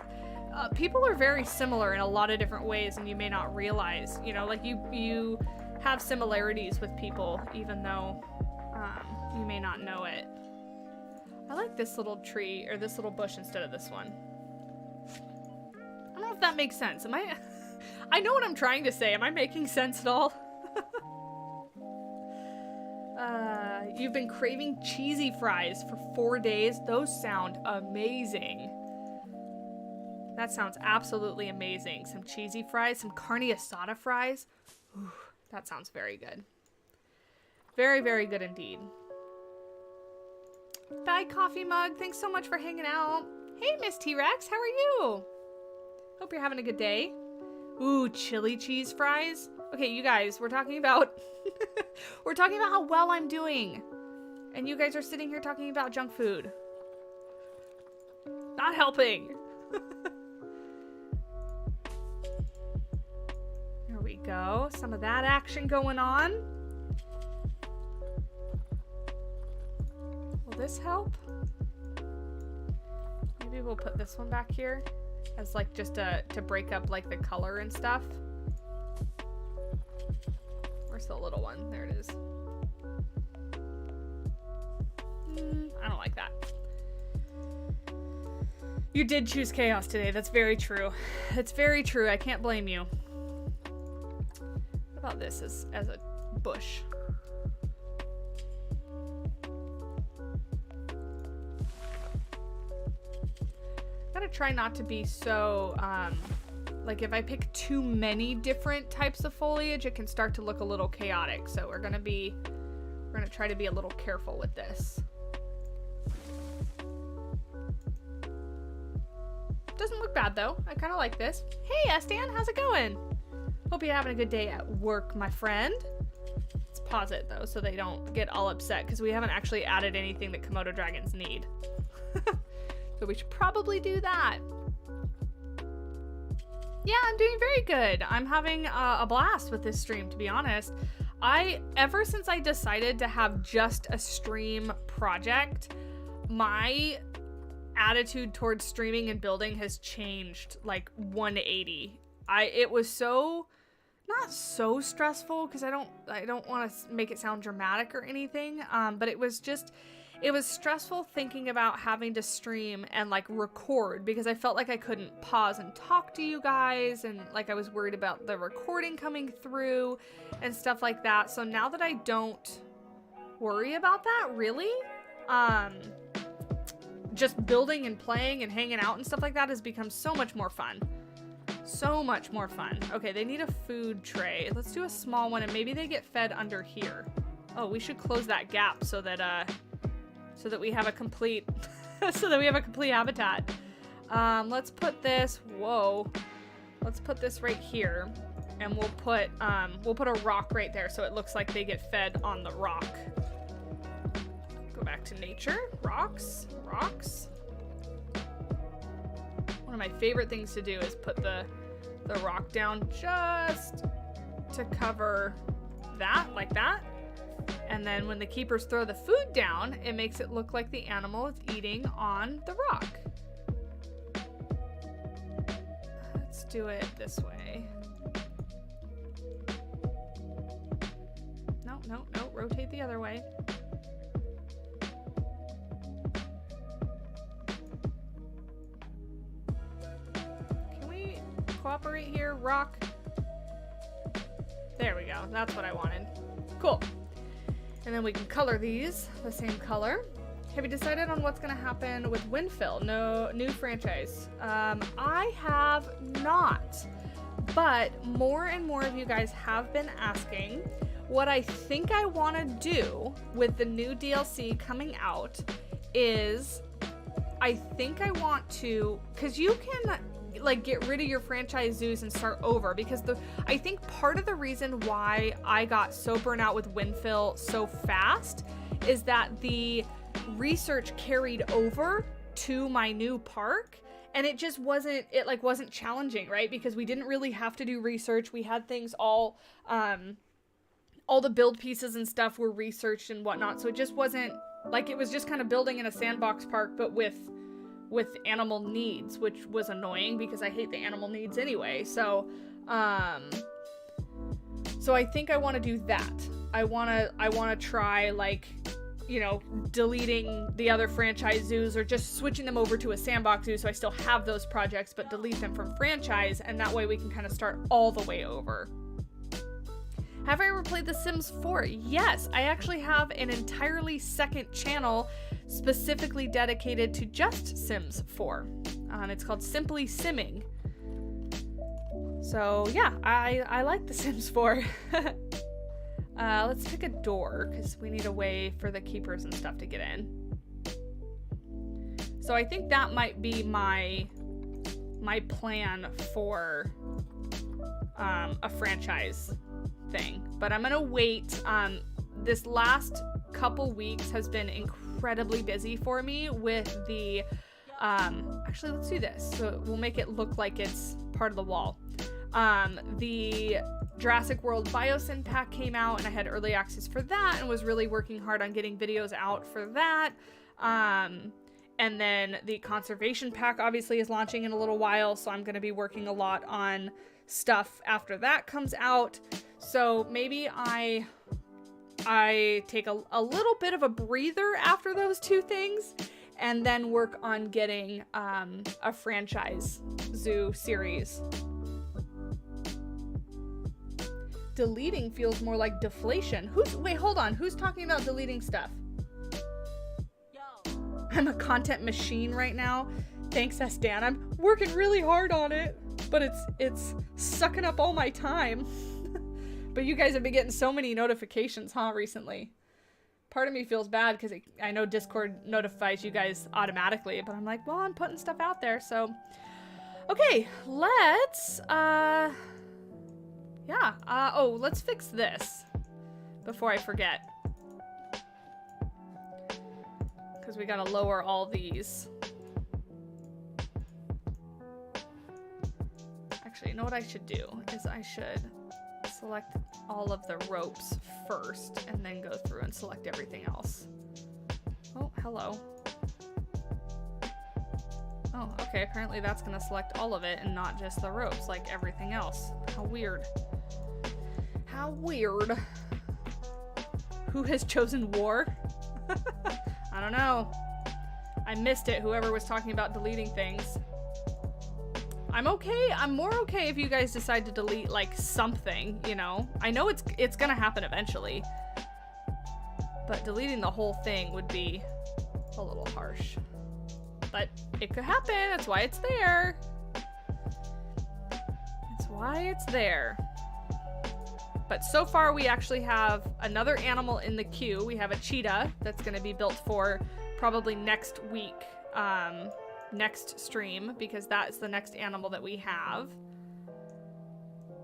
people are very similar in a lot of different ways, and you may not realize, you know, like you have similarities with people even though you may not know it. I like this little tree, or this little bush, instead of this one. I don't know if that makes sense. I know what I'm trying to say. Am I making sense at all? You've been craving cheesy fries for 4 days. Those sound amazing. That sounds absolutely amazing. Some cheesy fries, some carne asada fries. Ooh, that sounds very good. Very, very good indeed. Bye, coffee mug. Thanks so much for hanging out. Hey, Miss T-Rex, how are you? Hope you're having a good day. Ooh, chili cheese fries. Okay, you guys, we're talking about we're talking about how well I'm doing, and you guys are sitting here talking about junk food. Not helping. There we go. Some of that action going on. Will this help? Maybe we'll put this one back here as like just to break up like the color and stuff. Where's the little one? There it is. I don't like that. You did choose chaos today. That's very true. That's very true. I can't blame you. What about this as a bush? Gotta try not to be so, like if I pick too many different types of foliage, it can start to look a little chaotic. So we're gonna try to be a little careful with this. Doesn't look bad though. I kind of like this. Hey, Estan, how's it going? Hope you're having a good day at work, my friend. Let's pause it though, so they don't get all upset, because we haven't actually added anything that Komodo dragons need. So we should probably do that. Yeah, I'm doing very good. I'm having a blast with this stream, to be honest. Ever since I decided to have just a stream project, my attitude towards streaming and building has changed like 180. It was not so stressful, because I don't want to make it sound dramatic or anything, but it was stressful thinking about having to stream and like record, because I felt like I couldn't pause and talk to you guys, and like I was worried about the recording coming through and stuff like that. So now that I don't worry about that really, just building and playing and hanging out and stuff like that has become so much more fun. So much more fun. Okay, they need a food tray. Let's do a small one, and maybe they get fed under here. Oh, we should close that gap so that we have a complete so that we have a complete habitat. Let's put this, whoa. Let's put this right here, and we'll put a rock right there so it looks like they get fed on the rock. Go back to nature. Rocks, rocks. One of my favorite things to do is put the rock down just to cover that, like that. And then when the keepers throw the food down, it makes it look like the animal is eating on the rock. Let's do it this way. No, no, no, rotate the other way. Can we cooperate here? Rock. There we go. That's what I wanted. Cool. And then we can color these the same color. Have you decided on what's going to happen with Windfill? No new franchise. I have not, but more and more of you guys have been asking. What I think I want to do with the new DLC coming out is I think I want to, because you can like get rid of your franchise zoos and start over, because I think part of the reason why I got so burnt out with Windfill so fast is that the research carried over to my new park, and it just wasn't challenging, right? Because we didn't really have to do research. We had things all the build pieces and stuff were researched and whatnot, so it just wasn't like, it was just kind of building in a sandbox park but with animal needs, which was annoying because I hate the animal needs anyway. So so I think I want to do that. I want to try, like, you know, deleting the other franchise zoos or just switching them over to a sandbox zoo so I still have those projects but delete them from franchise, and that way we can kind of start all the way over. Have I ever played The Sims 4? Yes, I actually have an entirely second channel specifically dedicated to just Sims 4. It's called Simply Simming. So yeah, I like The Sims 4. Let's pick a door because we need a way for the keepers and stuff to get in. So I think that might be my plan for a franchise thing, but I'm gonna wait. This last couple weeks has been incredibly busy for me with the actually, let's do this so we'll make it look like it's part of the wall. The Jurassic World Biosyn pack came out, and I had early access for that and was really working hard on getting videos out for that. And then the conservation pack obviously is launching in a little while, so I'm going to be working a lot on stuff after that comes out. So maybe I take a little bit of a breather after those two things, and then work on getting a franchise zoo series. Deleting feels more like deflation. Wait, hold on. Who's talking about deleting stuff? I'm a content machine right now. Thanks, Dan. I'm working really hard on it, but it's sucking up all my time. But you guys have been getting so many notifications, huh, recently? Part of me feels bad because I know Discord notifies you guys automatically, but I'm like, well, I'm putting stuff out there, so. Okay, let's, let's fix this before I forget. Because we gotta lower all these. Actually, you know what I should do is I should select all of the ropes first and then go through and select everything else. Oh, hello. Oh, okay, apparently that's gonna select all of it and not just the ropes like everything else. How weird. How weird. Who has chosen war? I don't know. I missed it, whoever was talking about deleting things. I'm okay. I'm more okay if you guys decide to delete, like, something, you know? I know it's gonna happen eventually. But deleting the whole thing would be a little harsh. But it could happen. That's why it's there. why it's there. But so far we actually have another animal in the queue. We have a cheetah that's going to be built for probably next week, next stream, because that's the next animal that we have.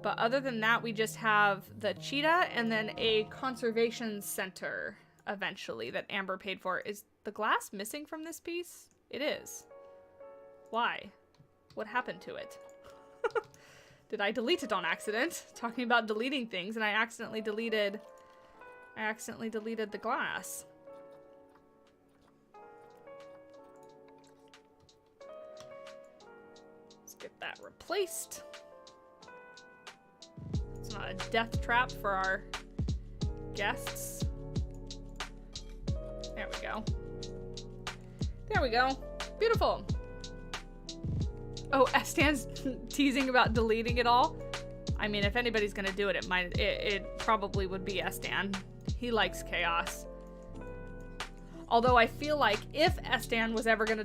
But other than that, we just have the cheetah and then a conservation center eventually that Amber paid for. Is the glass missing from this piece? It is. Why? What happened to it? Did I delete it on accident? Talking about deleting things, and I accidentally deleted the glass. Let's get that replaced. It's not a death trap for our guests. There we go. There we go. Beautiful. Oh, Estan's teasing about deleting it all. I mean, if anybody's gonna do it, it probably would be Estan. He likes chaos. Although I feel like if Estan was ever gonna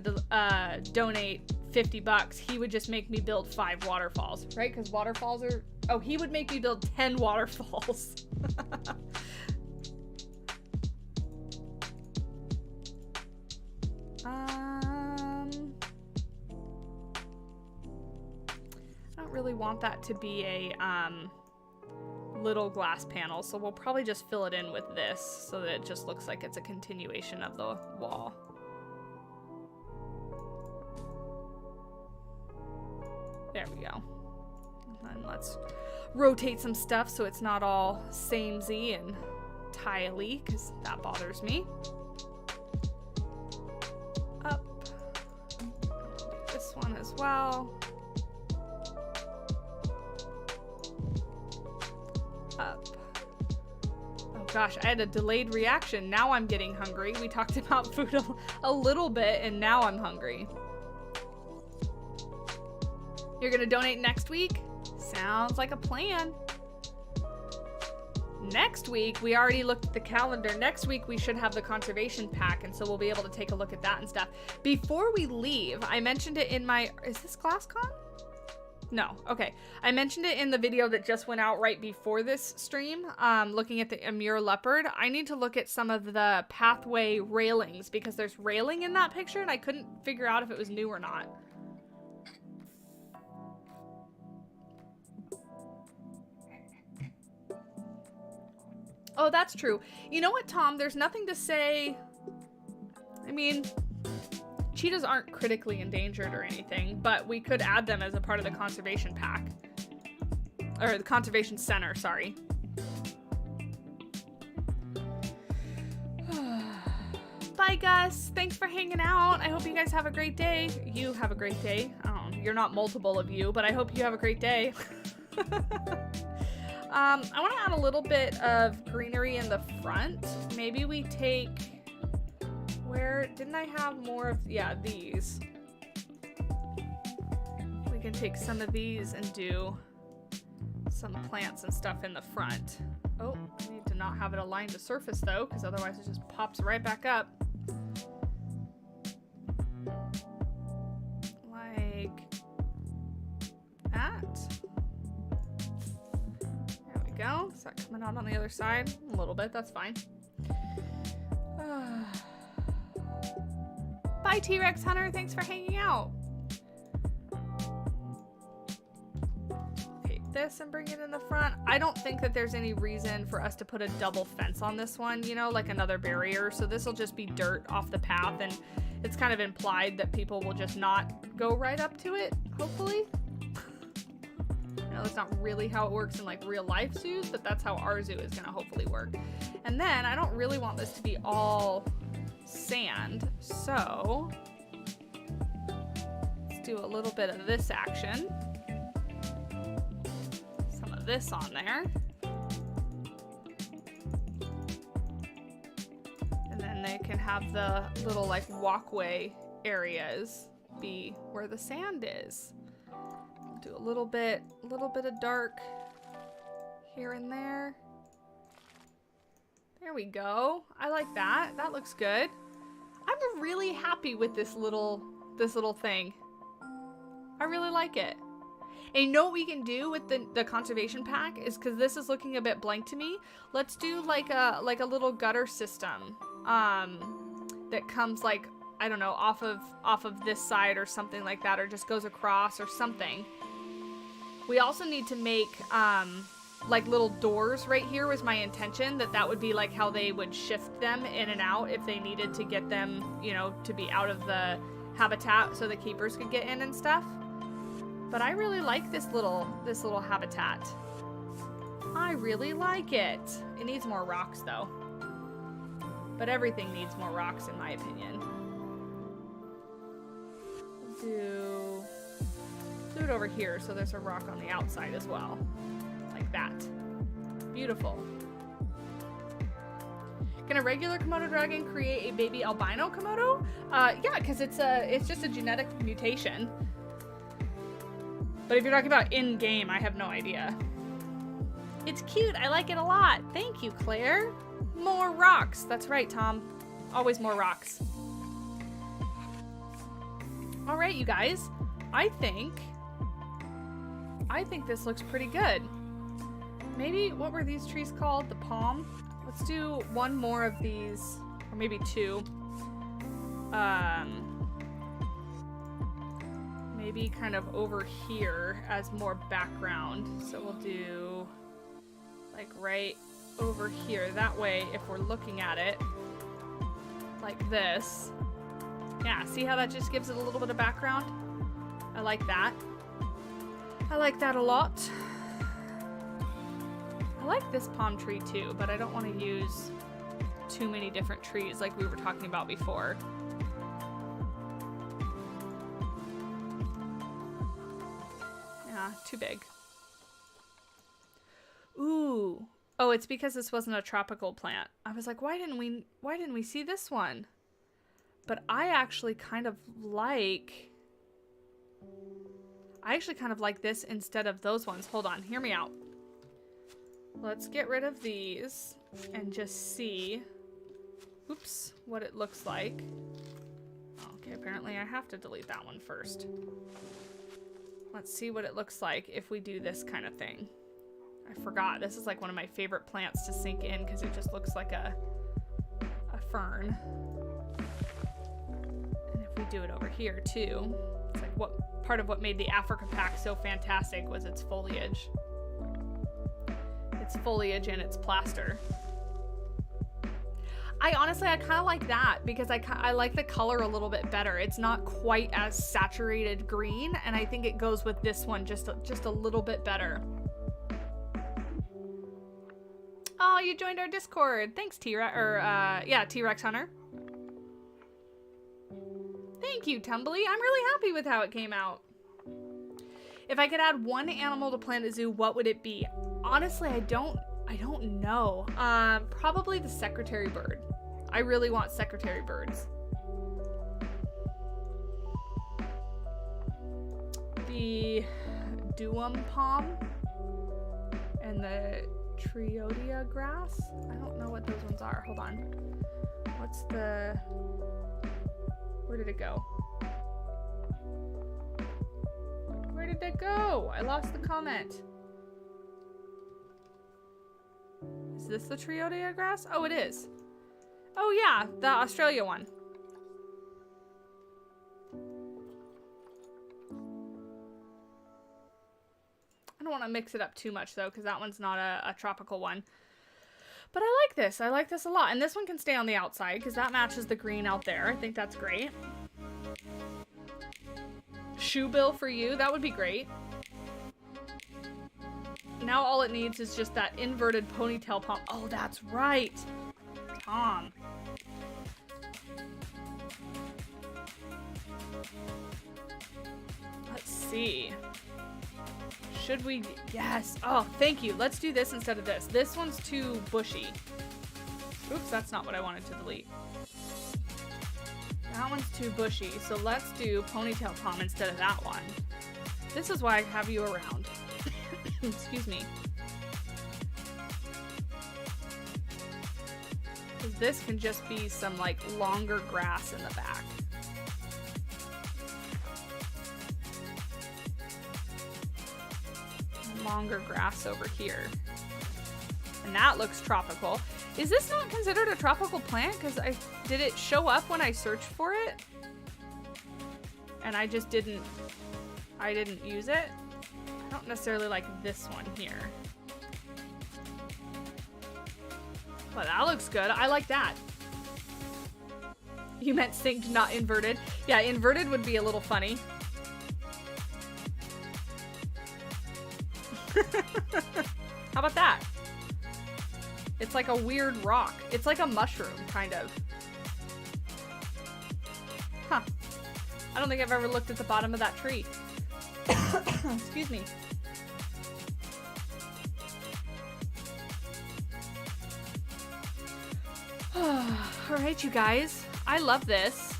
donate $50, he would just make me build 5 waterfalls, right? Because waterfalls are... Oh, he would make me build 10 waterfalls. I don't really want that to be a little glass panel, so we'll probably just fill it in with this so that it just looks like it's a continuation of the wall. There we go. And let's rotate some stuff so it's not all samey and tiley, because that bothers me. Up. Do this one as well. Up. Oh gosh, I had a delayed reaction. Now I'm getting hungry. We talked about food a little bit, and now I'm hungry. You're gonna donate next week? Sounds like a plan. Next week, we already looked at the calendar. Next week, we should have the conservation pack, and so we'll be able to take a look at that and stuff. Before we leave, I mentioned it in my... Is this GlassCon? No. Okay. I mentioned it in the video that just went out right before this stream, looking at the Amur leopard. I need to look at some of the pathway railings, because there's railing in that picture, and I couldn't figure out if it was new or not. Oh, that's true. You know what, Tom? There's nothing to say... I mean, cheetahs aren't critically endangered or anything, but we could add them as a part of the conservation pack. Or the conservation center, sorry. Bye, Gus. Thanks for hanging out. I hope you guys have a great day. You have a great day. Oh, you're not multiple of you, but I hope you have a great day. I want to add a little bit of greenery in the front. Maybe we take... Where... Didn't I have more of... Yeah, these. We can take some of these and do some plants and stuff in the front. Oh, I need to not have it aligned to surface, though, because otherwise it just pops right back up. Like... that. Go. Is that coming out on the other side? A little bit, that's fine. Bye, T-Rex Hunter. Thanks for hanging out. Okay, this and bring it in the front. I don't think that there's any reason for us to put a double fence on this one, you know, like another barrier. So this will just be dirt off the path, and it's kind of implied that people will just not go right up to it, hopefully. That's not really how it works in like real life zoos, but that's how our zoo is gonna hopefully work. And then I don't really want this to be all sand, so let's do a little bit of this action. Some of this on there. And then they can have the little like walkway areas be where the sand is. Do a little bit of dark here and there. There we go. I like that. That looks good. I'm really happy with this little thing. I really like it. And you know what we can do with the conservation pack is, because this is looking a bit blank to me, let's do like a little gutter system that comes like, I don't know, off of this side or something like that, or just goes across or something. We also need to make like little doors right here was my intention, that would be like how they would shift them in and out if they needed to get them, you know, to be out of the habitat so the keepers could get in and stuff. But I really like this little habitat. I really like it. It needs more rocks though. But everything needs more rocks in my opinion. Do it over here so there's a rock on the outside as well. Like that. Beautiful. Can a regular Komodo dragon create a baby albino Komodo? Yeah, because it's just a genetic mutation. But if you're talking about in-game, I have no idea. It's cute. I like it a lot. Thank you, Claire. More rocks. That's right, Tom. Always more rocks. All right, you guys. I think this looks pretty good. Maybe, what were these trees called? The palm? Let's do one more of these, or maybe two. Maybe kind of over here as more background. So we'll do like right over here. That way, if we're looking at it like this, yeah, see how that just gives it a little bit of background? I like that. I like that a lot. I like this palm tree too, but I don't want to use too many different trees like we were talking about before. Yeah, too big. Ooh. Oh, it's because this wasn't a tropical plant. I was like, why didn't we see this one? But I actually kind of like this instead of those ones. Hold on, hear me out. Let's get rid of these and just see, oops, what it looks like. Okay, apparently I have to delete that one first. Let's see what it looks like if we do this kind of thing. I forgot, this is like one of my favorite plants to sink in because it just looks like a fern. And if we do it over here too, it's like what part of what made the Africa pack so fantastic was its foliage. Its foliage and its plaster. I kind of like that because I like the color a little bit better. It's not quite as saturated green, and I think it goes with this one just a little bit better. Oh, you joined our Discord. Thanks, T-Rex, yeah, T-Rex Hunter. Thank you, Tumbly. I'm really happy with how it came out. If I could add one animal to Planet Zoo, what would it be? Honestly, I don't know. Probably the secretary bird. I really want secretary birds. The duum palm and the triodia grass. I don't know what those ones are. Hold on. Where did it go? Where did that go? I lost the comment. Is this the triodia grass? Oh, it is. Oh yeah, the Australia one. I don't want to mix it up too much though, because that one's not a tropical one. But I like this. I like this a lot. And this one can stay on the outside because that matches the green out there. I think that's great. Shoe bill for you. That would be great. Now all it needs is just that inverted ponytail palm. Oh, that's right. Tom. Let's see. Should we? Yes. Oh, thank you. Let's do this instead of this. This one's too bushy. Oops, that's not what I wanted to delete. That one's too bushy. So let's do ponytail palm instead of that one. This is why I have you around. Excuse me. Because this can just be some like longer grass in the back. longer grass over here. And that looks tropical. Is this not considered a tropical plant? Because did it show up when I searched for it? And I just didn't use it? I don't necessarily like this one here. But that looks good. I like that. You meant synced, not inverted. Yeah, inverted would be a little funny. How about that? It's like a weird rock. It's like a mushroom, kind of. Huh. I don't think I've ever looked at the bottom of that tree. Excuse me. Alright, you guys. I love this.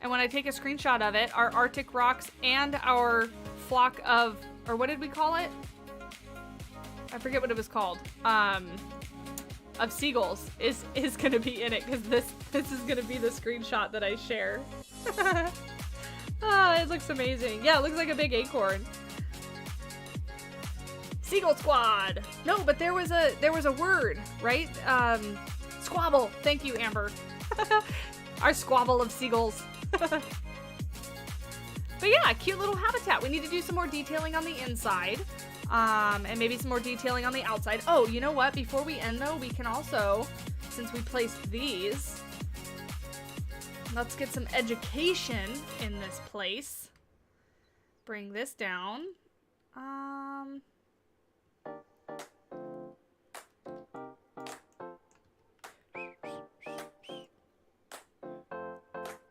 And when I take a screenshot of it, our Arctic rocks and our flock of, or what did we call it? I forget what it was called. Of seagulls is gonna be in it, because this is gonna be the screenshot that I share. Oh, it looks amazing. Yeah, it looks like a big acorn. Seagull squad. No, but there was a word, right? Squabble. Thank you, Amber. Our squabble of seagulls. But yeah, cute little habitat. We need to do some more detailing on the inside. And maybe some more detailing on the outside. Oh, you know what? Before we end though, we can also, since we placed these, let's get some education in this place. Bring this down.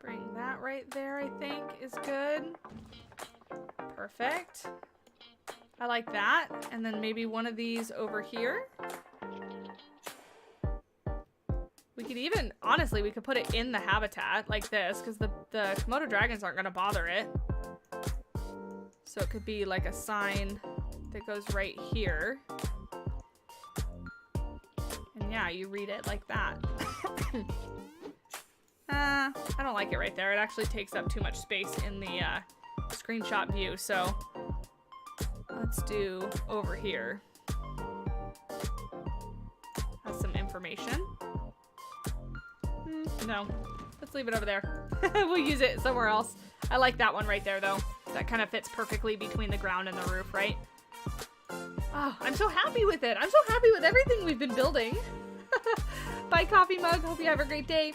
Bring that right there, I think, is good. Perfect. I like that. And then maybe one of these over here. We could even, honestly, we could put it in the habitat like this, because the Komodo dragons aren't going to bother it. So it could be like a sign that goes right here. And yeah, you read it like that. I don't like it right there. It actually takes up too much space in the screenshot view, so let's do over here. Has some information. No, let's leave it over there. We'll use it somewhere else. I like that one right there, though. That kind of fits perfectly between the ground and the roof, right? Oh, I'm so happy with it. I'm so happy with everything we've been building. Bye, coffee mug. Hope you have a great day.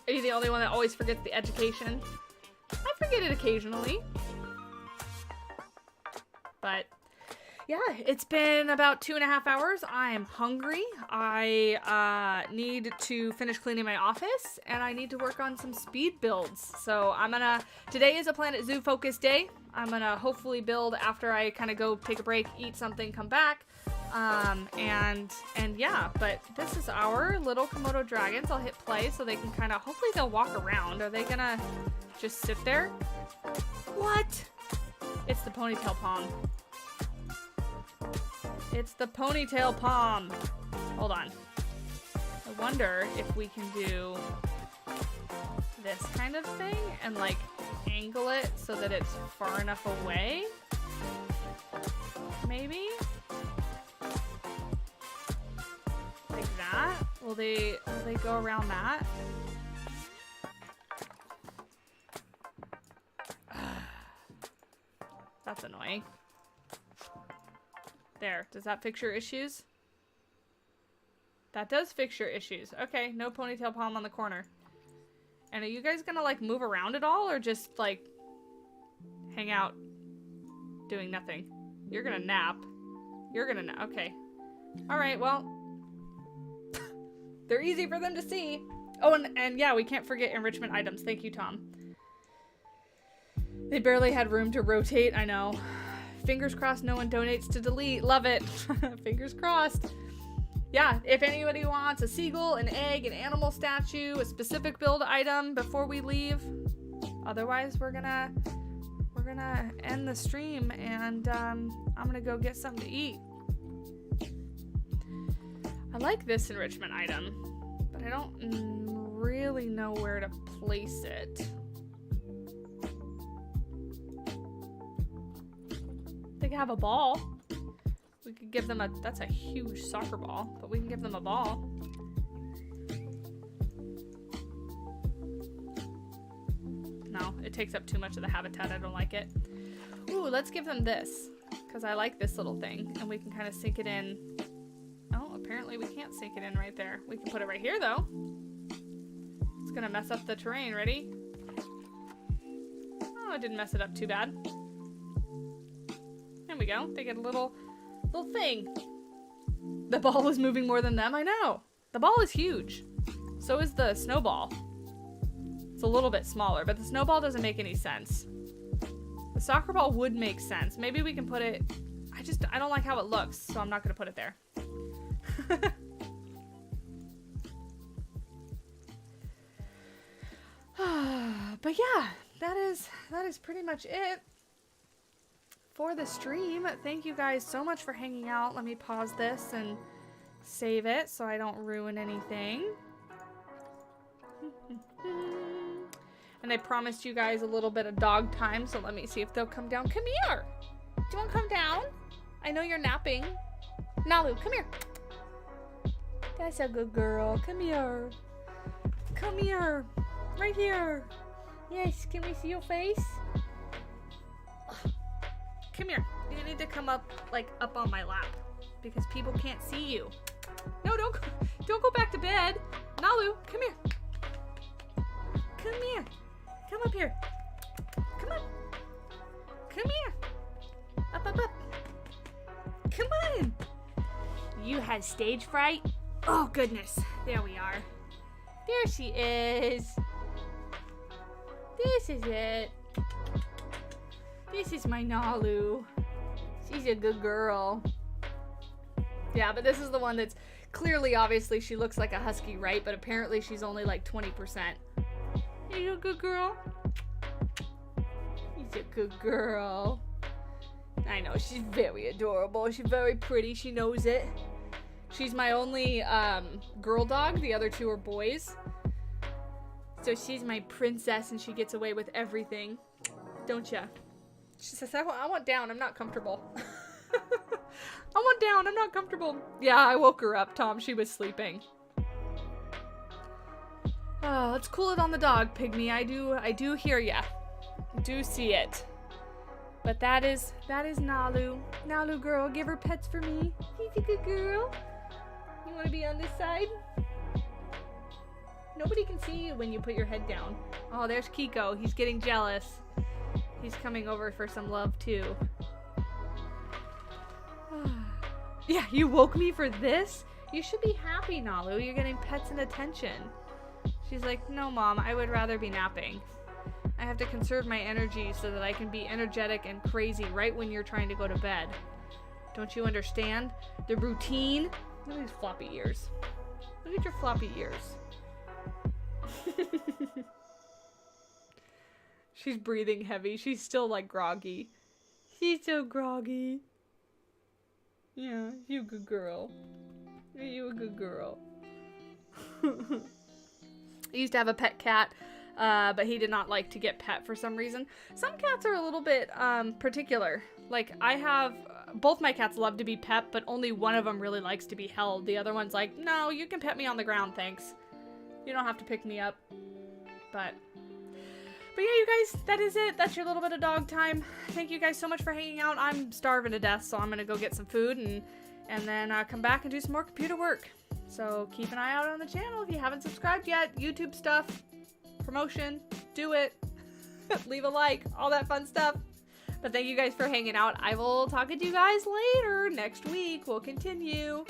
Are you the only one that always forgets the education? I forget it occasionally. But yeah, it's been about 2.5 hours. I'm hungry. I need to finish cleaning my office, and I need to work on some speed builds. So today is a Planet Zoo focus day. I'm gonna hopefully build after I kind of go take a break, eat something, come back. And yeah, but this is our little Komodo dragons. I'll hit play so they can kind of, hopefully they'll walk around. Are they gonna just sit there? What? It's the ponytail palm. It's the ponytail palm. Hold on. I wonder if we can do this kind of thing and like angle it so that it's far enough away. Maybe? Like that? Will they go around that? That's annoying. There. Does that fix your issues? That does fix your issues. Okay, no ponytail palm on the corner. And are you guys gonna like move around at all or just like hang out doing nothing? You're gonna nap. You're gonna nap. Okay. Alright, well. They're easy for them to see. Oh, and yeah, we can't forget enrichment items. Thank you, Tom. They barely had room to rotate. I know. Fingers crossed no one donates to delete. Love it. Fingers crossed. Yeah, if anybody wants a seagull, an egg, an animal statue, a specific build item before we leave. Otherwise, we're gonna end the stream and I'm gonna go get something to eat. I like this enrichment item, but I don't really know where to place it. They can have a ball. We could give them that's a huge soccer ball, but we can give them a ball. No, it takes up too much of the habitat. I don't like it. Ooh, let's give them this, because I like this little thing, and we can kind of sink it in. Oh, apparently we can't sink it in right there. We can put it right here, though. It's gonna mess up the terrain. Ready? Oh, it didn't mess it up too bad. There we go. They get a little thing. The ball was moving more than them. I know. The ball is huge. So is the snowball. It's a little bit smaller, but the snowball doesn't make any sense. The soccer ball would make sense. Maybe we can put it... I don't like how it looks, so I'm not going to put it there. But yeah, that is pretty much it for the stream. Thank you guys so much for hanging out. Let me pause this and save it so I don't ruin anything. And I promised you guys a little bit of dog time, so let me see if they'll come down. Come here! Do you want to come down? I know you're napping. Nalu, come here. That's a good girl. Come here. Come here. Right here. Yes, can we see your face? Come here. You need to come up, like, up on my lap, because people can't see you. No, don't go back to bed. Nalu, come here. Come here. Come up here. Come on. Come here. Up, up, up. Come on. You had stage fright? Oh, goodness. There we are. There she is. This is it. This is my Nalu. She's a good girl. Yeah, but this is the one that's clearly, obviously, she looks like a husky, right? But apparently she's only like 20%. Are you a good girl? She's a good girl. I know, she's very adorable. She's very pretty. She knows it. She's my only girl dog. The other two are boys. So she's my princess and she gets away with everything. Don't ya? She says, I want down. I'm not comfortable. I want down. I'm not comfortable. Yeah, I woke her up, Tom. She was sleeping. Oh, let's cool it on the dog, Pygmy. I do hear ya. I do see it. But that is Nalu. Nalu girl, give her pets for me. She's a good girl. You want to be on this side? Nobody can see you when you put your head down. Oh, there's Kiko. He's getting jealous. He's coming over for some love, too. Yeah, you woke me for this? You should be happy, Nalu. You're getting pets and attention. She's like, no, Mom. I would rather be napping. I have to conserve my energy so that I can be energetic and crazy right when you're trying to go to bed. Don't you understand? The routine? Look at these floppy ears. Look at your floppy ears. She's breathing heavy. She's still like groggy. She's so groggy. Yeah, you a good girl. You a good girl. I used to have a pet cat, but he did not like to get pet for some reason. Some cats are a little bit particular. Like, I have... both my cats love to be pet, but only one of them really likes to be held. The other one's like, no, you can pet me on the ground, thanks. You don't have to pick me up. But yeah, you guys, that is it. That's your little bit of dog time. Thank you guys so much for hanging out. I'm starving to death, so I'm going to go get some food and then come back and do some more computer work. So keep an eye out on the channel if you haven't subscribed yet. YouTube stuff, promotion, do it. Leave a like, all that fun stuff. But thank you guys for hanging out. I will talk to you guys later. Next week, we'll continue.